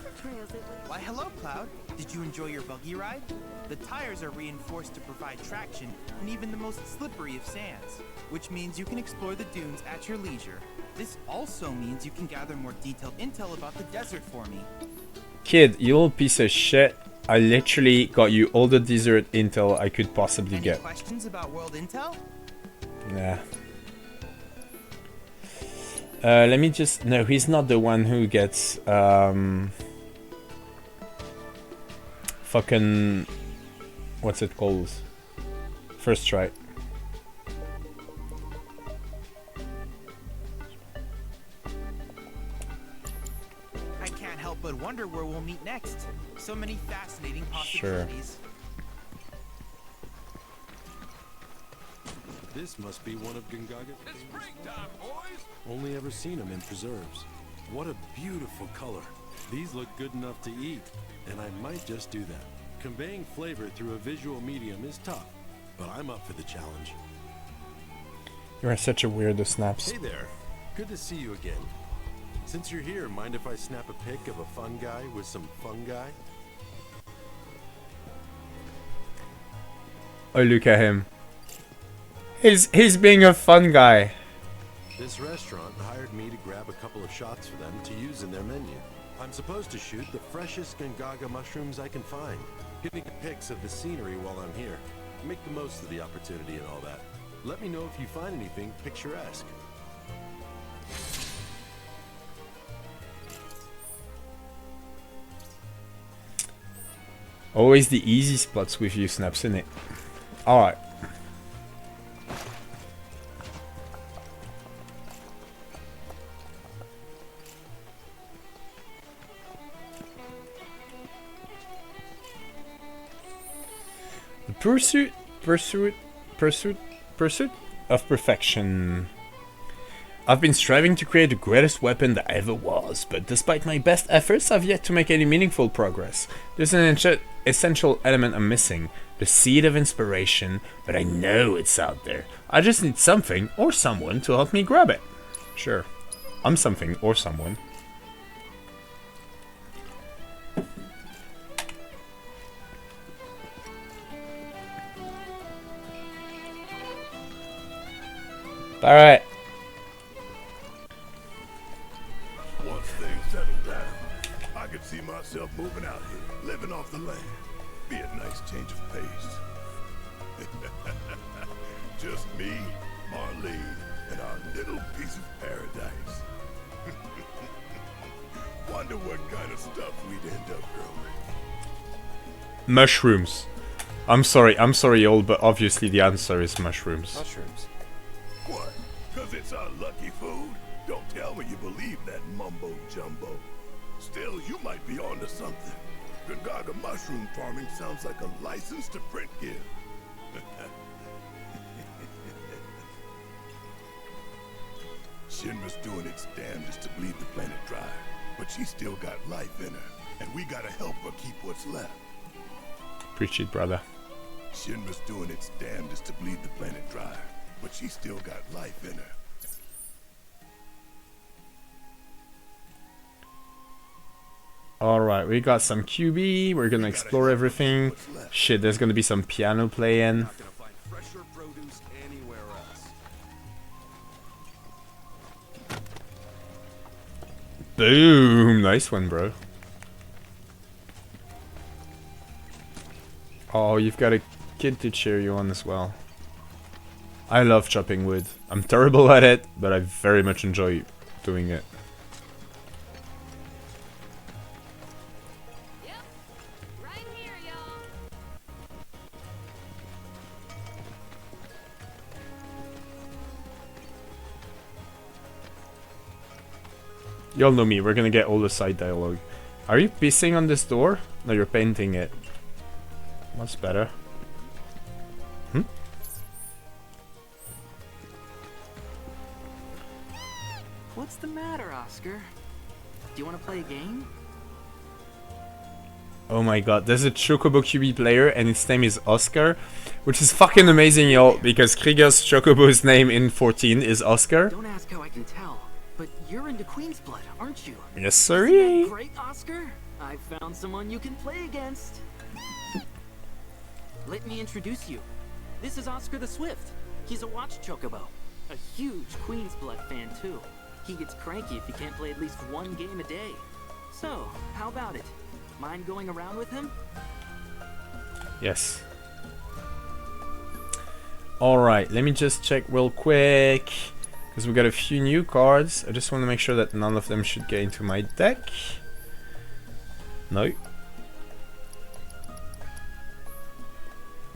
Why, hello, Cloud. Did you enjoy your buggy ride? The tires are reinforced to provide traction in even the most slippery of sands, which means you can explore the dunes at your leisure. This also means you can gather more detailed intel about the desert for me. Kid, you little piece of shit. I literally got you all the desert intel I could possibly get. Questions about world intel? Nah. Let me just... No, he's not the one who gets... fucking... What's it called? First try. I can't help but wonder where we'll meet next. So many fascinating possibilities. This must be one of Gongaga's. It's springtime, boys! Only ever seen them in preserves. What a beautiful color. These look good enough to eat, and I might just do that. Conveying flavor through a visual medium is tough, but I'm up for the challenge. You are such a weirdo, Snaps. Hey there. Good to see you again. Since you're here, mind if I snap a pic of a fun guy with some fungi? Oh, look at him. He's being a fun guy. This restaurant hired me to grab a couple of shots for them to use in their menu. I'm supposed to shoot the freshest Gongaga mushrooms I can find. Getting pics of the scenery while I'm here. Make the most of the opportunity and all that. Let me know if you find anything picturesque. Always the easy spots with you, Snaps, innit? Alright. The pursuit of perfection. I've been striving to create the greatest weapon that ever was, but despite my best efforts, I've yet to make any meaningful progress. There's an essential element I'm missing, the seed of inspiration, but I know it's out there. I just need something or someone to help me grab it. Sure, I'm something or someone. Alright. Once things settle down, I could see myself moving out here, living off the land. Be a nice change of pace. Just me, Marlene, and our little piece of paradise. Wonder what kind of stuff we'd end up growing. Mushrooms. I'm sorry, old, but obviously the answer is mushrooms. Mushrooms. What? Cause it's our lucky food? Don't tell me you believe that mumbo jumbo. Still, you might be onto something. Gongaga mushroom farming sounds like a license to print gear. Shinra's doing its damnedest to bleed the planet dry, but she's still got life in her, and we gotta help her keep what's left. Preach it, brother. Shinra's doing its damnedest to bleed the planet dry, but she's still got life in her. Alright, we got some QB. We're gonna explore everything. Shit, there's gonna be some piano playing. Not gonna find fresher produce anywhere else. Boom! Nice one, bro. Oh, you've got a kid to cheer you on as well. I love chopping wood. I'm terrible at it, but I very much enjoy doing it. Yep. Right here, y'all. Y'all know me, we're gonna get all the side dialogue. Are you pissing on this door? No, you're painting it. What's better? Hmm? What's the matter, Oscar? Do you want to play a game? Oh my god, there's a Chocobo QB player and its name is Oscar, which is fucking amazing, y'all, because Krieger's Chocobo's name in 14 is Oscar. Don't ask how I can tell, but you're into Queen's Blood, aren't you? Yes, sirree. Great, Oscar. I found someone you can play against. Let me introduce you. This is Oscar the Swift. He's a watch chocobo. A huge Queen's Blood fan, too. He gets cranky if he can't play at least one game a day. So, how about it? Mind going around with him? Yes. Alright, let me just check real quick. Because we got a few new cards. I just want to make sure that none of them should get into my deck. No.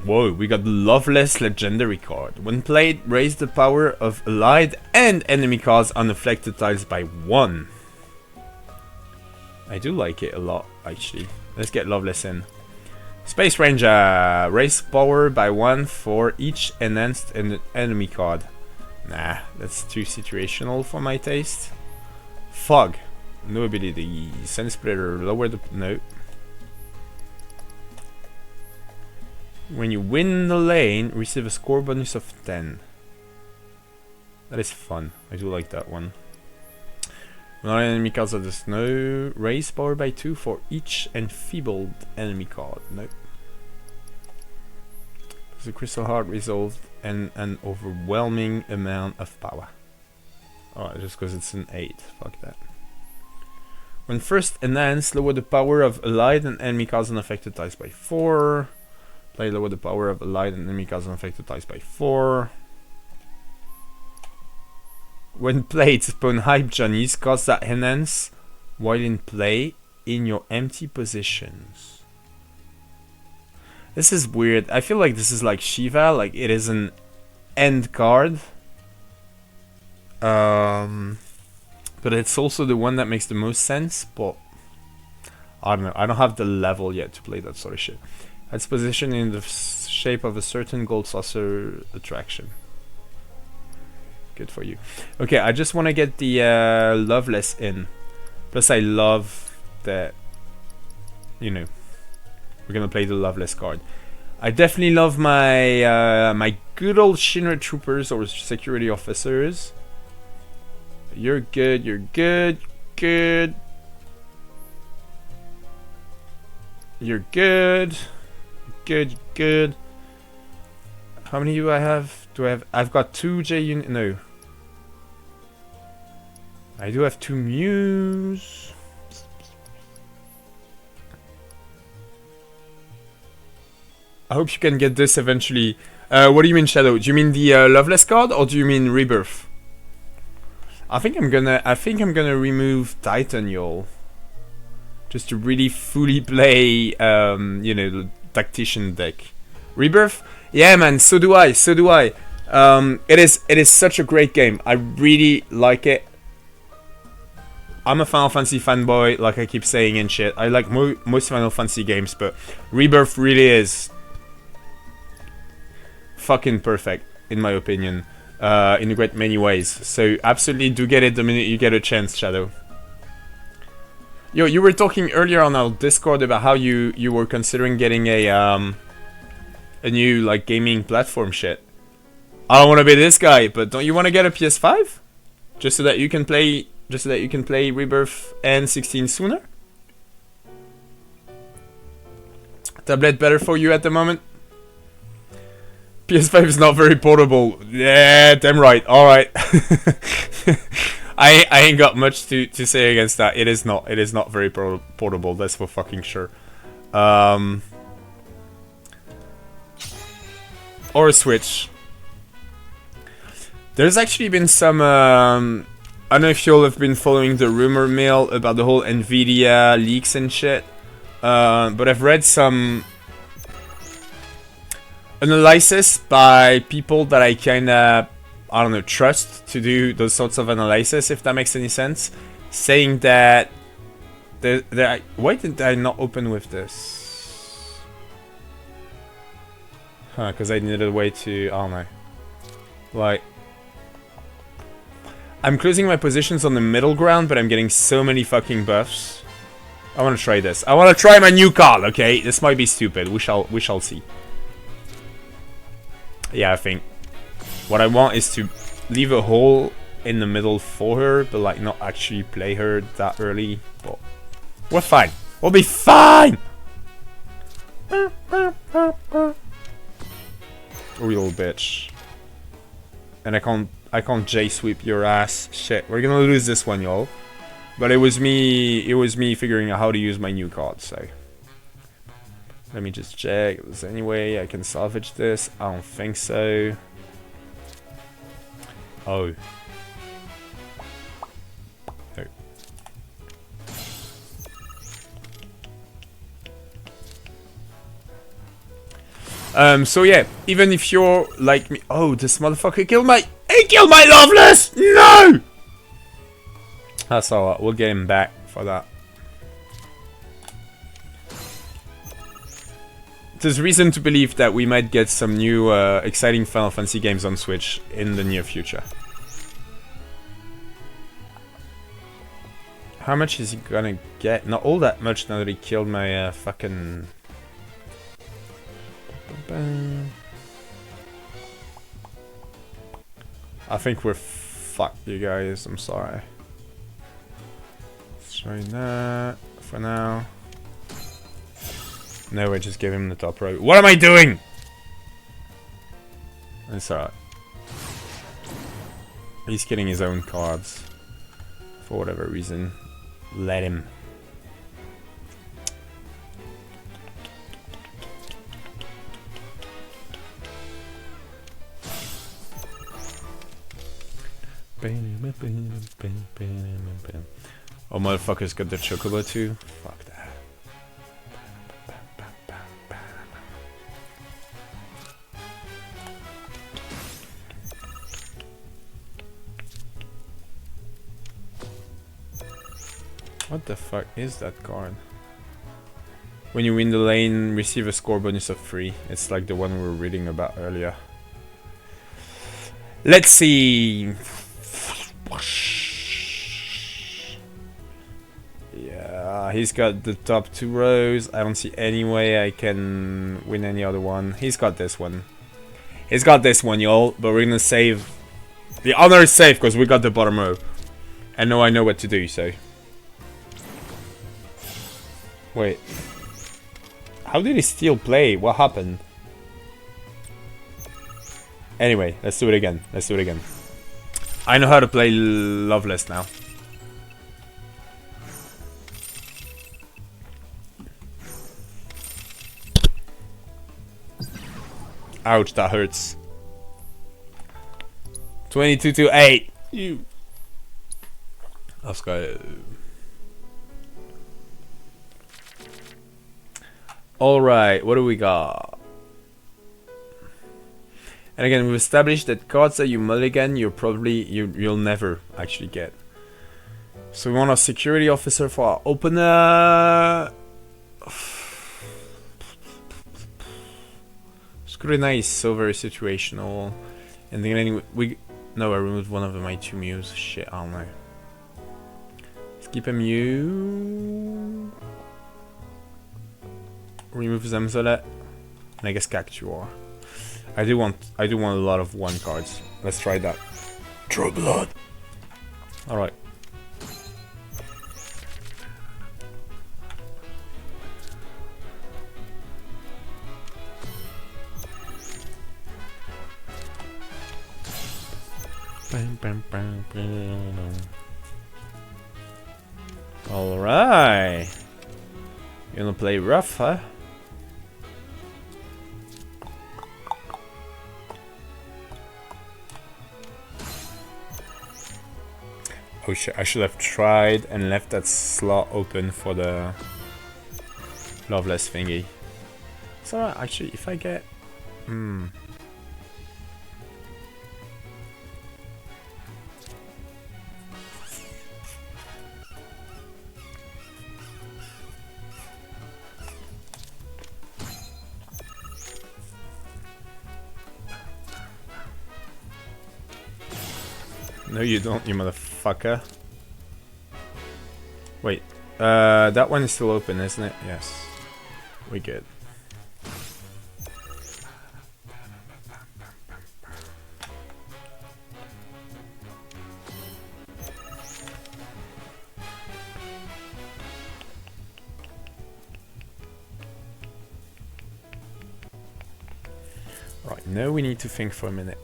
Whoa, we got the Loveless Legendary card. When played, raise the power of allied and enemy cards on affected tiles by 1. I do like it a lot, actually. Let's get Loveless in. Space Ranger! Raise power by 1 for each enhanced enemy card. Nah, that's too situational for my taste. Fog. No ability. Sun Splitter. Lower the... No. When you win the lane, receive a score bonus of 10. That is fun. I do like that one. When all enemy cards are the snow, raise power by 2 for each enfeebled enemy card. Nope. The Crystal Heart resolved and an overwhelming amount of power. Oh, just because it's an 8. Fuck that. When first enhanced, lower the power of allied and enemy cards unaffected dice by 4. Play lower the power of allied and enemy cards unaffected dice by 4. When played, spawn hype Johnnies, cards that enhance while in play in your empty positions. This is weird. I feel like this is like Shiva, like it is an end card. But it's also the one that makes the most sense, but I don't know. I don't have the level yet to play that sort of shit. It's positioned in the shape of a certain gold saucer attraction. Good for you. Okay, I just want to get the Loveless in. Plus I love that, you know, we're gonna play the Loveless card. I definitely love my my good old Shinra troopers or security officers. You're good, you're good, good. You're good. Good, good. How many do I have? I've got 2 J unit. No. I do have 2 Mews. I hope you can get this eventually. What do you mean, Shadow? Do you mean the Loveless card or do you mean Rebirth? I think I'm gonna remove Titan, y'all. Just to really fully play you know, the tactician deck. Rebirth? Yeah, man, so do I. It is such a great game. I really like it. I'm a Final Fantasy fanboy, like I keep saying and shit. I like most Final Fantasy games, but Rebirth really is fucking perfect, in my opinion, in a great many ways. So absolutely do get it the minute you get a chance, Shadow. Yo, you were talking earlier on our Discord about how you were considering getting a new like gaming platform shit. I don't want to be this guy, but don't you want to get a PS5 just so that you can play Rebirth and 16 sooner? Tablet better for you at the moment? PS5 is not very portable. Yeah, damn right. Alright. I ain't got much to say against that. It is not very portable, that's for fucking sure. Or a Switch. There's actually been some I don't know if y'all have been following the rumor mill about the whole Nvidia leaks and shit. But I've read some analysis by people that I kinda, I don't know, trust to do those sorts of analysis, if that makes any sense. Saying that why did I not open with this? Huh, because I needed a way to, I don't know. Like, I'm closing my positions on the middle ground, but I'm getting so many fucking buffs. I want to try this. I want to try my new card, okay? This might be stupid. We shall see. Yeah, I think what I want is to leave a hole in the middle for her, but like not actually play her that early. But we're fine. We'll be fine. Real bitch. And I can't J sweep your ass. Shit, we're gonna lose this one, y'all. But it was me figuring out how to use my new card, so let me just check if there's any way I can salvage this. I don't think so. Oh. So yeah, even if you're like me. Oh, this motherfucker killed my. He killed my Loveless! No! That's alright, we'll get him back for that. There's reason to believe that we might get some new exciting Final Fantasy games on Switch in the near future. How much is he gonna get? Not all that much now that he killed my fucking... I think we're fucked, you guys. I'm sorry. Let's try that for now. No, I just gave him the top row. What am I doing? It's alright. He's getting his own cards. For whatever reason. Let him. Oh, motherfuckers got the chocobo too? Fuck that. What the fuck is that card? When you win the lane, receive a score bonus of 3. It's like the one we were reading about earlier. Let's see. Yeah, he's got the top 2 rows. I don't see any way I can win any other one. He's got this one. He's got this one, y'all. But we're gonna save. The honor is safe because we got the bottom row. And now I know what to do, so. Wait. How did he still play? What happened? Anyway, let's do it again. Let's do it again. I know how to play Loveless now. Ouch, that hurts. 22 to 8. You. Let's go. Alright, what do we got? And again, we've established that cards that you mulligan, you'll never actually get. So we want a security officer for our opener. Scrutinize is so very situational. And then anyway, no, I removed one of my 2 Mews. Shit, I don't know. Skip a Mew. Remove Zemzolet. And I guess Cactuar. I do want a lot of 1 cards. Let's try that. True blood. Alright. Alright. You gonna play rough, huh? Oh shit, I should have tried and left that slot open for the Loveless thingy. It's alright, actually, if I get... No you don't, you motherfucker. Wait, that one is still open, isn't it? Yes. We good. Right, now we need to think for a minute.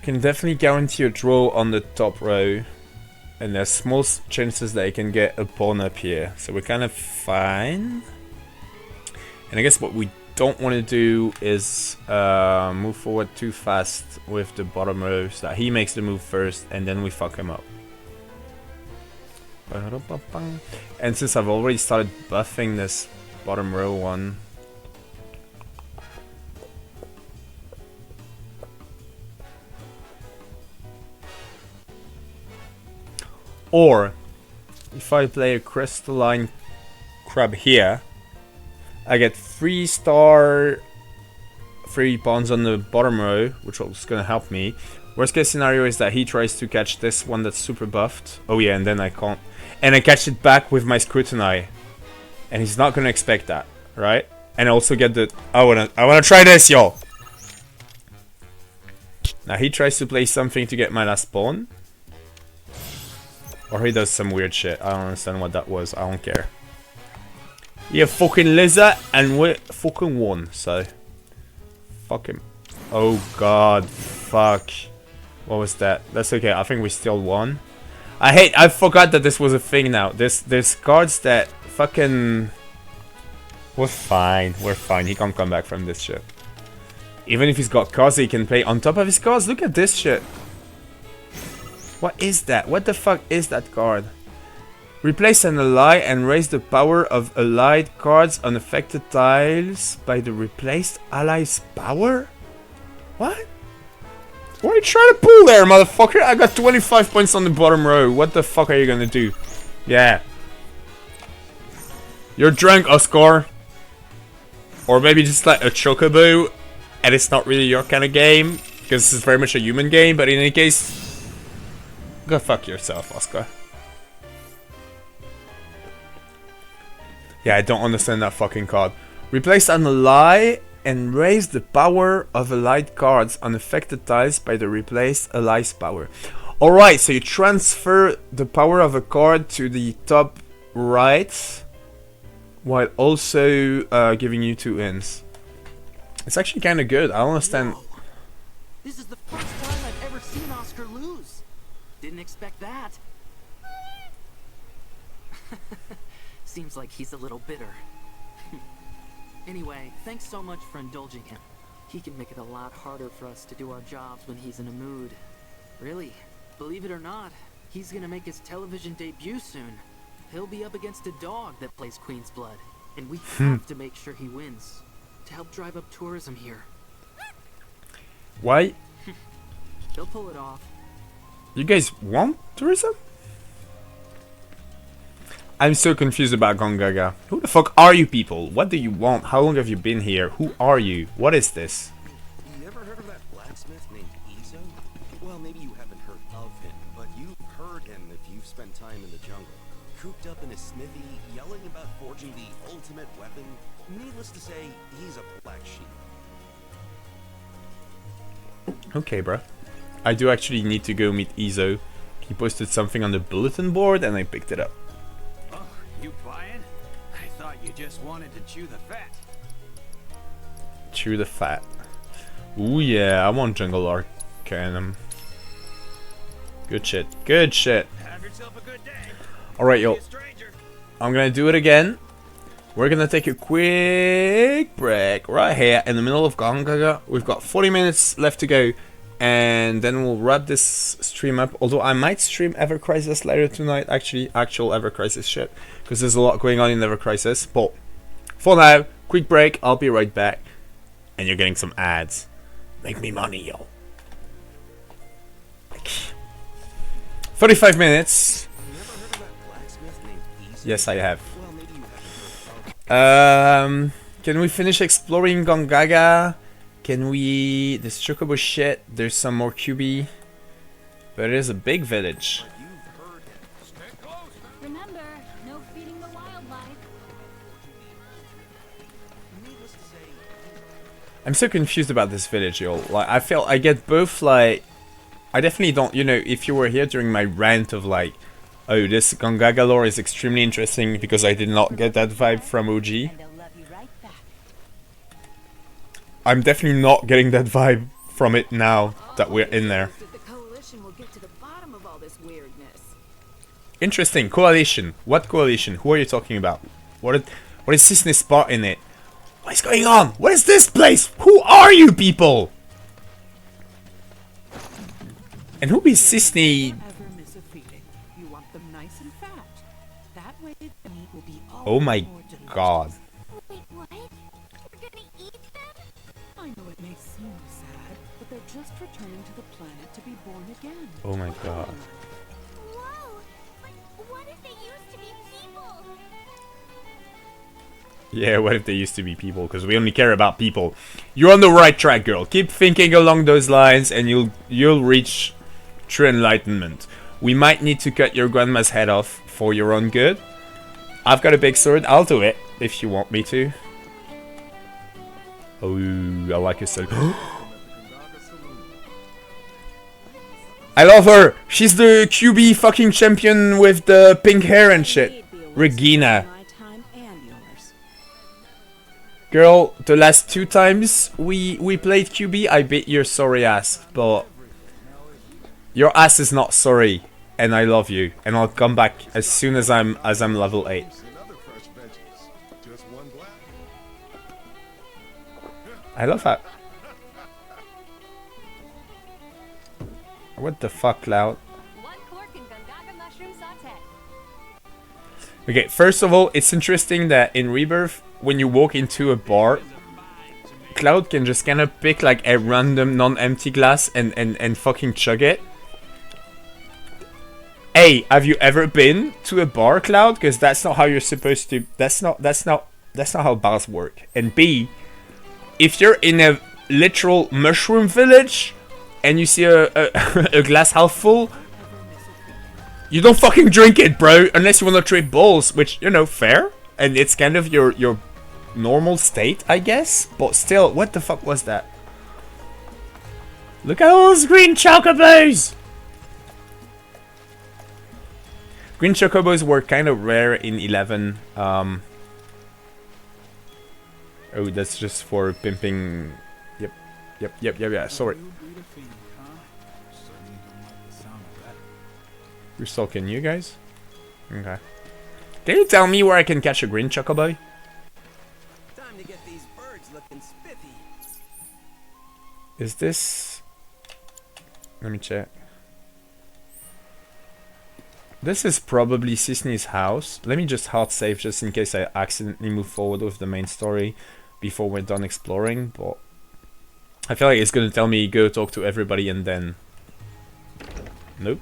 Can definitely guarantee a draw on the top row, and there's small chances that I can get a pawn up here, so we're kind of fine. And I guess what we don't want to do is move forward too fast with the bottom row, so that he makes the move first and then we fuck him up. And since I've already started buffing this bottom row one, or if I play a crystalline crab here, I get 3 pawns on the bottom row, which is gonna help me. Worst case scenario is that he tries to catch this one that's super buffed. Oh yeah, and then I can't. And I catch it back with my scrutiny. And he's not gonna expect that, right? And I also get the... I wanna try this, y'all! Now he tries to play something to get my last pawn. Or he does some weird shit. I don't understand what that was. I don't care. He a fucking lizard and we fucking won, so... Fuck him. Oh god, fuck. What was that? That's okay, I think we still won. I forgot that this was a thing now. There's cards that fucking... We're fine, he can't come back from this shit. Even if he's got cards he can play on top of his cards, look at this shit. What is that? What the fuck is that card? Replace an ally and raise the power of allied cards on affected tiles by the replaced ally's power? What? What are you trying to pull there, motherfucker? I got 25 points on the bottom row. What the fuck are you gonna do? Yeah. You're drunk, Oscar. Or maybe just like a chocobo, and it's not really your kind of game, because this is very much a human game, but in any case, go fuck yourself, Oscar. Yeah, I don't understand that fucking card. Replace an ally and raise the power of allied cards on affected tiles by the replaced ally's power. Alright, so you transfer the power of a card to the top right, while also giving you 2 ins. It's actually kind of good. I don't understand. Whoa. This is the first time I've ever seen Oscar lose. Didn't expect that. Seems like he's a little bitter. Anyway, thanks so much for indulging him. He can make it a lot harder for us to do our jobs when he's in a mood. Really, believe it or not, he's gonna make his television debut soon. He'll be up against a dog that plays Queen's Blood, and we have to make sure he wins to help drive up tourism here. Why? He'll pull it off. You guys want tourism? I'm so confused about Gongaga. Who the fuck are you people? What do you want? How long have you been here? Who are you? What is this? You ever heard of that blacksmith named Izo? Well, maybe you haven't heard of him, but you've heard him if you've spent time in the jungle. Cooped up in a smithy, yelling about forging the ultimate weapon. Needless to say, he's a black sheep. Okay, bro. I do actually need to go meet Izo. He posted something on the bulletin board and I picked it up. Oh, you buying? I thought You just wanted to chew the fat. Chew the fat. Ooh yeah, I want Jungle Arcanum. Good shit. Good shit. Have yourself a good day. Alright, yo. I'm gonna do it again. We're gonna take a quick break right here in the middle of Gongaga. We've got 40 minutes left to go. And then we'll wrap this stream up. Although I might stream Ever Crisis later tonight. Actually, actual Ever Crisis shit. Because there's a lot going on in Ever Crisis. But for now, quick break. I'll be right back. And you're getting some ads. Make me money, yo. 35 minutes. Yes, I have. Can we finish exploring Gongaga? Can we... This Chocobo shit. There's some more QB. But it is a big village. Remember, no feeding the wildlife. I'm so confused about this village, yo. Like, I feel I get both, like... I definitely don't, you know, if you were here during my rant of, like... Oh, this Gongaga lore is extremely interesting because I did not get that vibe from OG. I'm definitely not getting that vibe from it now that we're in there. Interesting. Coalition. What coalition? Who are you talking about? What is Cisne's spot in it? What is going on? What is this place? Who are you people? And who is Cisne? Oh my god. Oh my god. Whoa! But what if they used to be people? Yeah, what if they used to be people? Because we only care about people. You're on the right track, girl. Keep thinking along those lines and you'll reach true enlightenment. We might need to cut your grandma's head off for your own good. I've got a big sword. I'll do it if you want me to. Oh, I like your sword. I love her. She's the QB fucking champion with the pink hair and shit. Regina. Girl, the last 2 times we played QB, I beat your sorry ass, but your ass is not sorry, and I love you, and I'll come back as soon as I'm level 8. I love that. What the fuck, Cloud? Okay, first of all, it's interesting that in Rebirth, when you walk into a bar, Cloud can just kind of pick like a random non-empty glass and fucking chug it. A, have you ever been to a bar, Cloud? Because that's not how you're supposed to. That's not how bars work. And B, if you're in a literal mushroom village and you see a glass half full, you don't fucking drink it, bro, unless you want to trade balls, which, you know, fair, and it's kind of your normal state, I guess. But still, what the fuck was that? Look at all those green chocobos! Green chocobos were kind of rare in 11. Oh, that's just for pimping. Yep, sorry. You're stalking you guys? Okay. Can you tell me where I can catch a green chocobo? Time to get these birds looking spiffy. Is this... Let me check. This is probably Cisne's house. Let me just hard save just in case I accidentally move forward with the main story before we're done exploring, but I feel like it's gonna tell me go talk to everybody and then... Nope.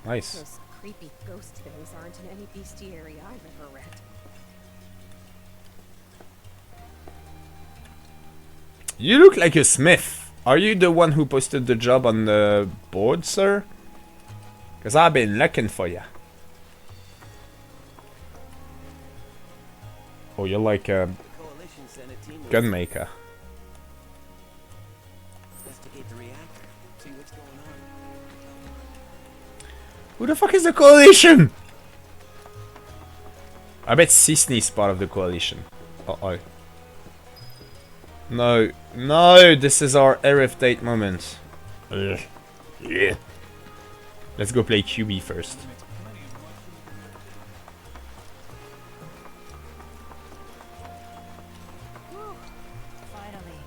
Nice. Those creepy ghost things aren't in any bestiary I've ever read. You look like a smith. Are you the one who posted the job on the board, sir? Because I've been looking for you. Oh, you're like a gun maker. Who the fuck is the coalition? I bet XVI is part of the coalition. Uh-oh. No. No! This is our RF date moment. Ugh. Yeah. Let's go play QB first. Finally.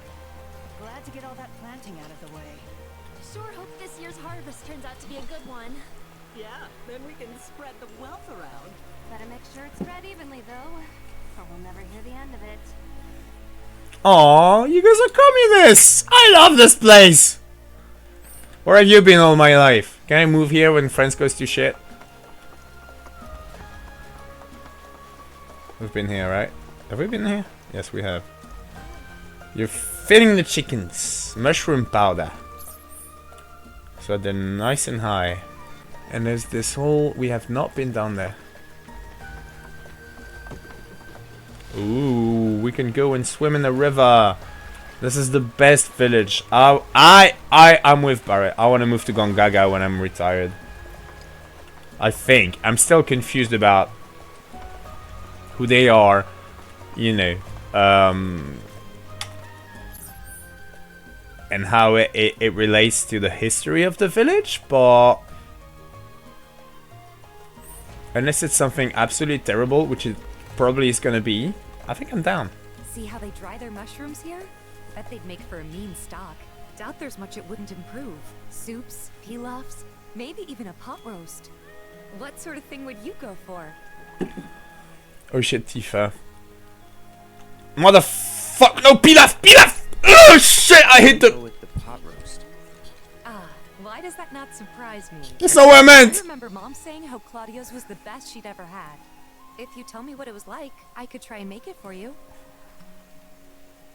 Glad to get all that planting out of the way. Sure hope this year's harvest turns out to be a good one. Yeah, then we can spread the wealth around. Better make sure it's spread evenly, though, or we'll never hear the end of it. Aw, you guys are communists! I love this place! Where have you been all my life? Can I move here when France goes to shit? We've been here, right? Have we been here? Yes, we have. You're feeding the chickens. Mushroom powder. So they're nice and high. And there's this whole... We have not been down there. Ooh, we can go and swim in the river. This is the best village. I'm with Barrett. I want to move to Gongaga when I'm retired. I think. I'm still confused about who they are. You know. And how it relates to the history of the village. But unless it's something absolutely terrible, which it probably is going to be, I think I'm down. See how they dry their mushrooms here? Bet they'd make for a mean stock. Doubt there's much it wouldn't improve. Soups, pilafs, maybe even a pot roast. What sort of thing would you go for? Oh shit, Tifa. Motherfuck! No, pilaf! Pilaf! Oh shit, I hit the... With the pot roast. Ah, why does that not surprise me? That's not what I meant! I remember Mom saying how Claudio's was the best she'd ever had. If you tell me what it was like, I could try and make it for you.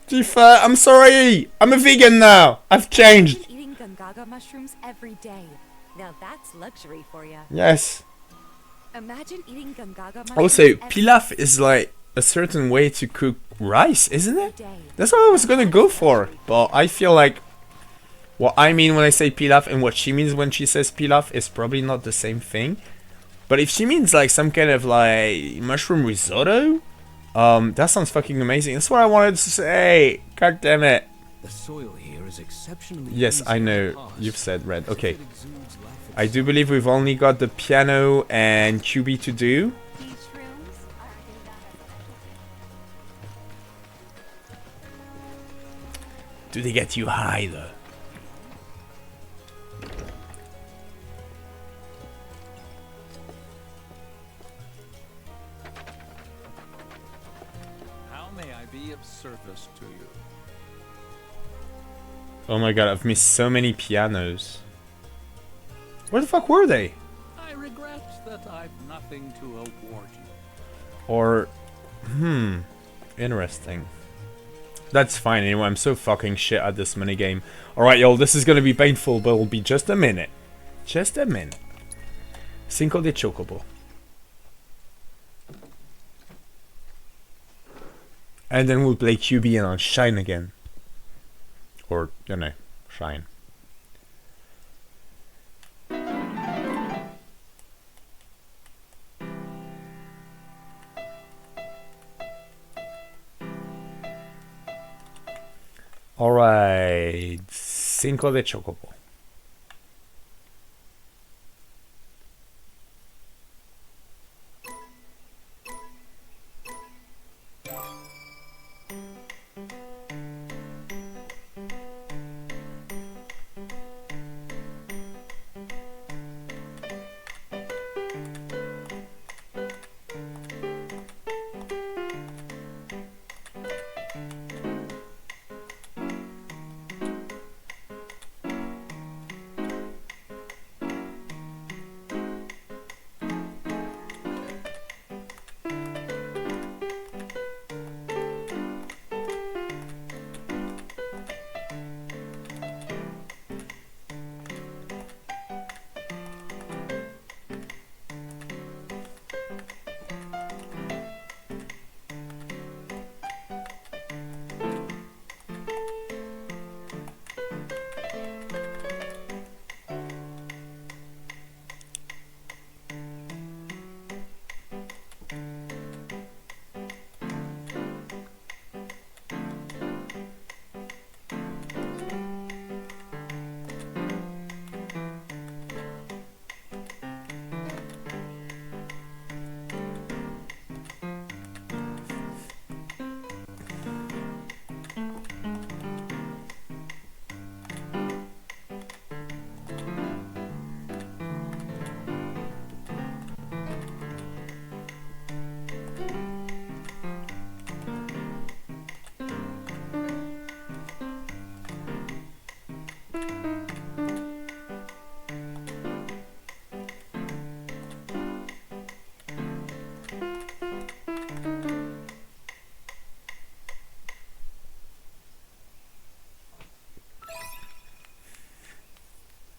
Tifa, I'm sorry! I'm a vegan now! I've changed! Eating Gongaga mushrooms every day. Now that's luxury for you. Yes. Imagine eating Gongaga mushrooms. Also, pilaf is like a certain way to cook rice, isn't it? That's what I was gonna go for. But I feel like what I mean when I say pilaf and what she means when she says pilaf is probably not the same thing. But if she means like some kind of like mushroom risotto, that sounds fucking amazing. That's what I wanted to say. God damn it. The soil here is exceptionally Yes, I know. You've said red. Okay. I do believe we've only got the piano and QB to do. Do they get you high though? How may I be of service to you? Oh my god, I've missed so many pianos. Where the fuck were they? I regret that I've nothing to award you. Or, interesting. That's fine anyway, I'm so fucking shit at this minigame. Alright y'all, this is gonna be painful, but it'll be just a minute. Just a minute. Cinco de Chocobo. And then we'll play QB and I'll shine again. Or, you know, shine. Alright, Cinco de Chocobo.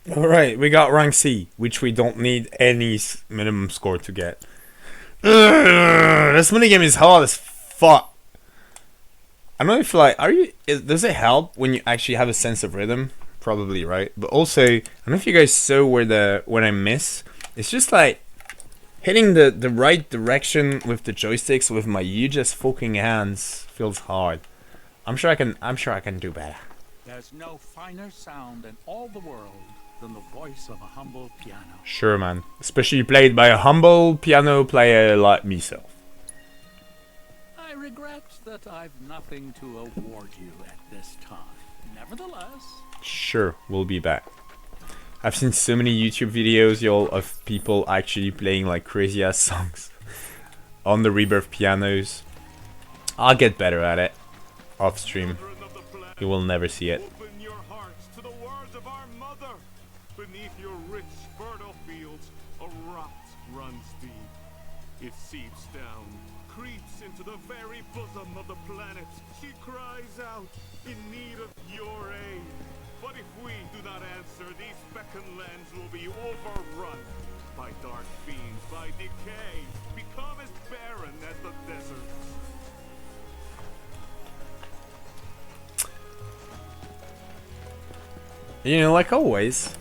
Alright, we got rank C, which we don't need any minimum score to get. This minigame is hard as fuck. I don't know if like, does it help when you actually have a sense of rhythm? Probably, right? But also, I don't know if you guys saw when I miss. It's just like hitting the right direction with the joysticks with my huge fucking hands feels hard. I'm sure I can do better. There's no finer sound in all the world than the voice of a humble piano. Sure, man. Especially played by a humble piano player like myself. I regret that I've nothing to award you at this time. Nevertheless... Sure, we'll be back. I've seen so many YouTube videos, y'all, of people actually playing like crazy ass songs on the Rebirth pianos. I'll get better at it. Off stream. You will never see it. Open your hearts to the words of our mother. Beneath your rich, fertile fields, a rot runs deep. It seeps down, creeps into the very bosom of the planet. She cries out in need of your aid. But if we do not answer, these fecund lands will be overrun by dark fiends, by decay, become as barren as the deserts. You know, like always,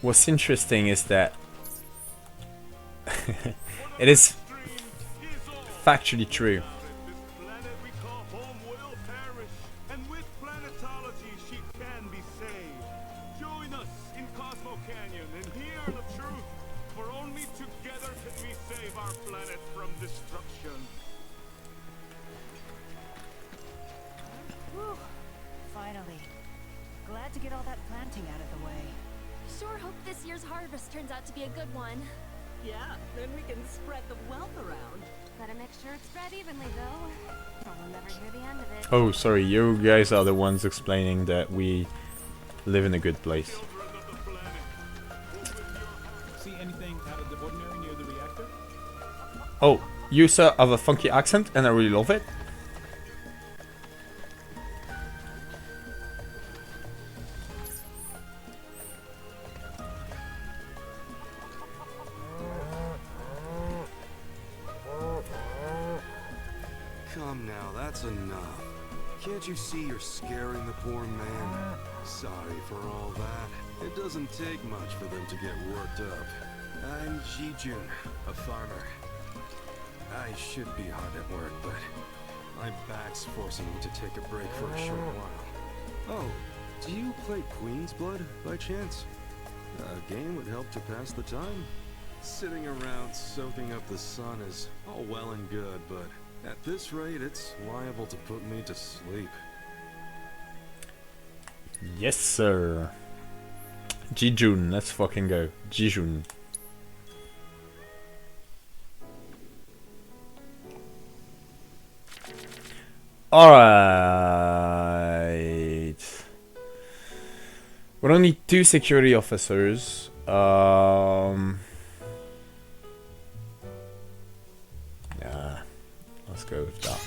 what's interesting is that it is factually true. Whew. Finally. Glad to get all that planting out of the way. Sure hope this year's harvest turns out to be a good one. Yeah, then we can spread the wealth around. Gotta make sure it's spread evenly, though. Or we'll never hear the end of it. Oh, sorry, you guys are the ones explaining that we live in a good place. See anything out of the ordinary near the reactor? Oh, you sir have a funky accent and I really love it. Come now, that's enough. Can't you see you're scaring the poor man? Sorry for all that. It doesn't take much for them to get worked up. I'm Jijun, a farmer. I should be hard at work, but my back's forcing me to take a break for a short while. Oh, do you play Queen's Blood by chance? A game would help to pass the time. Sitting around soaking up the sun is all well and good, but at this rate, it's liable to put me to sleep. Yes, sir. Jijun, let's fucking go. Jijun. Alright. We don't need 2 security officers. Yeah. Let's go with that.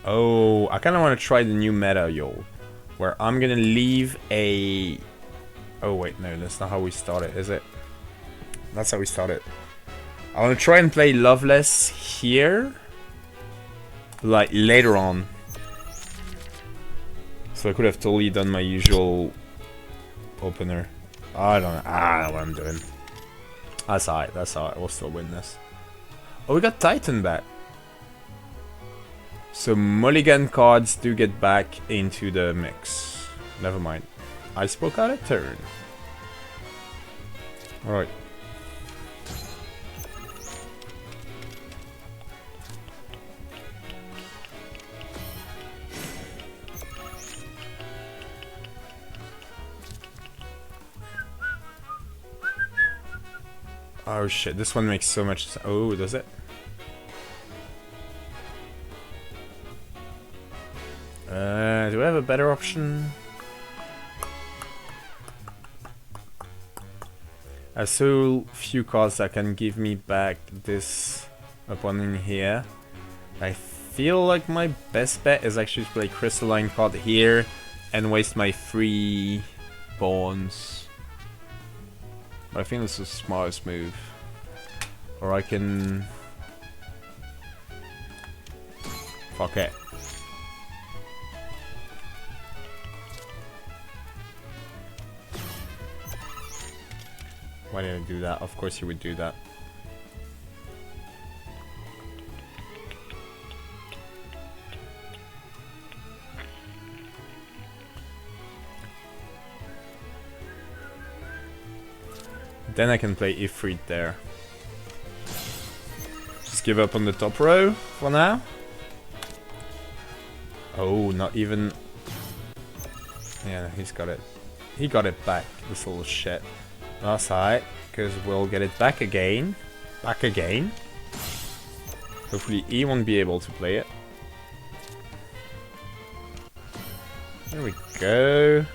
Oh, I kind of want to try the new meta, yo. Where I'm gonna leave a... Oh, wait, no, that's not how we start it, is it? That's how we start it. I want to try and play Loveless here. Like, later on. So I could have totally done my usual opener. I don't know what I'm doing. That's alright, we'll still win this. Oh, we got Titan back. So mulligan cards do get back into the mix. Never mind. I spoke out of turn. Alright. Oh shit, this one makes so much sense. Oh, does it? Do I have a better option? I have so few cards that can give me back this opponent here. I feel like my best bet is actually to play Crystalline card here and waste my free bonds. But I think this is the smartest move. Or I can... Fuck it. Why did I do that? Of course you would do that. Then I can play Ifrit there. Just give up on the top row for now. Oh, not even... Yeah, he's got it. He got it back, this little shit. That's alright, because we'll get it back again. Back again. Hopefully he won't be able to play it. There we go.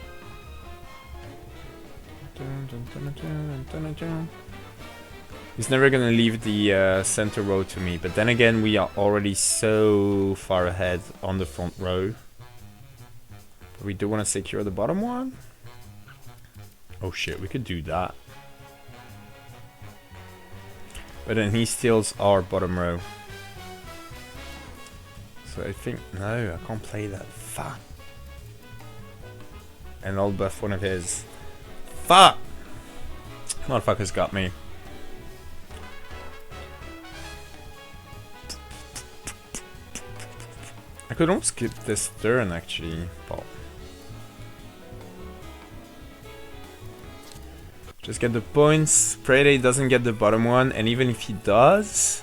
He's never gonna leave the center row to me, but then again we are already so far ahead on the front row. But we do want to secure the bottom one. Oh shit, we could do that. But then he steals our bottom row. So I think, no, I can't play that. Fuck. And I'll buff one of his. Fuck! Motherfucker's got me. I could almost skip this turn actually, but just get the points. Pray that he doesn't get the bottom one, and even if he does,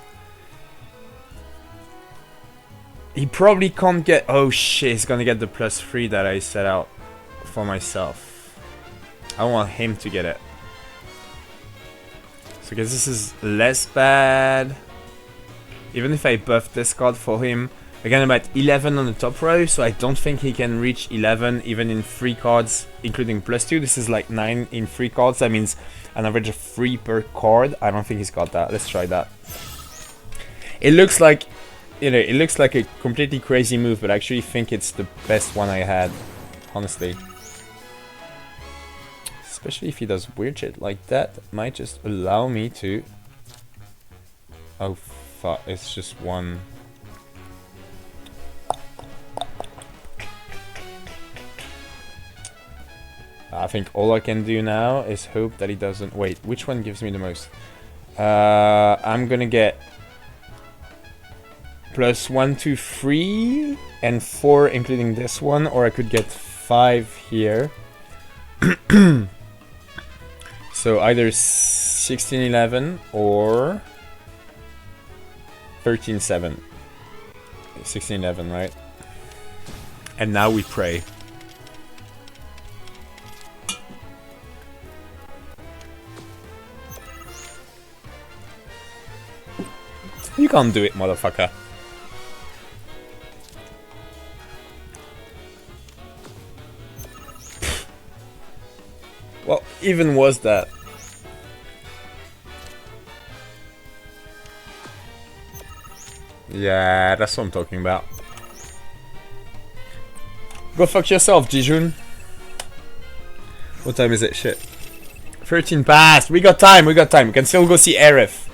he probably can't get. Oh shit, he's gonna get the +3 that I set out for myself. I want him to get it. So I guess this is less bad. Even if I buff this card for him. Again, I'm at 11 on the top row, so I don't think he can reach 11 even in 3 cards, including +2. This is like 9 in 3 cards. That means an average of 3 per card. I don't think he's got that. Let's try that. It looks like, you know, it looks like a completely crazy move, but I actually think it's the best one I had, honestly. Especially if he does weird shit like that, that might just allow me to... Oh fuck, it's just one... I think all I can do now is hope that he doesn't... Wait, which one gives me the most? I'm gonna get... +1, 2, 3, and 4 including this one, or I could get 5 here. So either 16-11 or 13-7. 16-11, right? And now we pray. You can't do it, motherfucker. What even was that? Yeah, that's what I'm talking about. Go fuck yourself, Jijun. What time is it? Shit. 13 past. We got time. We got time. We can still go see Aerith.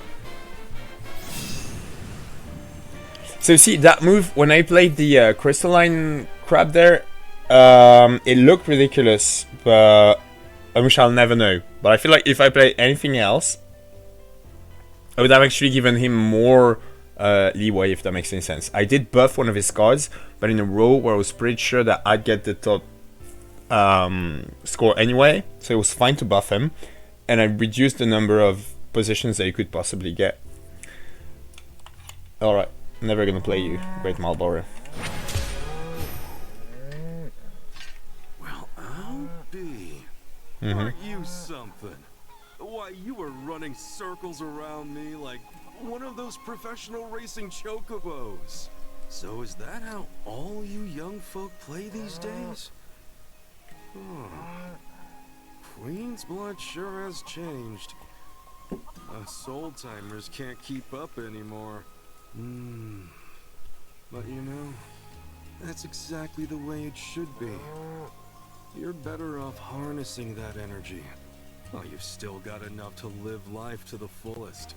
So see, that move, when I played the crystalline crab there, it looked ridiculous, but we shall never know. But I feel like if I played anything else, I would have actually given him more leeway, if that makes any sense. I did buff one of his cards, but in a row where I was pretty sure that I'd get the top score anyway, so it was fine to buff him, and I reduced the number of positions that you could possibly get. Alright, never gonna play you, Great Marlboro. Well, I'll be. Aren't you something? Why, you were running circles around me like one of those professional racing chocobos. So is that how all you young folk play these days? Queen's blood sure has changed. Us old-timers can't keep up anymore. But you know, that's exactly the way it should be. You're better off harnessing that energy. Well, you've still got enough to live life to the fullest.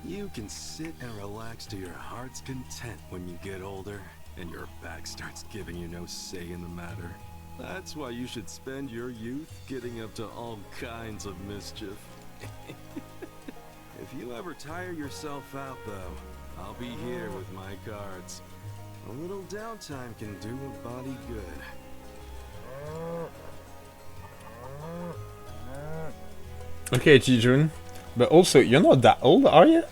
You can sit and relax to your heart's content when you get older and your back starts giving you no say in the matter. That's why you should spend your youth getting up to all kinds of mischief. If you ever tire yourself out, though, I'll be here with my cards. A little downtime can do a body good. Okay, Jijun. But also, you're not that old, are you?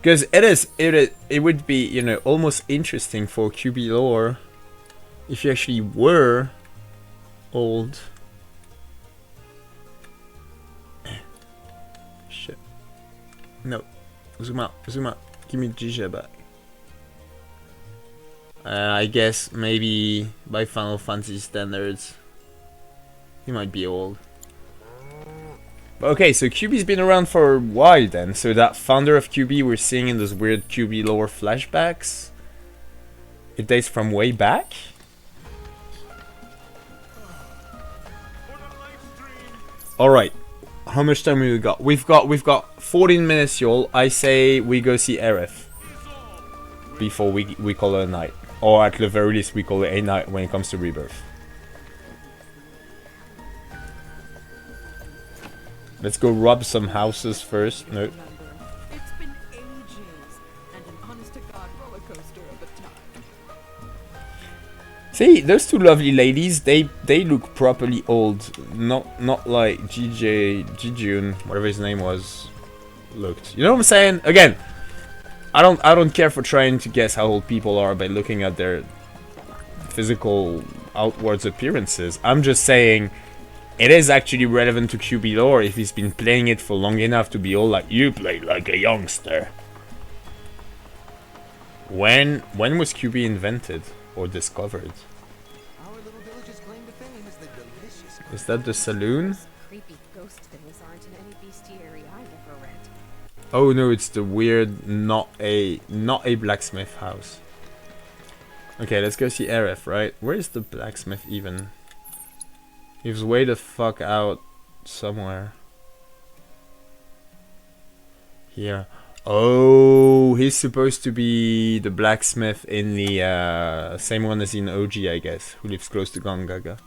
Because it would be, you know, almost interesting for QB lore if you actually were old. Shit. No. Zoom out. Zoom out. Give me Jija back. I guess maybe by Final Fantasy standards, he might be old. But okay, so QB's been around for a while then. So that founder of QB we're seeing in those weird QB lore flashbacks, it dates from way back? Alright, how much time we got? We've got 14 minutes, y'all. I say we go see Aerith before we call it a night. Or at the very least we call it a night when it comes to Rebirth. Let's go rob some houses first. No. It's been ages, and an honest-to-God roller coaster of a time. See, those two lovely ladies, they look properly old. Not like Jijun, whatever his name was, looked. You know what I'm saying? Again, I don't care for trying to guess how old people are by looking at their physical outwards appearances. I'm just saying it is actually relevant to QB lore if he's been playing it for long enough to be old. Like, you played like a youngster. When was QB invented or discovered? Is that the saloon? Creepy ghost things aren't in any bestiary I've ever read. Oh no, it's the weird not a blacksmith house. Okay, let's go see Aerith, right? Where is the blacksmith even? He was way the fuck out somewhere. Here. Oh, he's supposed to be the blacksmith in the same one as in OG, I guess, who lives close to Gongaga.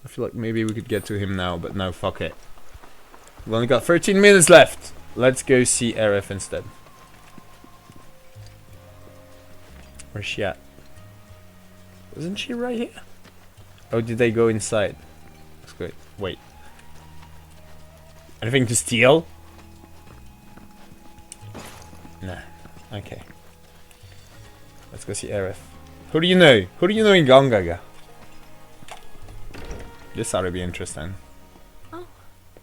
I feel like maybe we could get to him now, but no, fuck it. We've only got 13 minutes left. Let's go see Aerith instead. Where's she at? Isn't she right here? Oh, did they go inside? Let's go. Wait. Anything to steal? Nah. Okay. Let's go see Aerith. Who do you know? Who do you know in Gongaga? This ought to be interesting. Oh,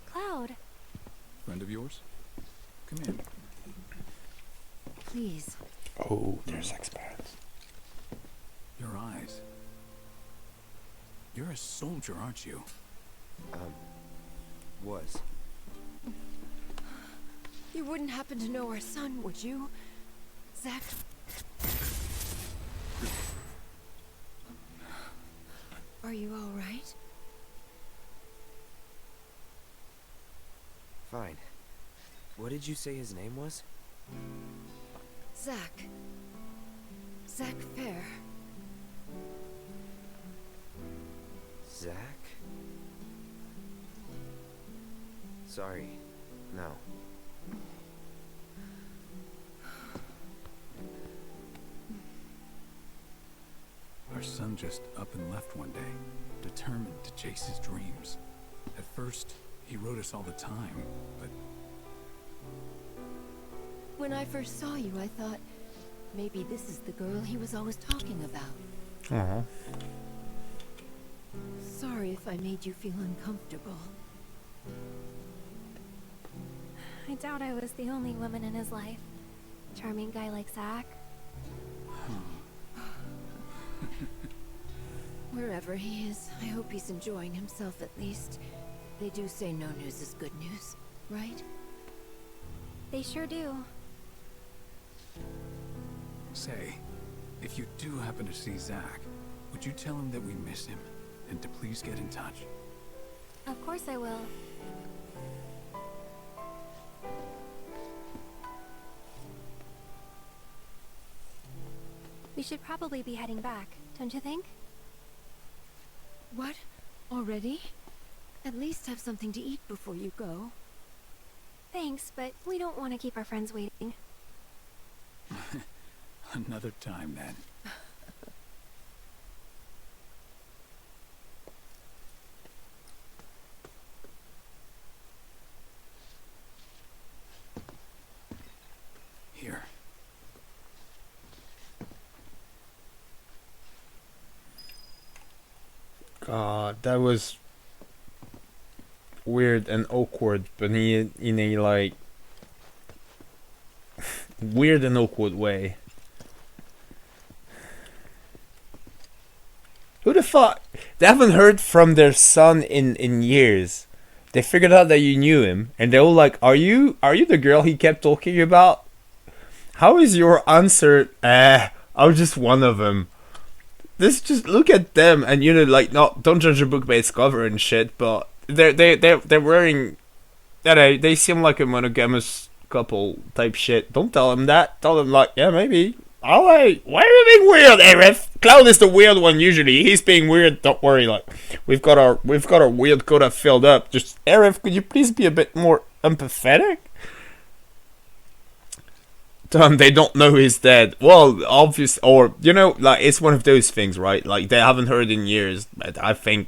Cloud. Friend of yours? Come in. Please. Oh, there's experts. Your eyes. You're a soldier, aren't you? Was. You wouldn't happen to know our son, would you? Zach? Are you all right? Fine. What did you say his name was? Zach. Zach Fair. Zach? Sorry. No. Our son just up and left one day, determined to chase his dreams. At first, he wrote us all the time, but When I first saw you, I thought maybe this is the girl he was always talking about. Uh-huh. Sorry if I made you feel uncomfortable. I doubt I was the only woman in his life. Charming guy like Zach. Wherever he is, I hope he's enjoying himself at least. They do say no news is good news, right? They sure do. say, if you do happen to see Zach, Would you tell him that we miss him and to please get in touch? Of course I will. We should probably be heading back, don't you think? What? Already? At least have something to eat before you go. Thanks, but we don't want to keep our friends waiting. Another time, then. Here. God, that was weird and awkward, but in a like weird and awkward way. Who the fuck? They haven't heard from their son in years. They figured out that you knew him, and they're all like, "Are you the girl he kept talking about?" How is your answer? I was just one of them. This just look at them, and like, don't judge a book by its cover and shit. But they're wearing, they seem like a monogamous couple type shit. Don't tell them that. Tell them like, yeah, maybe. Alright, why are you being weird, Aerith? Cloud is the weird one usually. He's being weird. Don't worry. Like, we've got our weird quota filled up. Just Aerith, could you please be a bit more empathetic? They don't know he's dead. Well, obvious, or like, it's one of those things, right? Like, they haven't heard in years, but I think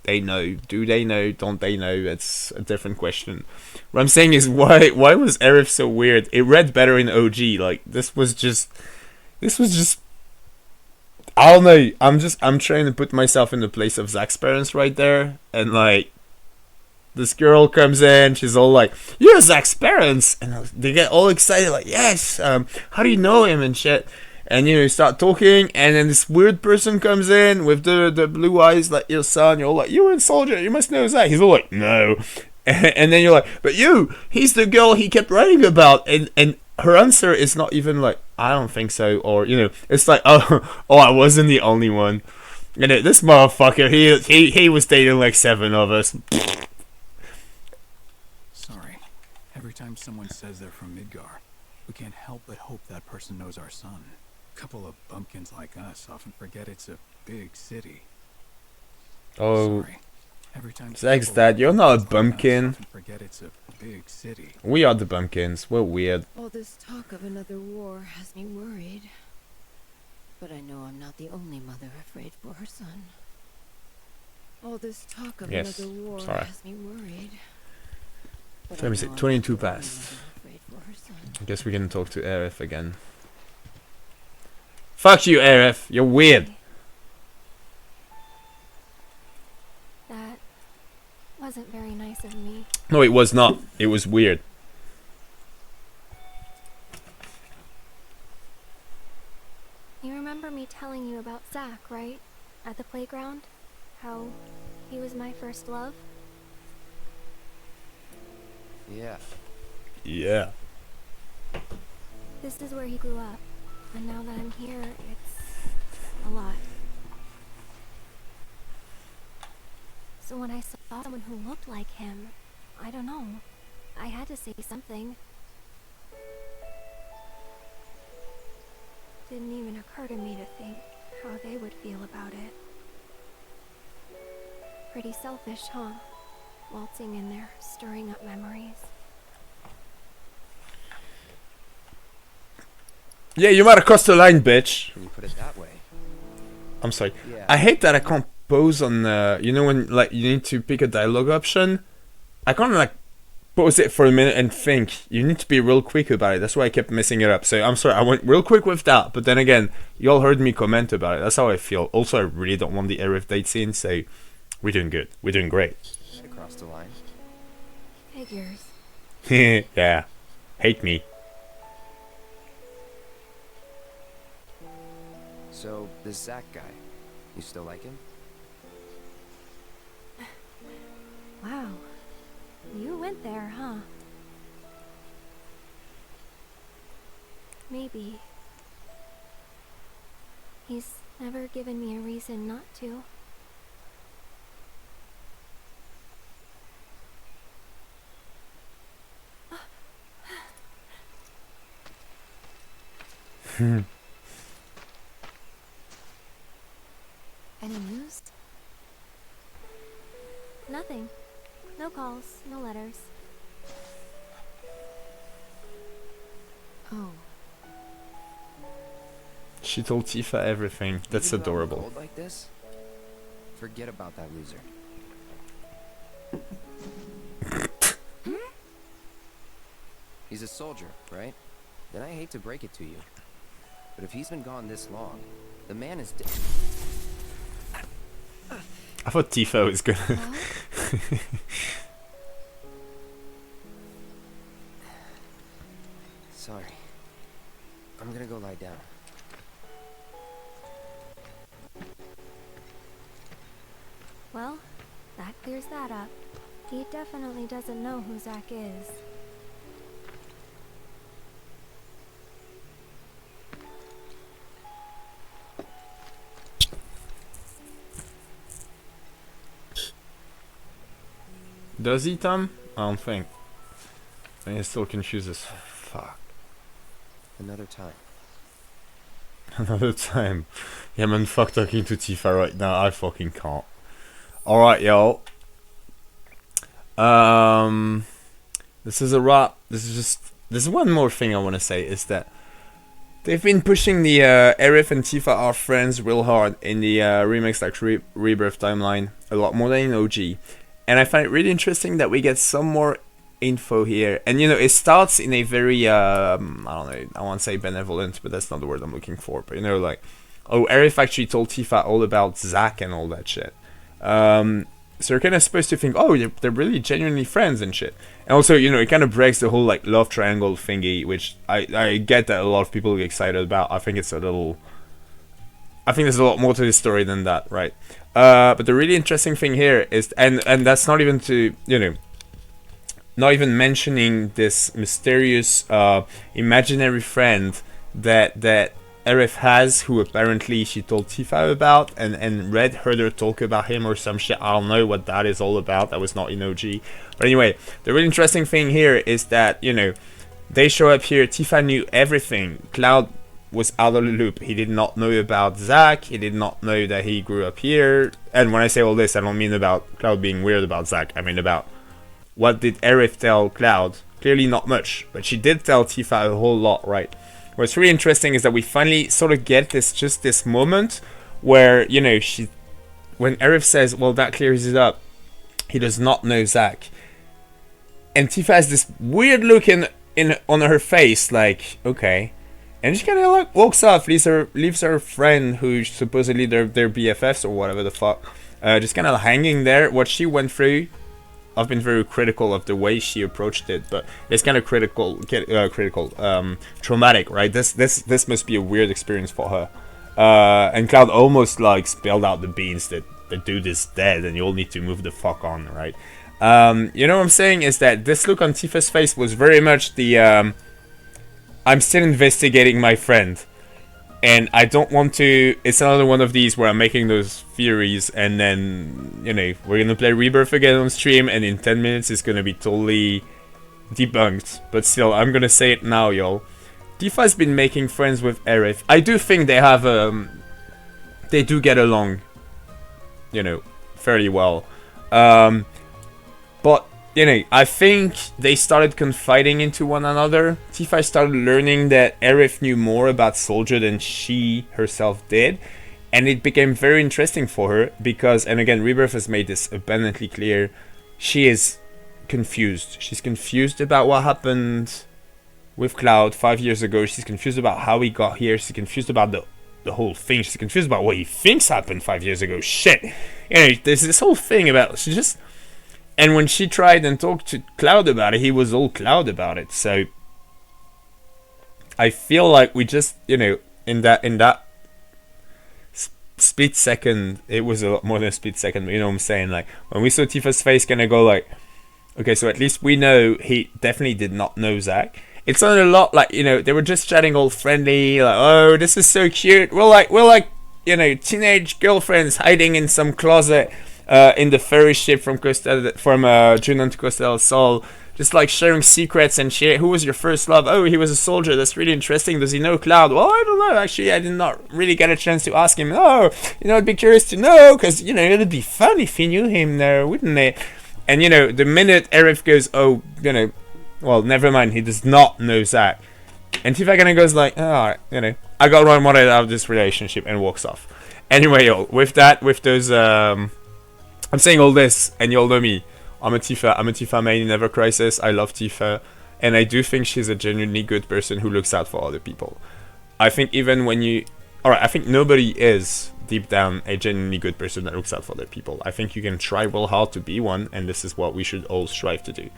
they know. Do they know? Don't they know? It's a different question. What I'm saying is, why was Aerith so weird? It read better in OG. Like, this was just I don't know. I'm trying to put myself in the place of Zach's parents right there, and like, this girl comes in, she's all like, "You're Zach's parents," and they get all excited, like, "Yes, how do you know him and shit?" And you start talking, and then this weird person comes in with the blue eyes, like your son. You're all like, "You were in Soldier, you must know Zach." He's all like, "No," and then you're like, "But he's the girl he kept writing about," and her answer is not even like, "I don't think so," or it's like, "Oh, I wasn't the only one." This motherfucker, he was dating like 7 of us. Every time someone says they're from Midgar, we can't help but hope that person knows our son. A couple of bumpkins like us often forget it's a big city. Oh, Zach's dad, you're not a bumpkin. Forget it's a big city. We are the bumpkins. We're weird. All this talk of another war has me worried. But I know I'm not the only mother afraid for her son. All this talk of another war has me worried. Let me see, 22 past. I guess we can talk to Aerith again. Fuck you, Aerith. You're weird. That wasn't very nice of me. No, it was not. It was weird. You remember me telling you about Zach, right? At the playground? How he was my first love? Yeah. Yeah. This is where he grew up, and now that I'm here, it's a lot. So when I saw someone who looked like him, I don't know, I had to say something. Didn't even occur to me to think how they would feel about it. Pretty selfish, huh? Waltzing in there, stirring up memories. Yeah, you might have crossed the line, bitch. When you put it that way. I'm sorry. Yeah. I hate that I can't pause on when like you need to pick a dialogue option. I can't like pause it for a minute and think. You need to be real quick about it. That's why I kept messing it up. So I'm sorry. I went real quick with that. But then again, you all heard me comment about it. That's how I feel. Also, I really don't want the Aerith date scene. So we're doing good. We're doing great. Across the line. Figures. Yeah. Hate me. So, this Zach guy, you still like him? Wow. You went there, huh? Maybe. He's never given me a reason not to. Any news? Nothing. No calls, no letters. Oh. She told Tifa everything. That's Even though I'm adorable. cold like this, forget about that loser. He's a soldier, right? Then I hate to break it to you, but if he's been gone this long, the man is dead. I thought Tifa was gonna. Sorry. I'm gonna go lie down. Well, that clears that up. He definitely doesn't know who Zack is. Does he, Tom? I don't think. I think he's still confused as fuck. Another time. Another time. Yeah, man, fuck talking to Tifa right now. I fucking can't. Alright, y'all. This is a wrap. There's one more thing I want to say is that they've been pushing the Aerith and Tifa are friends real hard in the Remake / Rebirth timeline. A lot more than in OG. And I find it really interesting that we get some more info here. And you know, it starts in a very, I don't know, I want to say benevolent, but that's not the word I'm looking for. But you know, like, oh, Aerith actually told Tifa all about Zack and all that shit. So you're kind of supposed to think, oh, they're really genuinely friends and shit. And also, you know, it kind of breaks the whole, like, love triangle thingy, which I get that a lot of people get excited about. I think it's a little... I think there's a lot more to this story than that, right? But the really interesting thing here is, and that's not even to, you know, not even mentioning this mysterious imaginary friend that Aerith has, who apparently she told Tifa about, and Red heard her talk about him or some shit. I don't know what that is all about. That was not in OG. But anyway, the really interesting thing here is that, you know, they show up here. Tifa knew everything. Cloud was out of the loop. He did not know about Zack. He did not know that he grew up here. And when I say all this, I don't mean about Cloud being weird about Zack. I mean about what did Aerith tell Cloud? Clearly not much. But she did tell Tifa a whole lot, right? What's really interesting is that we finally sort of get this moment where, you know, when Aerith says, well, that clears it up, he does not know Zack. And Tifa has this weird look on her face, like, okay. And she kind of like walks off, leaves her friend, who's supposedly their BFFs or whatever the fuck, just kind of hanging there. What she went through, I've been very critical of the way she approached it, but it's kind of traumatic, right? This must be a weird experience for her. And Cloud almost like spilled out the beans that the dude is dead and you all need to move the fuck on, right? You know what I'm saying is that this look on Tifa's face was very much the I'm still investigating my friend. And I don't want to... It's another one of these where I'm making those theories and then, you know, we're going to play Rebirth again on stream and in 10 minutes it's going to be totally debunked. But still, I'm going to say it now, y'all. Tifa's been making friends with Aerith. I do think they have... they do get along, you know, fairly well. But... you know, I think they started confiding into one another. Tifa started learning that Aerith knew more about Soldier than she herself did. And it became very interesting for her because, and again, Rebirth has made this abundantly clear, she is confused. She's confused about what happened with Cloud 5 years ago. She's confused about how he got here. She's confused about the whole thing. She's confused about what he thinks happened 5 years ago. Shit. You know, there's this whole thing about, she just... And when she tried and talked to Cloud about it, he was all Cloud about it. So I feel like we just, you know, in that split second, it was a lot more than a split second. But you know what I'm saying? Like when we saw Tifa's face, gonna go like, okay, so at least we know he definitely did not know Zack. it sounded a lot like, you know, they were just chatting all friendly, like, oh, this is so cute. We're like, you know, teenage girlfriends hiding in some closet in the ferry ship from Junon to Costa del Sol, just like sharing secrets and shit. Who was your first love? Oh, he was a soldier. That's really interesting. Does he know Cloud? Well, I don't know. Actually, I did not really get a chance to ask him. Oh, you know, I'd be curious to know, because, you know, it'd be fun if he knew him there, wouldn't it? And, you know, the minute Aerith goes, oh, you know, well, never mind, he does not know Zack. And Tifa kind of goes like, oh, alright, you know, I got what I wanted out of this relationship, and walks off. Anyway, yo, with that, with those, I'm saying all this, and you all know me. I'm a Tifa main in Ever Crisis. I love Tifa, and I do think she's a genuinely good person who looks out for other people. I think even when you... Alright, I think nobody is, deep down, a genuinely good person that looks out for other people. I think you can try real hard to be one, and this is what we should all strive to do.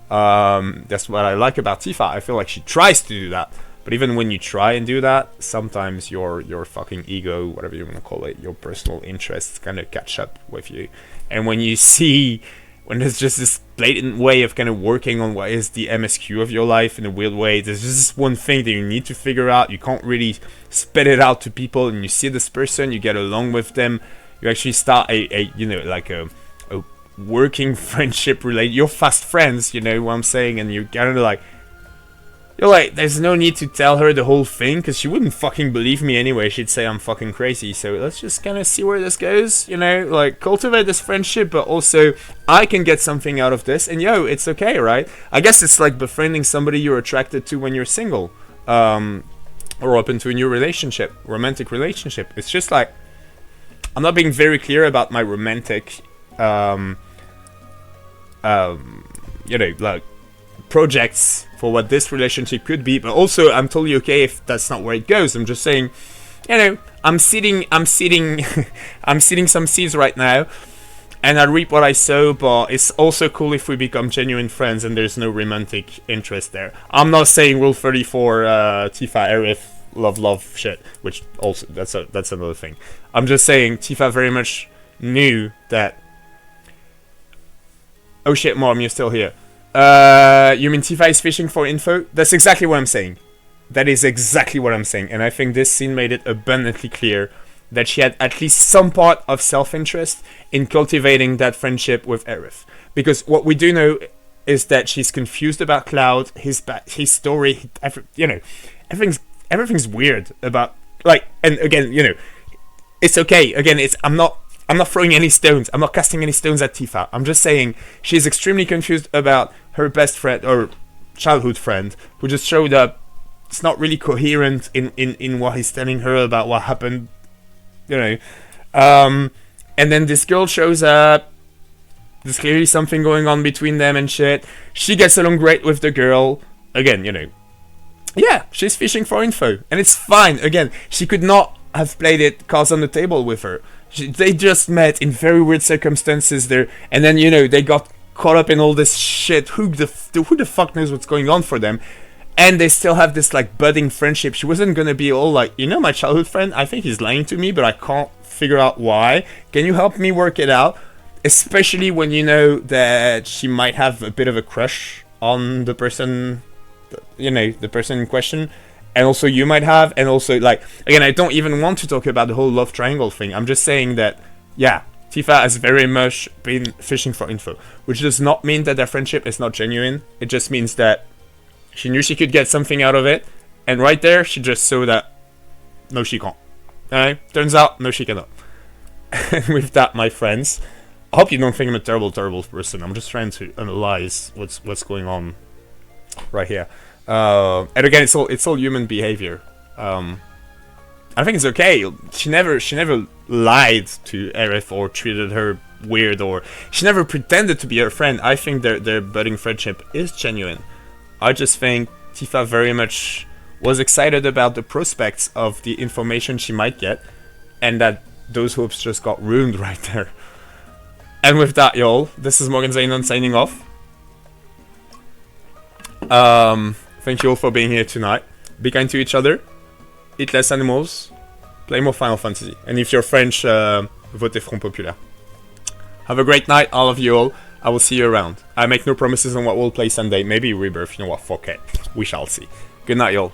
That's what I like about Tifa. I feel like she tries to do that. But even when you try and do that, sometimes your fucking ego, whatever you want to call it, your personal interests kind of catch up with you. And when you see... when there's just this blatant way of kind of working on what is the MSQ of your life in a weird way, there's just this one thing that you need to figure out. You can't really spit it out to people, and you see this person, you get along with them, you actually start a you know, like a working friendship related. You're fast friends, you know what I'm saying, and you're kind of like, you're like, there's no need to tell her the whole thing, because she wouldn't fucking believe me anyway. She'd say I'm fucking crazy. So let's just kind of see where this goes, you know, like cultivate this friendship, but also I can get something out of this, and yo, it's okay, right? I guess it's like befriending somebody you're attracted to when you're single, or open to a new relationship, romantic relationship. It's just like, I'm not being very clear about my romantic, you know, like projects for what this relationship could be, but also I'm totally okay if that's not where it goes. I'm just saying, you know, I'm seeding I'm seeding some seeds right now, and I reap what I sow. But it's also cool if we become genuine friends and there's no romantic interest there. I'm not saying Rule 34 Tifa Aerith love shit, which also that's another thing. I'm just saying Tifa very much knew that. Oh shit, Mom, you're still here. You mean Tifa is fishing for info? That's exactly what I'm saying. That is exactly what I'm saying. And I think this scene made it abundantly clear that she had at least some part of self-interest in cultivating that friendship with Aerith. Because what we do know is that she's confused about Cloud, his story, you know, everything's weird about, like, and again, you know, it's okay. Again, I'm not throwing any stones. I'm not casting any stones at Tifa. I'm just saying she's extremely confused about her best friend or childhood friend who just showed up. It's not really coherent in what he's telling her about what happened, you know. And then this girl shows up. There's clearly something going on between them and shit. She gets along great with the girl. Again, you know. Yeah, she's fishing for info. And it's fine. Again, she could not have played it cards on the table with her. They just met in very weird circumstances there, and then, you know, they got caught up in all this shit. Who the fuck knows what's going on for them? And they still have this like budding friendship. She wasn't gonna be all like, you know, my childhood friend, I think he's lying to me, but I can't figure out why. Can you help me work it out? Especially when you know that she might have a bit of a crush on the person, you know, the person in question. And also you might have, and also, like, again, I don't even want to talk about the whole love triangle thing. I'm just saying that, yeah, Tifa has very much been fishing for info, which does not mean that their friendship is not genuine. It just means that she knew she could get something out of it, and right there, she just saw that, no, she can't. Alright? Turns out, no, she cannot. And with that, my friends, I hope you don't think I'm a terrible person. I'm just trying to analyze what's going on right here. And again, it's all human behavior. I think it's okay. She never lied to Aerith or treated her weird, or she never pretended to be her friend. I think their budding friendship is genuine. I just think Tifa very much was excited about the prospects of the information she might get, and that those hopes just got ruined right there. And with that, y'all, this is Morgan Zainon signing off. Thank you all for being here tonight. Be kind to each other. Eat less animals. Play more Final Fantasy. And if you're French, votez Front Populaire. Have a great night, all of you all. I will see you around. I make no promises on what we'll play Sunday. Maybe Rebirth, you know what, fuck it. We shall see. Good night, y'all.